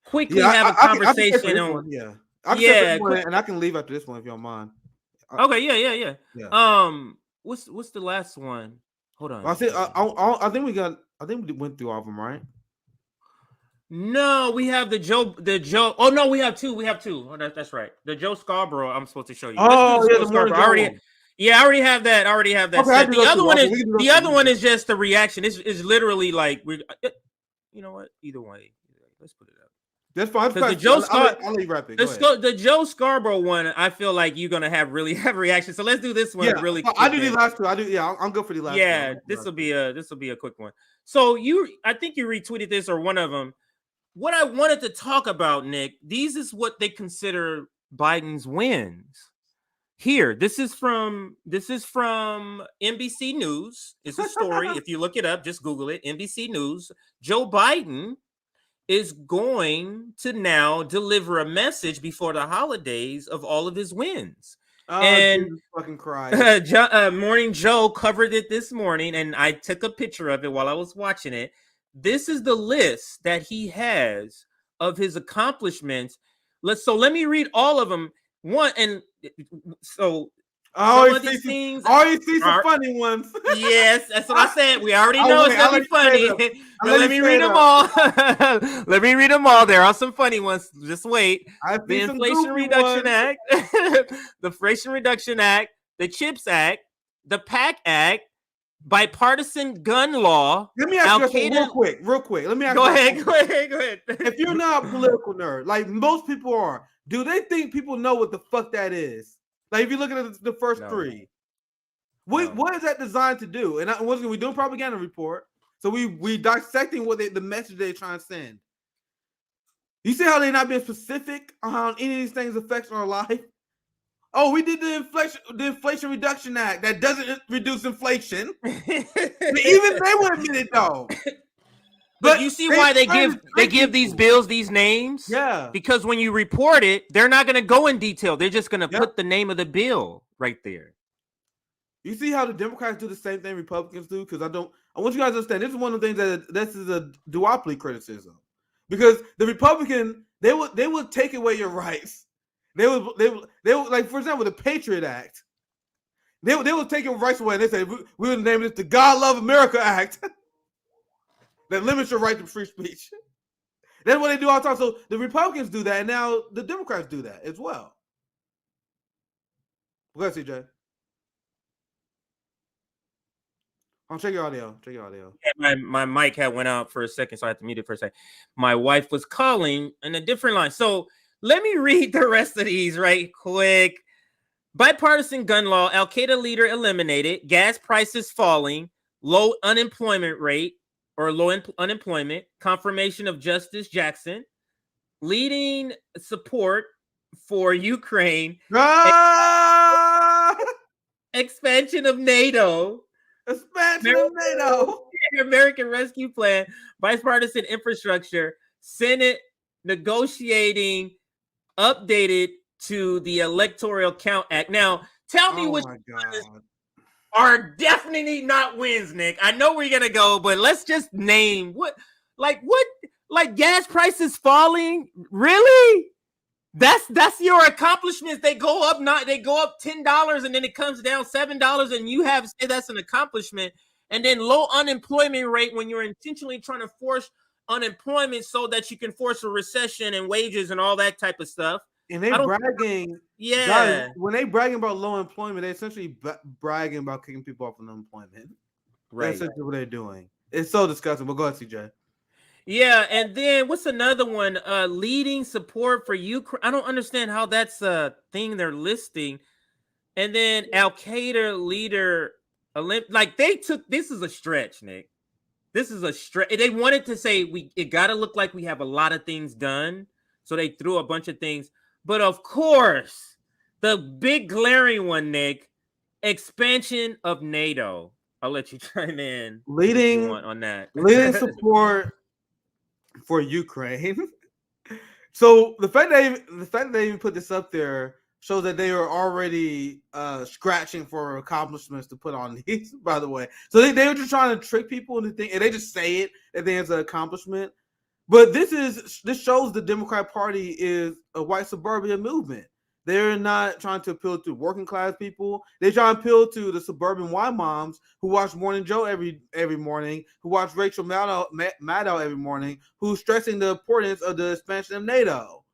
Speaker 3: quickly have a conversation on.
Speaker 4: And I can leave after this one if you don't mind.
Speaker 3: Okay, yeah. What's the last one? Hold on.
Speaker 4: I think we went through all of them, right?
Speaker 3: No, we have the Joe. Oh no, we have two. Oh, that's right. The Joe Scarborough. I'm supposed to show you.
Speaker 4: Oh yeah, the morning
Speaker 3: I already have that. Okay, the other one is just the reaction. It's literally like we. You know what? Either way, let's put it up.
Speaker 4: That's fine.
Speaker 3: The Joe Scarborough one, I feel like you're gonna have really heavy reaction. So let's do this one really quick.
Speaker 4: I do the last two. I'm good for the last.
Speaker 3: Yeah, this will be a quick one. So I think you retweeted this or one of them. What I wanted to talk about, Nick, these is what they consider Biden's wins. Here, this is from NBC News. It's a story. If you look it up, just Google it. NBC News. Joe Biden is going to now deliver a message before the holidays of all of his wins.
Speaker 4: Oh,
Speaker 3: and
Speaker 4: Jesus fucking Christ.
Speaker 3: Morning Joe covered it this morning, and I took a picture of it while I was watching it. This is the list that he has of his accomplishments. Let me read all of them. You see
Speaker 4: some funny ones.
Speaker 3: Yes, that's what I said. We already know it's gonna be funny. But let me read them all. Let me read them all. There are some funny ones. Just wait. The Inflation Reduction Act, the Inflation Reduction Act, the CHIPS Act, the PAC Act, bipartisan gun law.
Speaker 4: Let me ask you real quick. Let me ask you.
Speaker 3: Go ahead.
Speaker 4: If you're not a political nerd, like most people are, do they think people know what the fuck that is? Like if you look at the first three, what is that designed to do? And we're doing propaganda report, so we dissecting what the message they're trying to send. You see how they're not being specific on how any of these things affects our life? Oh, we did the Inflation Reduction Act that doesn't reduce inflation. But even they won't admit it though.
Speaker 3: But you see why they give these bills these names?
Speaker 4: Yeah.
Speaker 3: Because when you report it, they're not going to go in detail. They're just going to put the name of the bill right there.
Speaker 4: You see how the Democrats do the same thing Republicans do? Because I want you guys to understand, this is one of the things that this is a duopoly criticism. Because the Republican, they would take away your rights. They would like, for example, the Patriot Act. They would take your rights away and they say, we would name it the God Love America Act. That limits your right to free speech. That's what they do all the time. So the Republicans do that, and now the Democrats do that as well. Go ahead, CJ. Check your audio.
Speaker 3: Yeah, my mic had went out for a second, so I had to mute it for a second. My wife was calling in a different line. So let me read the rest of these right quick. Bipartisan gun law, Al-Qaeda leader eliminated, gas prices falling, low unemployment rate, or low unemployment, confirmation of Justice Jackson, leading support for Ukraine,
Speaker 4: Ah!
Speaker 3: expansion of NATO,
Speaker 4: Expansion of NATO.
Speaker 3: American Rescue Plan, bipartisan infrastructure, Senate negotiating updated to the Electoral Count Act. Now, tell me which
Speaker 4: my God.
Speaker 3: are definitely not wins, Nick. I know where you're gonna go, but let's just name what gas prices falling. Really? That's your accomplishments. They go up $10 and then it comes down $7, and you have say that's an accomplishment. And then low unemployment rate when you're intentionally trying to force unemployment so that you can force a recession and wages and all that type of stuff.
Speaker 4: And they bragging, guys, when they bragging about low employment, they essentially bragging about kicking people off of unemployment. Right. That's essentially what they're doing. It's so disgusting. But go ahead, CJ.
Speaker 3: Yeah, and then what's another one? Leading support for Ukraine. I don't understand how that's a thing they're listing. And then Al Qaeda leader, like they took this is a stretch, Nick. This is a stretch. They wanted to say it got to look like we have a lot of things done, so they threw a bunch of things. But of course, the big glaring one, Nick, expansion of NATO. I'll let you chime in.
Speaker 4: Leading
Speaker 3: on that.
Speaker 4: Leading support for Ukraine. So the fact that they even put this up there shows that they are already scratching for accomplishments to put on these, by the way. So they were just trying to trick people into thinking, and they just say it that there's an accomplishment. But this shows the Democrat Party is a white suburban movement. They're not trying to appeal to working class people. They're trying to appeal to the suburban white moms who watch Morning Joe every morning, who watch Rachel Maddow every morning, who's stressing the importance of the expansion of NATO.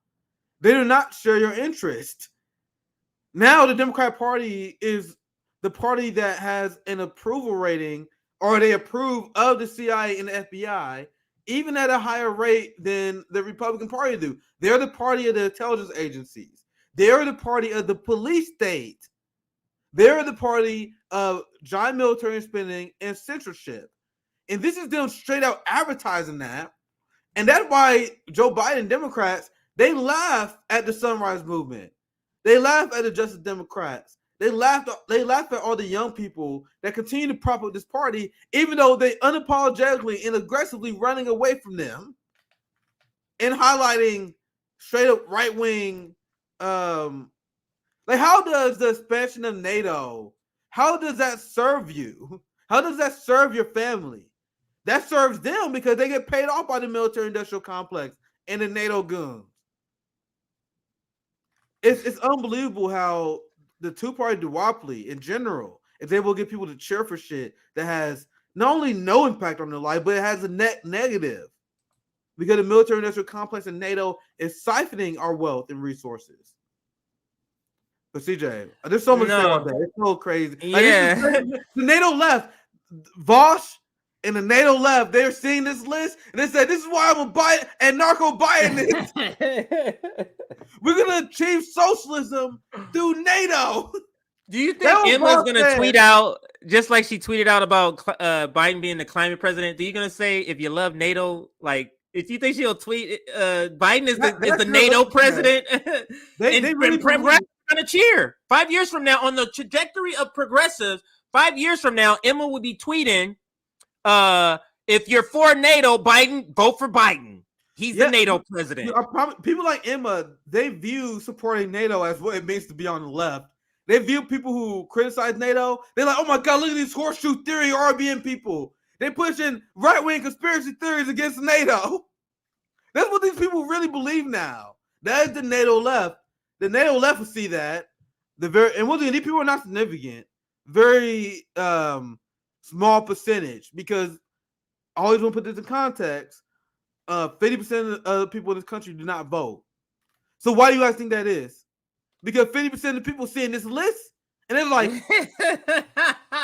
Speaker 4: They do not share your interest. Now the Democrat Party is the party that has an approval rating, or they approve of the CIA and the FBI, even at a higher rate than the Republican Party do. They're the party of the intelligence agencies. They're the party of the police state. They're the party of giant military spending and censorship. And this is them straight out advertising that. And that's why Joe Biden Democrats, they laugh at the Sunrise Movement. They laugh at the Justice Democrats. They laugh at all the young people that continue to prop up this party, even though they unapologetically and aggressively running away from them and highlighting straight up right wing. Like, how does the expansion of NATO, how does that serve you? How does that serve your family? That serves them because they get paid off by the military industrial complex and the NATO goons. It's unbelievable how the two-party duopoly in general is able to get people to cheer for shit that has not only no impact on their life, but it has a net negative. Because the military industrial complex and NATO is siphoning our wealth and resources. But CJ, there's so much to say about that. It's so crazy.
Speaker 3: Yeah.
Speaker 4: Like, the NATO left, Vosh and the NATO left, they're seeing this list and they said, this is why I'm a buy and narco buying this. We're gonna achieve socialism through NATO.
Speaker 3: Do you think Emma's gonna tweet out just like she tweeted out about Biden being the climate president? Do you gonna say if you love NATO, like if you think she'll tweet Biden is the NATO president? They really progressives are gonna cheer 5 years from now on the trajectory of progressives. 5 years from now, Emma would be tweeting, if you're for NATO, Biden, vote for Biden. He's the NATO president.
Speaker 4: People like Emma, they view supporting NATO as what it means to be on the left. They view people who criticize NATO, they're like, oh my God, look at these horseshoe theory RBN people. They're pushing right-wing conspiracy theories against NATO. That's what these people really believe now. That is the NATO left. The NATO left will see that. And once again, these people are not significant. Very small percentage, because I always want to put this in context. 50% of the people in this country do not vote. So why do you guys think that is? Because 50% of the people seeing this list and they're like,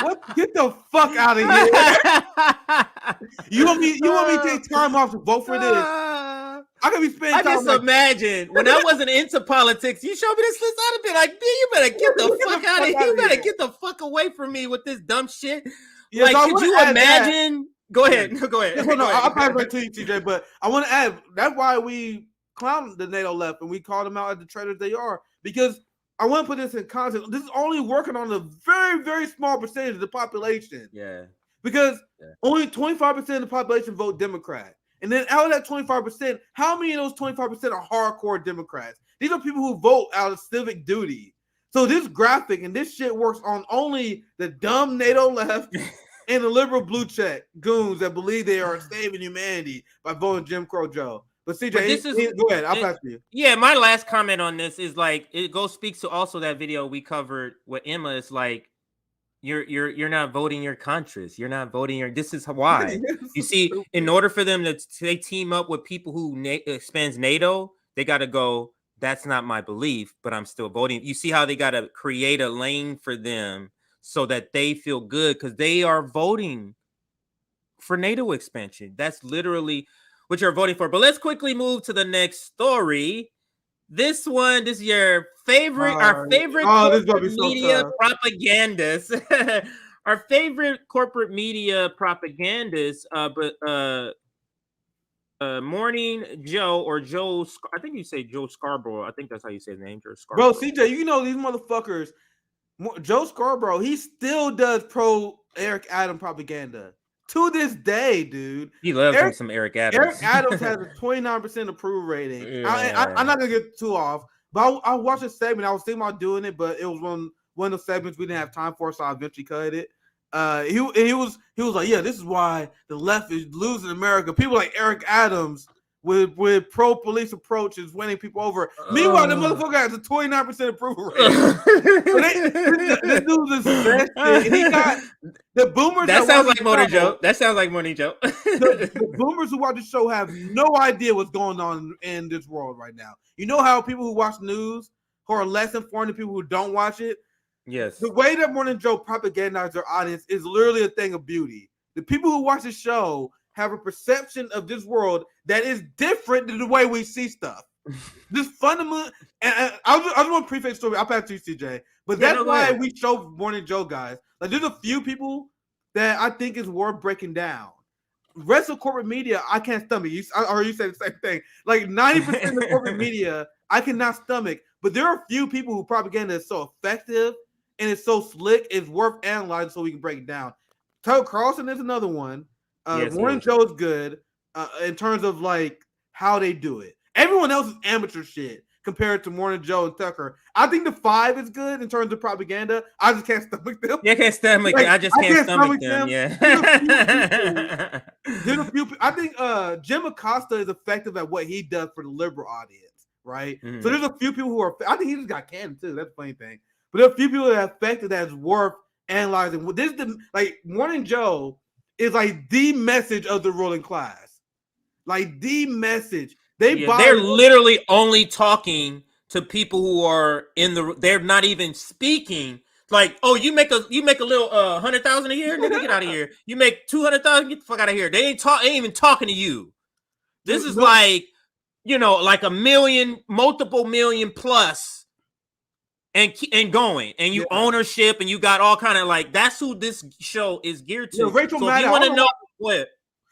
Speaker 4: "What? Get the fuck out of here! You want me to take time off to vote for this? I could be spending time."
Speaker 3: I just imagine when I wasn't into politics, you showed me this list, I'd have been like, "Man, you better get the fuck out of here! You better get the fuck away from me with this dumb shit."
Speaker 4: Yeah,
Speaker 3: like,
Speaker 4: so
Speaker 3: could you imagine? Go ahead.
Speaker 4: I'll pass right to you, TJ. But I want to add, that's why we clown the NATO left and we called them out as the traitors they are, because I want to put this in context. This is only working on a very, very small percentage of the population.
Speaker 3: Yeah.
Speaker 4: Because only 25% of the population vote Democrat. And then out of that 25%, how many of those 25% are hardcore Democrats? These are people who vote out of civic duty. So this graphic and this shit works on only the dumb NATO left and the liberal blue check goons that believe they are saving humanity by voting Jim Crow Joe. But CJ, go ahead. I'll pass to you.
Speaker 3: Yeah, my last comment on this is like it speaks to also that video we covered with Emma. It's like you're not voting your Contras. You're not voting your. This is why. You see, in order for them to they team up with people who expands NATO, they got to go. That's not my belief, but I'm still voting. You see how they got to create a lane for them so that they feel good because they are voting for NATO expansion. That's literally what you're voting for. But let's quickly move to the next story. This one, this is your favorite, our favorite corporate media propagandists. Our favorite corporate media propagandists, Morning Joe or Joe, I think you say Joe Scarborough. I think that's how you say his name, Joe Scarborough.
Speaker 4: Bro, CJ, you know these motherfuckers. Joe Scarborough, he still does pro Eric Adams propaganda to this day, dude.
Speaker 3: He loves him some Eric Adams.
Speaker 4: Eric Adams has a 29% approval rating. Yeah. I'm not gonna get too off, but I watched a segment. I was thinking about doing it, but it was one of the segments we didn't have time for, so I eventually cut it. He was like, yeah, this is why the left is losing America. People like Eric Adams with pro police approach is winning people over. Meanwhile, the motherfucker has a 29% approval rating. This dude is invested, and he got the boomers.
Speaker 3: That sounds like Morning Joe. That sounds like Morning Joe.
Speaker 4: The boomers who watch the show have no idea what's going on in this world right now. You know how people who watch news who are less informed than people who don't watch it.
Speaker 3: Yes.
Speaker 4: The way that Morning Joe propagandizes their audience is literally a thing of beauty. The people who watch the show have a perception of this world that is different than the way we see stuff. This fundamental, and I just want to preface the story. I'll pass to you, CJ. But that's why we show Morning Joe, guys. Like, there's a few people that I think is worth breaking down. Rest of corporate media, I can't stomach. You said the same thing. Like 90% of corporate media, I cannot stomach. But there are a few people who propaganda is so effective and it's so slick, it's worth analyzing so we can break it down. Tucker Carlson is another one. Morning Joe is good in terms of like how they do it. Everyone else is amateur shit compared to Morning Joe and Tucker. I think the 5 is good in terms of propaganda. I just can't stomach them.
Speaker 3: Yeah, can't stomach them. I just can't stomach them. Yeah.
Speaker 4: There's a few people. I think Jim Acosta is effective at what he does for the liberal audience, right? Mm-hmm. So there's a few people who are. I think he just got canned too. That's the funny thing. But there are a few people that are effective that's worth analyzing. This is the Morning Joe is like the message of the ruling class, like the message.
Speaker 3: They're literally only talking to people who are they're not even speaking. Like, oh, you make a little 100,000 a year, nigga, get out of here. You make 200,000, get the fuck out of here. They ain't even talking to you. This is like, like a million, multiple million plus. And going, and you ownership, and you got all kind of like that's who this show is geared to.
Speaker 4: Rachel Maddow,
Speaker 3: if you want to know what?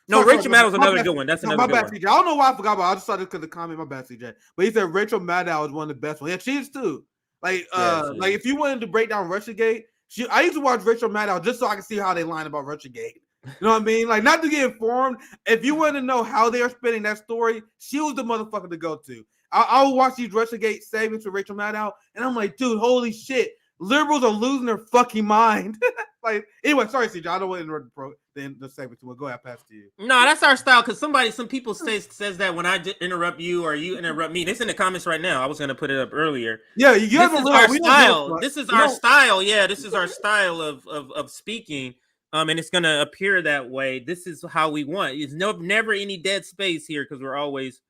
Speaker 3: No, Rachel Maddow's another good one. That's another good one.
Speaker 4: CJ. I don't know why I forgot about it. I just saw this because the comment. My bad, CJ. But he said Rachel Maddow is one of the best ones. Yeah, she is too. Like if you wanted to break down Russiagate, I used to watch Rachel Maddow just so I can see how they line about Russiagate. You know what I mean? Like, not to get informed. If you want to know how they are spinning that story, she was the motherfucker to go to. I will watch these Russiagate segments with Rachel Maddow, and I'm like, dude, holy shit. Liberals are losing their fucking mind. Like, anyway, sorry, CJ. I don't want to interrupt the segment. Go ahead, pass to you.
Speaker 3: No, that's our style. Because some people says that when I interrupt you or you interrupt me. It's in the comments right now. I was going to put it up earlier.
Speaker 4: Yeah, you have
Speaker 3: our style. This is our style. Yeah, this is our style of speaking. And it's going to appear that way. This is how we want. There's never any dead space here because we're always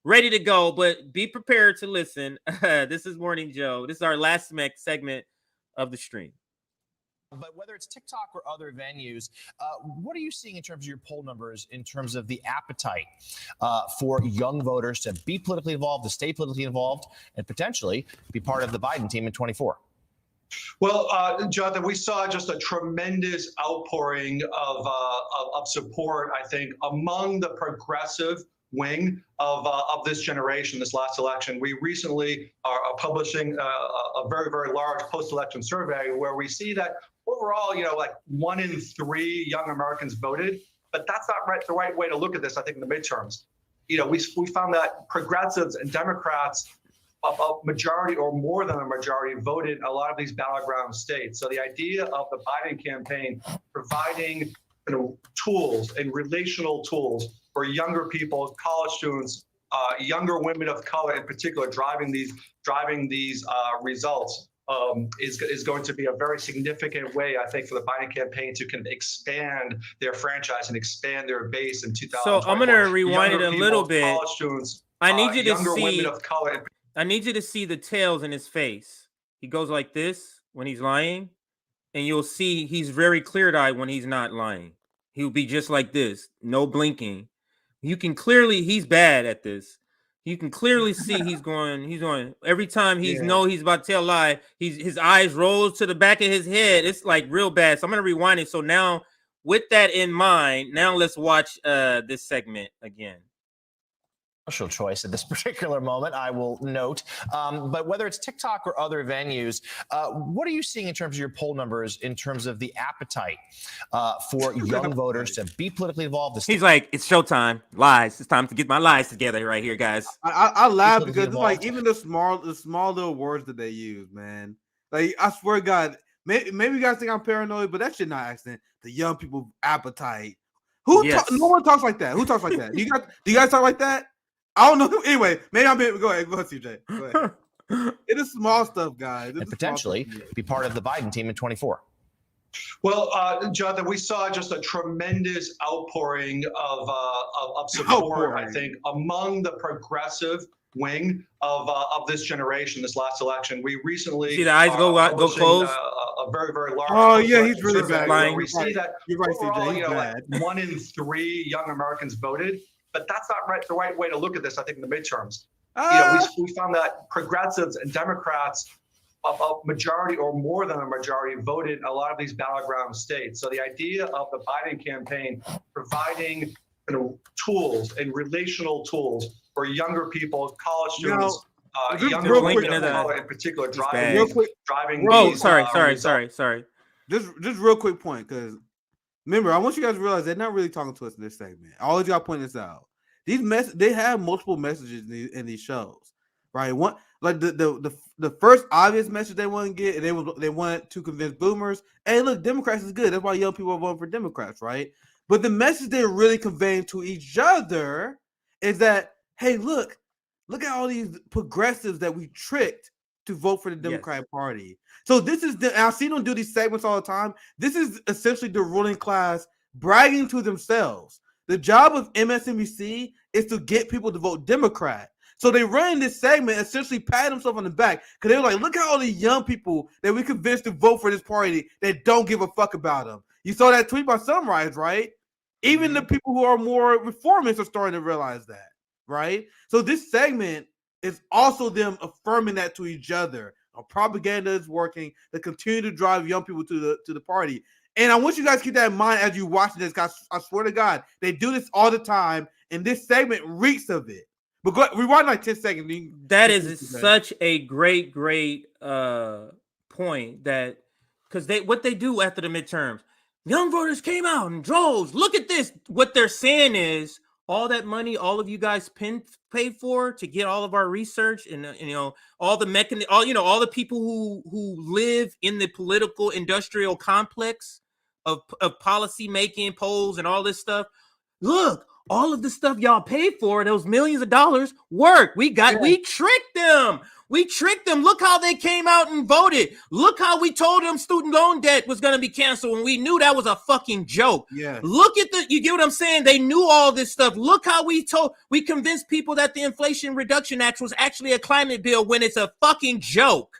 Speaker 3: ready to go, but be prepared to listen. This is Morning Joe. This is our last segment of the stream.
Speaker 6: But whether it's TikTok or other venues, what are you seeing in terms of your poll numbers, in terms of the appetite for young voters to be politically involved, to stay politically involved, and potentially be part of the Biden team in 24?
Speaker 7: Well, Jonathan, we saw just a tremendous outpouring of support, I think, among the progressive wing of this generation, this last election. We recently are publishing a very, very large post-election survey where we see that overall, like 1 in 3 young Americans voted, but that's not the right way to look at this, I think, in the midterms. We found that progressives and Democrats, a majority or more than a majority, voted in a lot of these battleground states. So the idea of the Biden campaign providing tools and relational tools for younger people, college students, younger women of color in particular, driving these results is going to be a very significant way, I think, for the Biden campaign to expand their franchise and expand their base in 2024.
Speaker 3: So I'm going to rewind it a little bit.
Speaker 7: College students,
Speaker 3: I need you to
Speaker 7: younger
Speaker 3: see
Speaker 7: women of color.
Speaker 3: I need you to see the tails in his face. He goes like this when he's lying, and you'll see he's very clear-eyed when he's not lying. He'll be just like this, no blinking. You can clearly, he's bad at this. You can clearly see he's going. Every time he's about to tell a lie, his eyes rolls to the back of his head. It's like real bad. So I'm gonna rewind it. So now, with that in mind, now let's watch this segment again.
Speaker 6: Choice at this particular moment, I will note. But whether it's TikTok or other venues, what are you seeing in terms of your poll numbers, in terms of the appetite for young voters to be politically involved?
Speaker 3: He's like, it's showtime. Lies. It's time to get my lies together right here, guys.
Speaker 4: I laugh because it's like even the small little words that they use, man. Like, I swear to God, maybe you guys think I'm paranoid, but that shit not accident. The young people appetite. No one talks like that. Who talks like that? Do you guys talk like that? I don't know. Anyway, maybe go ahead, CJ. Go ahead. It is small stuff, guys.
Speaker 6: And potentially be part of the Biden team in 24.
Speaker 7: Well, Jonathan, we saw just a tremendous outpouring of support, I think, among the progressive wing of this generation, this last election. We recently
Speaker 3: see the eyes go close.
Speaker 7: A very, very large.
Speaker 4: Oh yeah, he's really bad.
Speaker 7: We see that
Speaker 4: you're right,
Speaker 7: overall,
Speaker 4: CJ.
Speaker 7: like 1 in 3 young Americans voted. But that's not the right way to look at this, I think, in the midterms. We found that progressives and Democrats, a majority or more than a majority, voted in a lot of these battleground states. So the idea of the Biden campaign providing tools and relational tools for younger people, college students, younger women of color in particular, driving.
Speaker 3: Oh, sorry.
Speaker 4: Just real quick point, because remember, I want you guys to realize they're not really talking to us in this segment. I always got to point this out. They have multiple messages in these shows, right? One, like the first obvious message they want to get, and they want to convince boomers, hey, look, Democrats is good. That's why young people are voting for Democrats, right? But the message they're really conveying to each other is that, hey, look at all these progressives that we tricked to vote for the Democratic Party. So this is I've seen them do these segments all the time. This is essentially the ruling class bragging to themselves. The job of MSNBC is to get people to vote Democrat. So they run this segment, essentially patting themselves on the back, because they were like, look at all the young people that we convinced to vote for this party that don't give a fuck about them. You saw that tweet by Sunrise, right? Even the people who are more reformists are starting to realize that, right? So this segment is also them affirming that to each other. Propaganda is working to continue to drive young people to the party. And I want you guys to keep that in mind as you watch this, guys. I swear to God, they do this all the time, and this segment reeks of it. But rewind like 10 seconds.
Speaker 3: That is such a great point, that because what they do after the midterms, young voters came out in droves. Look at this. What they're saying is, all that money all of you guys paid for to get all of our research and all the all the people who live in the political industrial complex of policy making, polls and all this stuff. Look, all of the stuff y'all paid for, those millions of dollars, work. We tricked them. We tricked them. Look how they came out and voted. Look how we told them student loan debt was going to be canceled when we knew that was a fucking joke.
Speaker 4: Yeah.
Speaker 3: Look at you get what I'm saying? They knew all this stuff. Look how we convinced people that the Inflation Reduction Act was actually a climate bill when it's a fucking joke.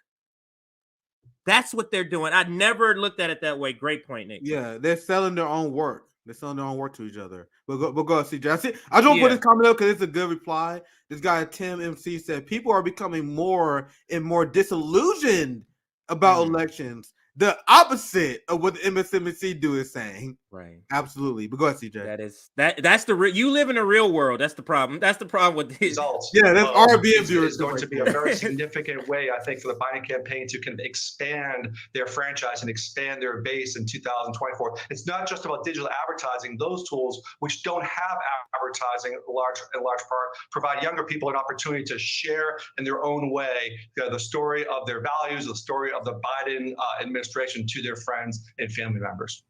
Speaker 3: That's what they're doing. I never looked at it that way. Great point, Nick.
Speaker 4: Yeah, they're selling their own work. They're selling their own work to each other. We'll go CJ. I just want to put this comment up because it's a good reply. This guy, Tim MC, said people are becoming more and more disillusioned about elections. the opposite of what the MSNBC do is saying.
Speaker 3: Right.
Speaker 4: Absolutely. But go ahead, CJ.
Speaker 3: That's the you live in a real world. That's the problem. That's the problem with this.
Speaker 7: Results.
Speaker 4: Yeah, that's RBN viewers
Speaker 7: is going to be a very significant way, I think, for the Biden campaign to kind of expand their franchise and expand their base in 2024. It's not just about digital advertising. Those tools, which don't have advertising in large part, provide younger people an opportunity to share in their own way the story of their values, the story of the Biden administration to their friends and family members.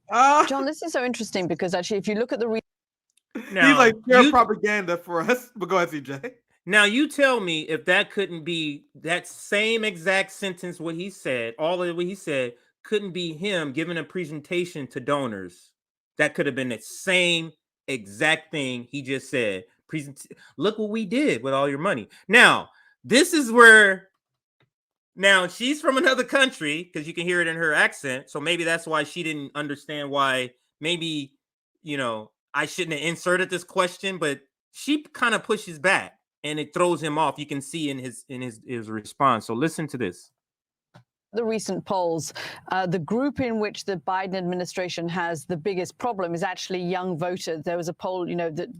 Speaker 8: John, this is so interesting because actually, if you look at the
Speaker 3: Now,
Speaker 4: he's like pure propaganda for us. But go ahead, CJ.
Speaker 3: Now you tell me if that couldn't be that same exact sentence, what he said, all of what he said, couldn't be him giving a presentation to donors. That could have been the same exact thing he just said. Look what we did with all your money. Now, this is where. Now, she's from another country because you can hear it in her accent. So maybe that's why she didn't understand why maybe, I shouldn't have inserted this question, but she kind of pushes back and it throws him off. You can see in his response. So listen to this.
Speaker 8: the recent polls, the group in which the Biden administration has the biggest problem is actually young voters. There was a poll,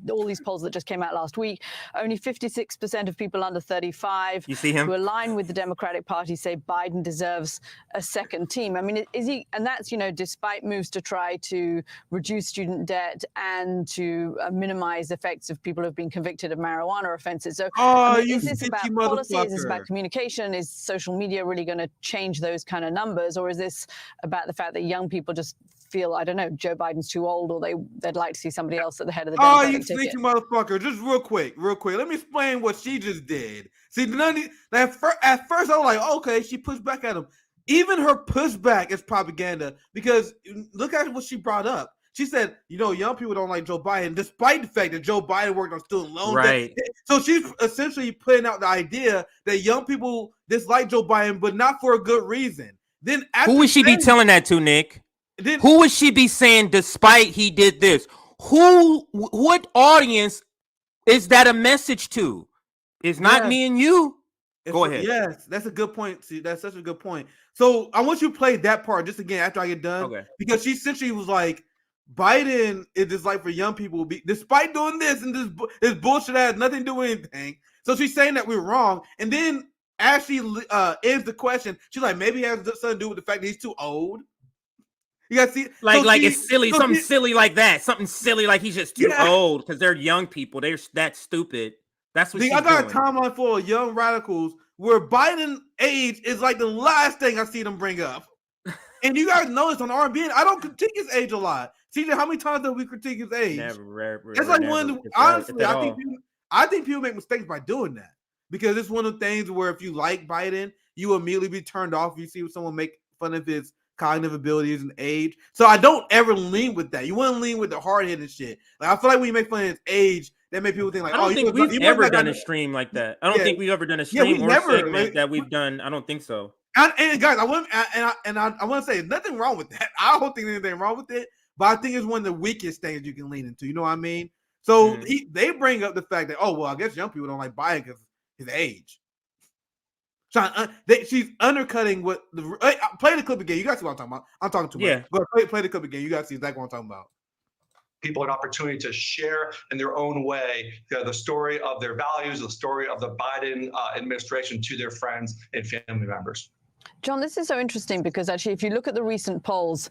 Speaker 8: all these polls that just came out last week, only 56% of people under 35
Speaker 3: you see him?
Speaker 8: who align with the Democratic Party say Biden deserves a second team. I mean, is he? And that's, despite moves to try to reduce student debt and to minimize effects of people who have been convicted of marijuana offenses. So, is this about policy? Is this about communication? Is social media really going to change those kind of numbers, or is this about the fact that young people just feel, I don't know, Joe Biden's too old, or they'd like to see somebody else at the head of the Democratic ticket?
Speaker 4: You sneaky motherfucker! Just real quick. Let me explain what she just did. See, at first I was like, okay, she pushed back at him. Even her pushback is propaganda, because look at what she brought up. She said, young people don't like Joe Biden, despite the fact that Joe Biden worked on student loan debt. So she's essentially putting out the idea that young people dislike Joe Biden, but not for a good reason. Then
Speaker 3: who would she be telling that to, Nick? Who would she be saying, despite he did this? What audience is that a message to? It's not me and you. Go ahead.
Speaker 4: Yes, that's a good point. See, that's such a good point. So I want you to play that part just again after I get done.
Speaker 3: Okay.
Speaker 4: Because she essentially was like, Biden is just like for young people, despite doing this and this bullshit has nothing to do with anything. So she's saying that we're wrong. And then as she ends the question, she's like, maybe it has something to do with the fact that he's too old. You gotta see,
Speaker 3: it's silly, silly like that. Something silly like he's just too old because they're young people. They're that stupid. That's what she's doing.
Speaker 4: I got a timeline full of young radicals where Biden age is like the last thing I see them bring up. And you guys know this on RBN. I don't critique his age a lot. CJ, how many times have we critique his age?
Speaker 3: Never.
Speaker 4: It's like one. Honestly, I think people make mistakes by doing that, because it's one of the things where if you like Biden, you immediately be turned off if you see someone make fun of his cognitive abilities and age. So I don't ever lean with that. You want to lean with the hard-hitted shit. Like, I feel like when you make fun of his age, that make people think like,
Speaker 3: I don't think we've ever done a stream like that. I don't think we've ever done a stream or segment that we've done. I don't think so.
Speaker 4: And guys, I want to say there's nothing wrong with that. I don't think there's anything wrong with it, but I think it's one of the weakest things you can lean into. You know what I mean? So they bring up the fact that, I guess young people don't like Biden because his age. She's undercutting what play the clip again. You guys see what I'm talking about? I'm talking too much. Go ahead, play the clip again. You guys see exactly what I'm talking about.
Speaker 7: People an opportunity to share in their own way the story of their values, the story of the Biden administration to their friends and family members.
Speaker 8: John, this is so interesting because actually, if you look at the recent polls,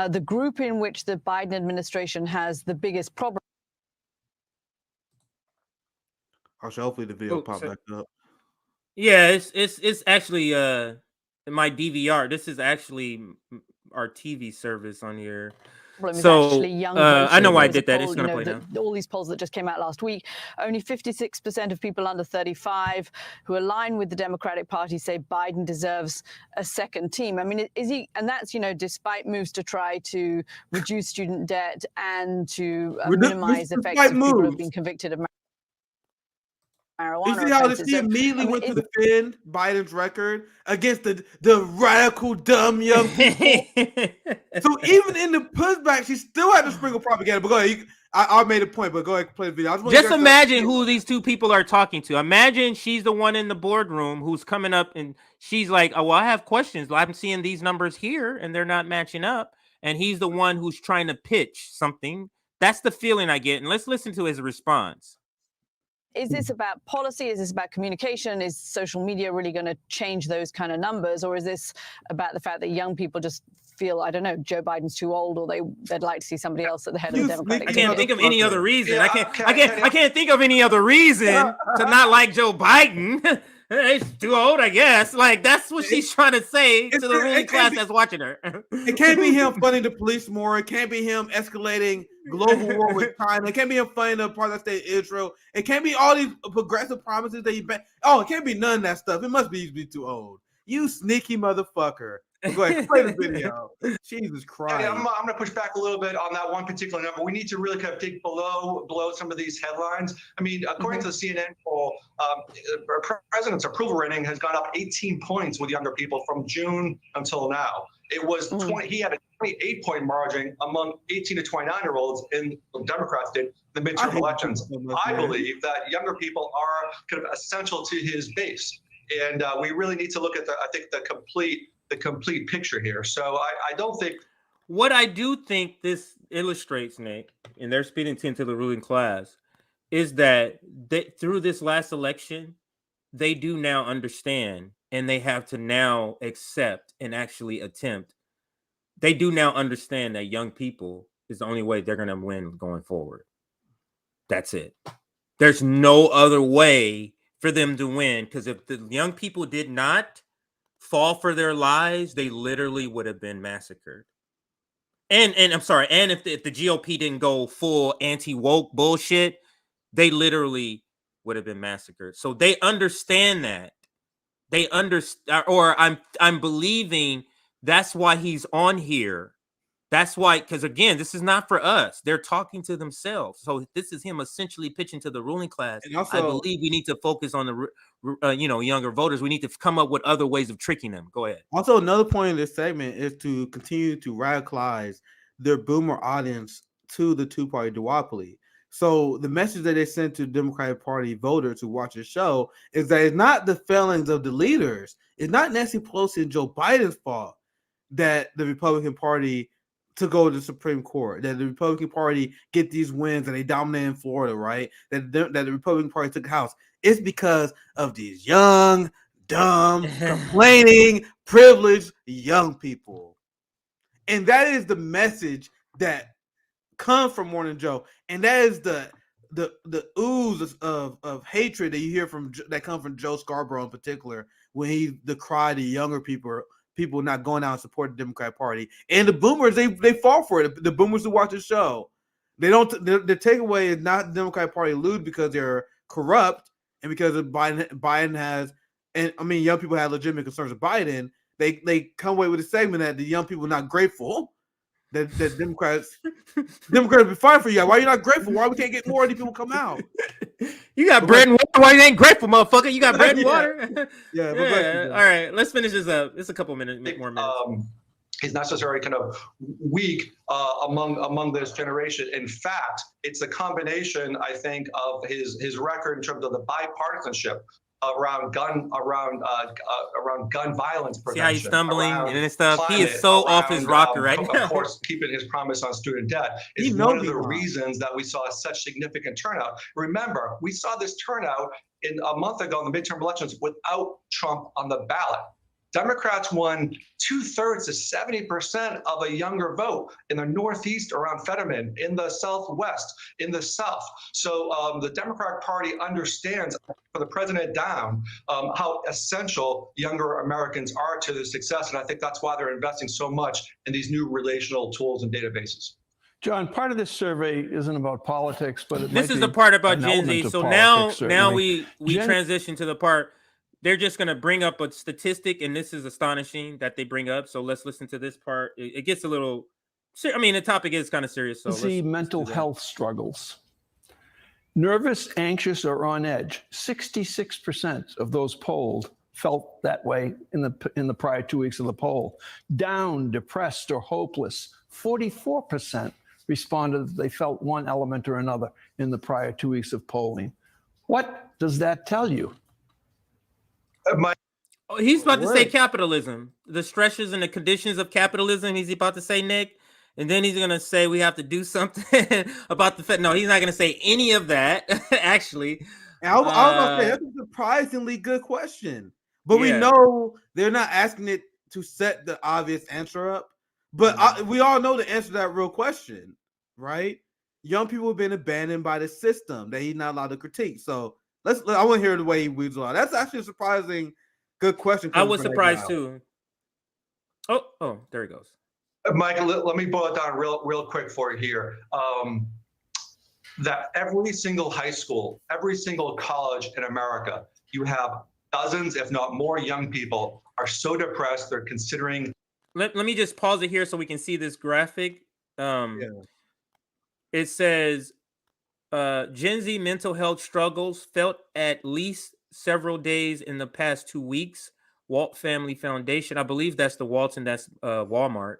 Speaker 8: the group in which the Biden administration has the biggest problem.
Speaker 4: Hopefully the video pop back up.
Speaker 3: Yeah, it's actually my DVR. This is actually our TV service on here. So I know why I did that. It's going to play now.
Speaker 8: All these polls that just came out last week, only 56% of people under 35 who align with the Democratic Party say Biden deserves a second team. I mean, is he? And that's, despite moves to try to reduce student debt and to minimize effects of people who have been convicted of marijuana.
Speaker 4: You see how she immediately went to defend Biden's record against the radical, dumb young people? So even in the pushback, she still had to sprinkle propaganda. But go ahead. I made a point, but go ahead and play the video.
Speaker 3: Just imagine who these two people are talking to. Imagine she's the one in the boardroom who's coming up and she's like, oh, well, I have questions. I'm seeing these numbers here and they're not matching up. And he's the one who's trying to pitch something. That's the feeling I get. And let's listen to his response.
Speaker 8: Is this about policy? Is this about communication? Is social media really going to change those kind of numbers? Or is this about the fact that young people just feel, I don't know, Joe Biden's too old, or they'd like to see somebody else at the head of the Democratic Party?
Speaker 3: I can't think of any other reason. Yeah, I can't think of any other reason to not like Joe Biden. He's too old, I guess. Like, that's what she's trying to say to the ruling class that's watching her.
Speaker 4: It can't be him funding the police more. It can't be him escalating global war with China. It can't be him funding the part of the state of Israel. It can't be all these progressive promises that he it can't be none of that stuff. It must be too old. You sneaky motherfucker. Go ahead, play the video. Jesus Christ.
Speaker 7: Yeah, I'm going to push back a little bit on that one particular number. We need to really kind of dig below some of these headlines. I mean, according to the CNN poll, our president's approval rating has gone up 18 points with younger people from June until now. It was 20. He had a 28-point margin among 18 to 29-year-olds in the Democrats did the midterm elections. I believe that younger people are kind of essential to his base, and we really need to look at the complete picture here. So I don't think.
Speaker 3: What I do think this illustrates, Nick, and they're speaking to the ruling class, is that through this last election, they do now understand, and they have to now accept and actually attempt. They do now understand that young people is the only way they're going to win going forward. That's it. There's no other way for them to win, because if the young people did not fall for their lies, they literally would have been massacred. And I'm sorry, and if the GOP didn't go full anti-woke bullshit, they literally would have been massacred. So they understand that. They understand, or I'm believing that's why he's on here. That's why, because again, this is not for us. They're talking to themselves. So this is him essentially pitching to the ruling class. And also, I believe we need to focus on the younger voters. We need to come up with other ways of tricking them. Go ahead.
Speaker 4: Also, another point in this segment is to continue to radicalize their boomer audience to the two-party duopoly. So the message that they send to Democratic Party voters who watch the show is that it's not the failings of the leaders. It's not Nancy Pelosi and Joe Biden's fault that the Republican Party to go to the Supreme Court, that the Republican Party get these wins and they dominate in Florida, right? That the Republican Party took the House. It's because of these young, dumb, complaining, privileged young people. And that is the message that comes from Morning Joe. And that is the ooze of hatred that you hear that come from Joe Scarborough in particular, when he decried the younger people not going out and support the Democratic Party. And the boomers, they fall for it. The boomers who watch the show, the takeaway is not the Democratic Party lose because they're corrupt and because Biden has, and I mean, young people have legitimate concerns with Biden. They come away with a segment that the young people are not grateful that Democrats be fighting for you. Why are you not grateful? Why we can't get more of these people come out?
Speaker 3: You got bread and water. Why you ain't grateful, motherfucker? You got bread and water.
Speaker 4: Yeah.
Speaker 3: All right, let's finish this up. It's a couple minutes, more minutes.
Speaker 7: He's not necessarily kind of weak among this generation. In fact, it's a combination, I think, of his record in terms of the bipartisanship around gun violence prevention.
Speaker 3: See how he's stumbling and stuff. Climate, he is so off his rocker right now.
Speaker 7: Of course, keeping his promise on student debt is one of the reasons that we saw such significant turnout. Remember, we saw this turnout a month ago in the midterm elections without Trump on the ballot. Democrats won 2/3 to 70% of a younger vote in the Northeast around Fetterman, in the Southwest, in the South. So the Democratic Party understands, for the president down, how essential younger Americans are to the success. And I think that's why they're investing so much in these new relational tools and databases.
Speaker 9: John, part of this survey isn't about politics, but
Speaker 3: this is the part about Gen Z. So now we transition to the part. They're just going to bring up a statistic, and this is astonishing that they bring up. So let's listen to this part. It gets a little, I mean, the topic is kind of serious. So
Speaker 9: see mental health struggles. Nervous, anxious, or on edge. 66% of those polled felt that way in the prior 2 weeks of the poll. Down, depressed, or hopeless. 44% responded that they felt one element or another in the prior 2 weeks of polling. What does that tell you?
Speaker 3: Oh, he's about to say capitalism, the stresses and the conditions of capitalism. He's about to say, Nick, and then he's going to say we have to do something about the fact. No, he's not going to say any of that, actually.
Speaker 4: And I was about to say, that's a surprisingly good question. But we know they're not asking it to set the obvious answer up. But we all know the answer to that real question, right? Young people have been abandoned by the system that he's not allowed to critique. So I want to hear the way he weeds on. That's actually a surprising good question.
Speaker 3: I was surprised too. Oh, there he goes.
Speaker 7: Michael, let me boil it down real quick for you here. That every single high school, every single college in America, you have dozens, if not more, young people are so depressed they're considering.
Speaker 3: Let me just pause it here so we can see this graphic. It says Gen Z mental health struggles felt at least several days in the past 2 weeks. Walt Family Foundation. I believe that's the Walton, that's Walmart.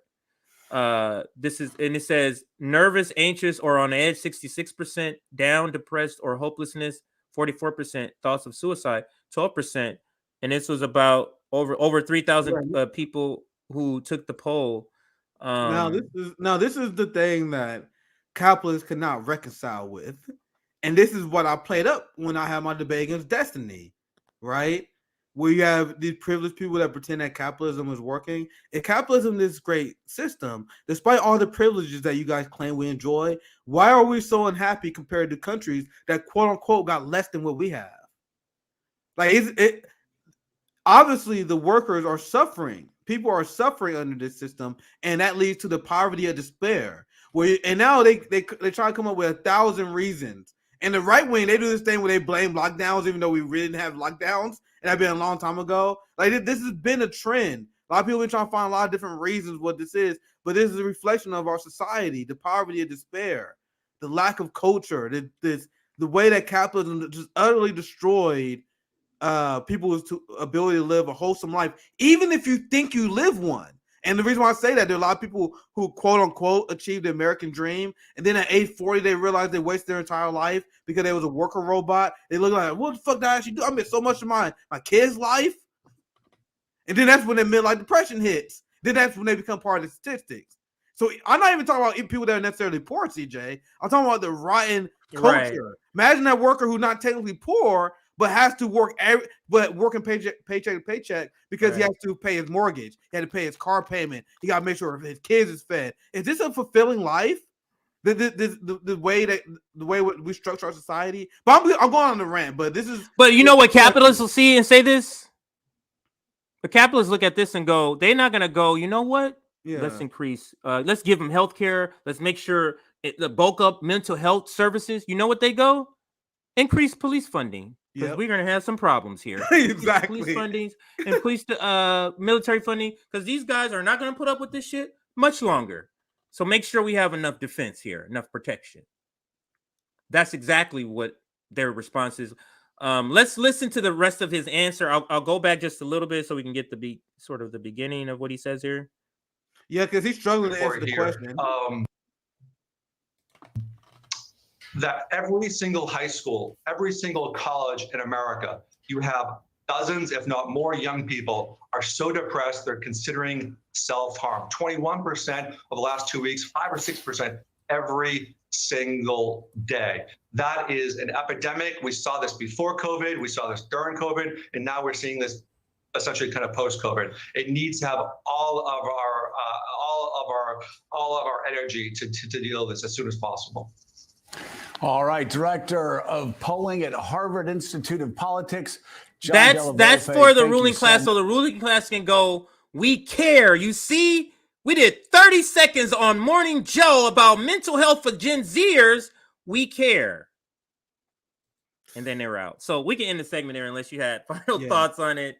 Speaker 3: It says nervous, anxious, or on edge, 66%, down, depressed, or hopelessness, 44%, thoughts of suicide, 12%. And this was about over 3,000 people who took the poll.
Speaker 4: Now this is the thing that capitalists cannot reconcile with. And this is what I played up when I had my debate against Destiny, right? Where you have these privileged people that pretend that capitalism is working. If capitalism is this great system, despite all the privileges that you guys claim we enjoy, why are we so unhappy compared to countries that quote unquote got less than what we have? Like obviously the workers are suffering. People are suffering under this system, and that leads to the poverty of despair. And now they try to come up with 1,000 reasons. And the right wing, they do this thing where they blame lockdowns, even though we really didn't have lockdowns, and that been a long time ago. Like this has been a trend. A lot of people have been trying to find a lot of different reasons what this is, but this is a reflection of our society, the poverty of despair, the lack of culture, the way that capitalism just utterly destroyed people's ability to live a wholesome life, even if you think you live one. And the reason why I say that, there are a lot of people who quote unquote achieved the American dream, and then at age 40 they realize they wasted their entire life because they was a worker robot. They look like, what the fuck did I actually do? I missed so much of my kid's life. And then that's when the midlife depression hits. Then that's when they become part of the statistics. So I'm not even talking about people that are necessarily poor, CJ. I'm talking about the rotten culture. Right. Imagine that worker who's not technically poor, but has to work working paycheck to paycheck because he has to pay his mortgage. He had to pay his car payment. He got to make sure his kids is fed. Is this a fulfilling life? The way we structure our society? But I'm going on the rant. But this is.
Speaker 3: But you know what capitalists will see and say this? The capitalists look at this and go, they're not going to go, you know what? Yeah. Let's increase. Let's give them health care. Let's make sure the bulk up mental health services. You know what they go? Increase police funding. Because we're going to have some problems here.
Speaker 4: Exactly.
Speaker 3: Police fundings and police military funding, because these guys are not going to put up with this shit much longer. So make sure we have enough defense here, enough protection. That's exactly what their response is. Let's listen to the rest of his answer. I'll go back just a little bit so we can get the beginning of what he says here.
Speaker 4: Yeah, because he's struggling to answer the question.
Speaker 7: That every single high school, every single college in America, you have dozens, if not more, young people are so depressed they're considering self-harm. 21% of the last 2 weeks, 5 or 6% every single day. That is an epidemic. We saw this before COVID, we saw this during COVID, and now we're seeing this essentially kind of post-COVID. It needs to have all of our energy to deal with this as soon as possible.
Speaker 10: All right, Director of Polling at Harvard Institute of Politics.
Speaker 3: That's for the ruling class, so the ruling class can go, we care. You see, we did 30 seconds on Morning Joe about mental health for Gen Zers. We care. And then they're out. So we can end the segment there unless you had final thoughts on it.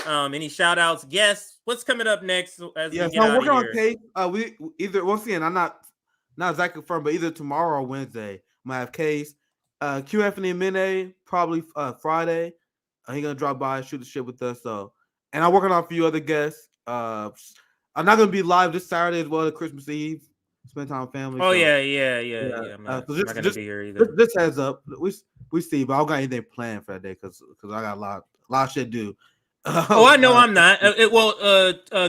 Speaker 3: Any shout outs, guests? What's coming up next? As we get
Speaker 4: I'm working
Speaker 3: on
Speaker 4: case. We either, once again, I'm not exactly confirmed, but either tomorrow or Wednesday, I'm gonna have case. Q Anthony Mene probably Friday. He's gonna drop by and shoot the shit with us. So, and I'm working on a few other guests. I'm not gonna be live this Saturday as well as Christmas Eve. spend time with family.
Speaker 3: Oh
Speaker 4: so,
Speaker 3: yeah. I'm not,
Speaker 4: so
Speaker 3: I'm not gonna be here either.
Speaker 4: Just heads up, we see, but I don't got anything planned for that day because I got a lot of shit to do.
Speaker 3: Oh, I know I'm not.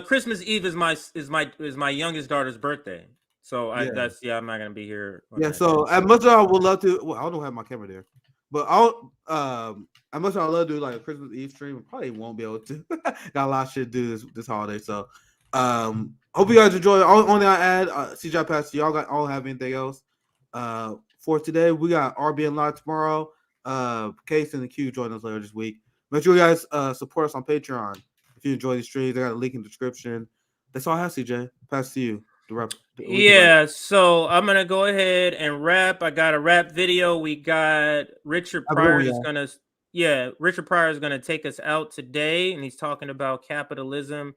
Speaker 3: Christmas Eve is my youngest daughter's birthday, so I'm not gonna be here.
Speaker 4: Yeah, so as much as I would love to, well, I don't have my camera there, but as much as I love to do like a Christmas Eve stream, I probably won't be able to. Got a lot of shit to do this holiday, so hope you guys enjoy. Only I add, CJ Pass, y'all all have anything else? For today, we got RBN Live tomorrow. Case and the Q join us later this week. Make sure you guys support us on Patreon. If you enjoy these streams, I got a link in the description. That's all I have, CJ. Pass to you.
Speaker 3: Yeah, so I'm gonna go ahead and rap. I got a rap video. We got Richard Pryor is gonna take us out today, and he's talking about capitalism.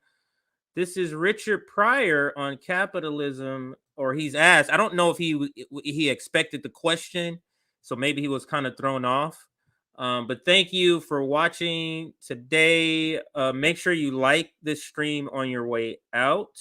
Speaker 3: This is Richard Pryor on capitalism, or he's asked. I don't know if he expected the question, so maybe he was kind of thrown off. But thank you for watching today. Make sure you like this stream on your way out.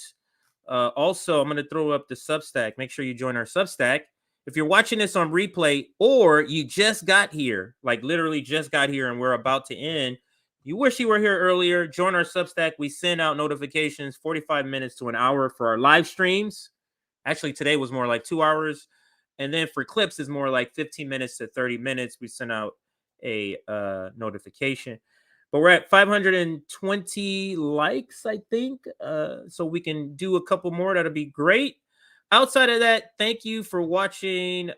Speaker 3: Also, I'm going to throw up the Substack. Make sure you join our Substack. If you're watching this on replay or you just got here, like literally just got here and we're about to end, you wish you were here earlier, join our Substack. We send out notifications 45 minutes to an hour for our live streams. Actually, today was more like 2 hours. And then for clips, it's more like 15 minutes to 30 minutes. We send out a notification. But we're at 520 likes, I think. So we can do a couple more. That'll be great. Outside of that, thank you for watching.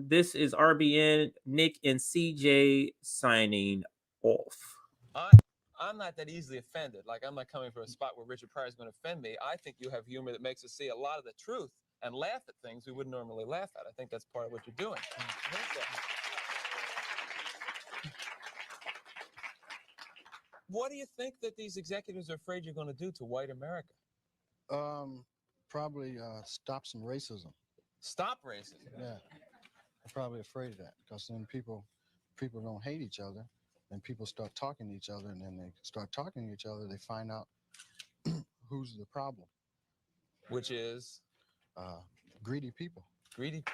Speaker 3: This is RBN, Nick and CJ signing off.
Speaker 11: I'm not that easily offended. Like, I'm not coming from a spot where Richard Pryor is going to offend me. I think you have humor that makes us see a lot of the truth and laugh at things we wouldn't normally laugh at. I think that's part of what you're doing. What do you think that these executives are afraid you're going to do to white America?
Speaker 12: Probably stop some racism.
Speaker 11: Stop racism?
Speaker 12: Yeah, I'm probably afraid of that because then people don't hate each other, and people start talking to each other, and then they start talking to each other. They find out who's the problem,
Speaker 11: which is
Speaker 12: greedy people.
Speaker 11: Greedy.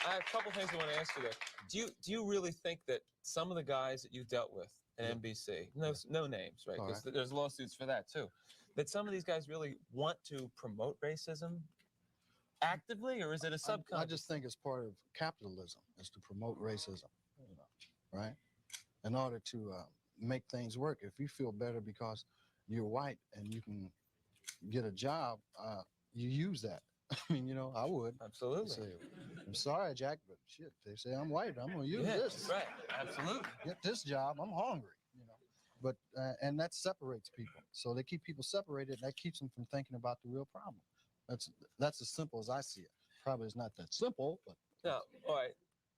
Speaker 11: I have a couple things I want to ask you there. Do you really think that some of the guys that you dealt with at NBC, no names, right? Because there's lawsuits for that too, that some of these guys really want to promote racism actively, or is it a subconscious?
Speaker 12: I just think it's part of capitalism is to promote racism, right? In order to make things work. If you feel better because you're white and you can get a job, you use that. I mean, I would.
Speaker 11: Absolutely.
Speaker 12: Say, I'm sorry, Jack, but shit, they say I'm white. I'm going to use this.
Speaker 11: Right. Absolutely.
Speaker 12: Get this job. I'm hungry, But, and that separates people. So they keep people separated. And that keeps them from thinking about the real problem. That's as simple as I see it. Probably it's not that simple, but.
Speaker 11: Now, all right.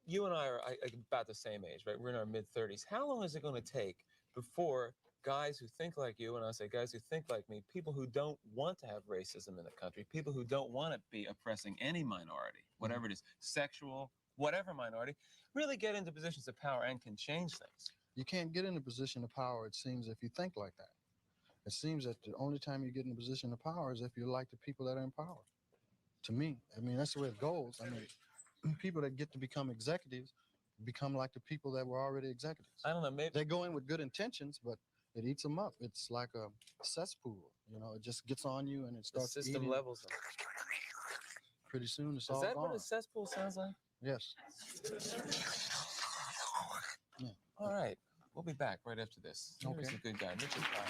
Speaker 11: You and I are about the same age, right? We're in our mid-30s. How long is it going to take before guys who think like you, and I say guys who think like me, people who don't want to have racism in the country, people who don't want to be oppressing any minority, whatever it is, sexual, whatever minority, really get into positions of power and can change things?
Speaker 12: You can't get in a position of power, it seems, if you think like that. It seems that the only time you get in a position of power is if you like the people that are in power. To me, I mean, that's the way it goes. I mean, people that get to become executives become like the people that were already executives.
Speaker 11: I don't know, maybe
Speaker 12: they go in with good intentions, but it eats them up. It's like a cesspool, it just gets on you and it starts
Speaker 11: the system
Speaker 12: eating.
Speaker 11: Levels them.
Speaker 12: Pretty soon it's all gone.
Speaker 11: Is that what a cesspool sounds like?
Speaker 12: Yes.
Speaker 11: Yeah. All right. We'll be back right after this.
Speaker 12: Okay.
Speaker 11: Here's a good guy, Richard Pryor.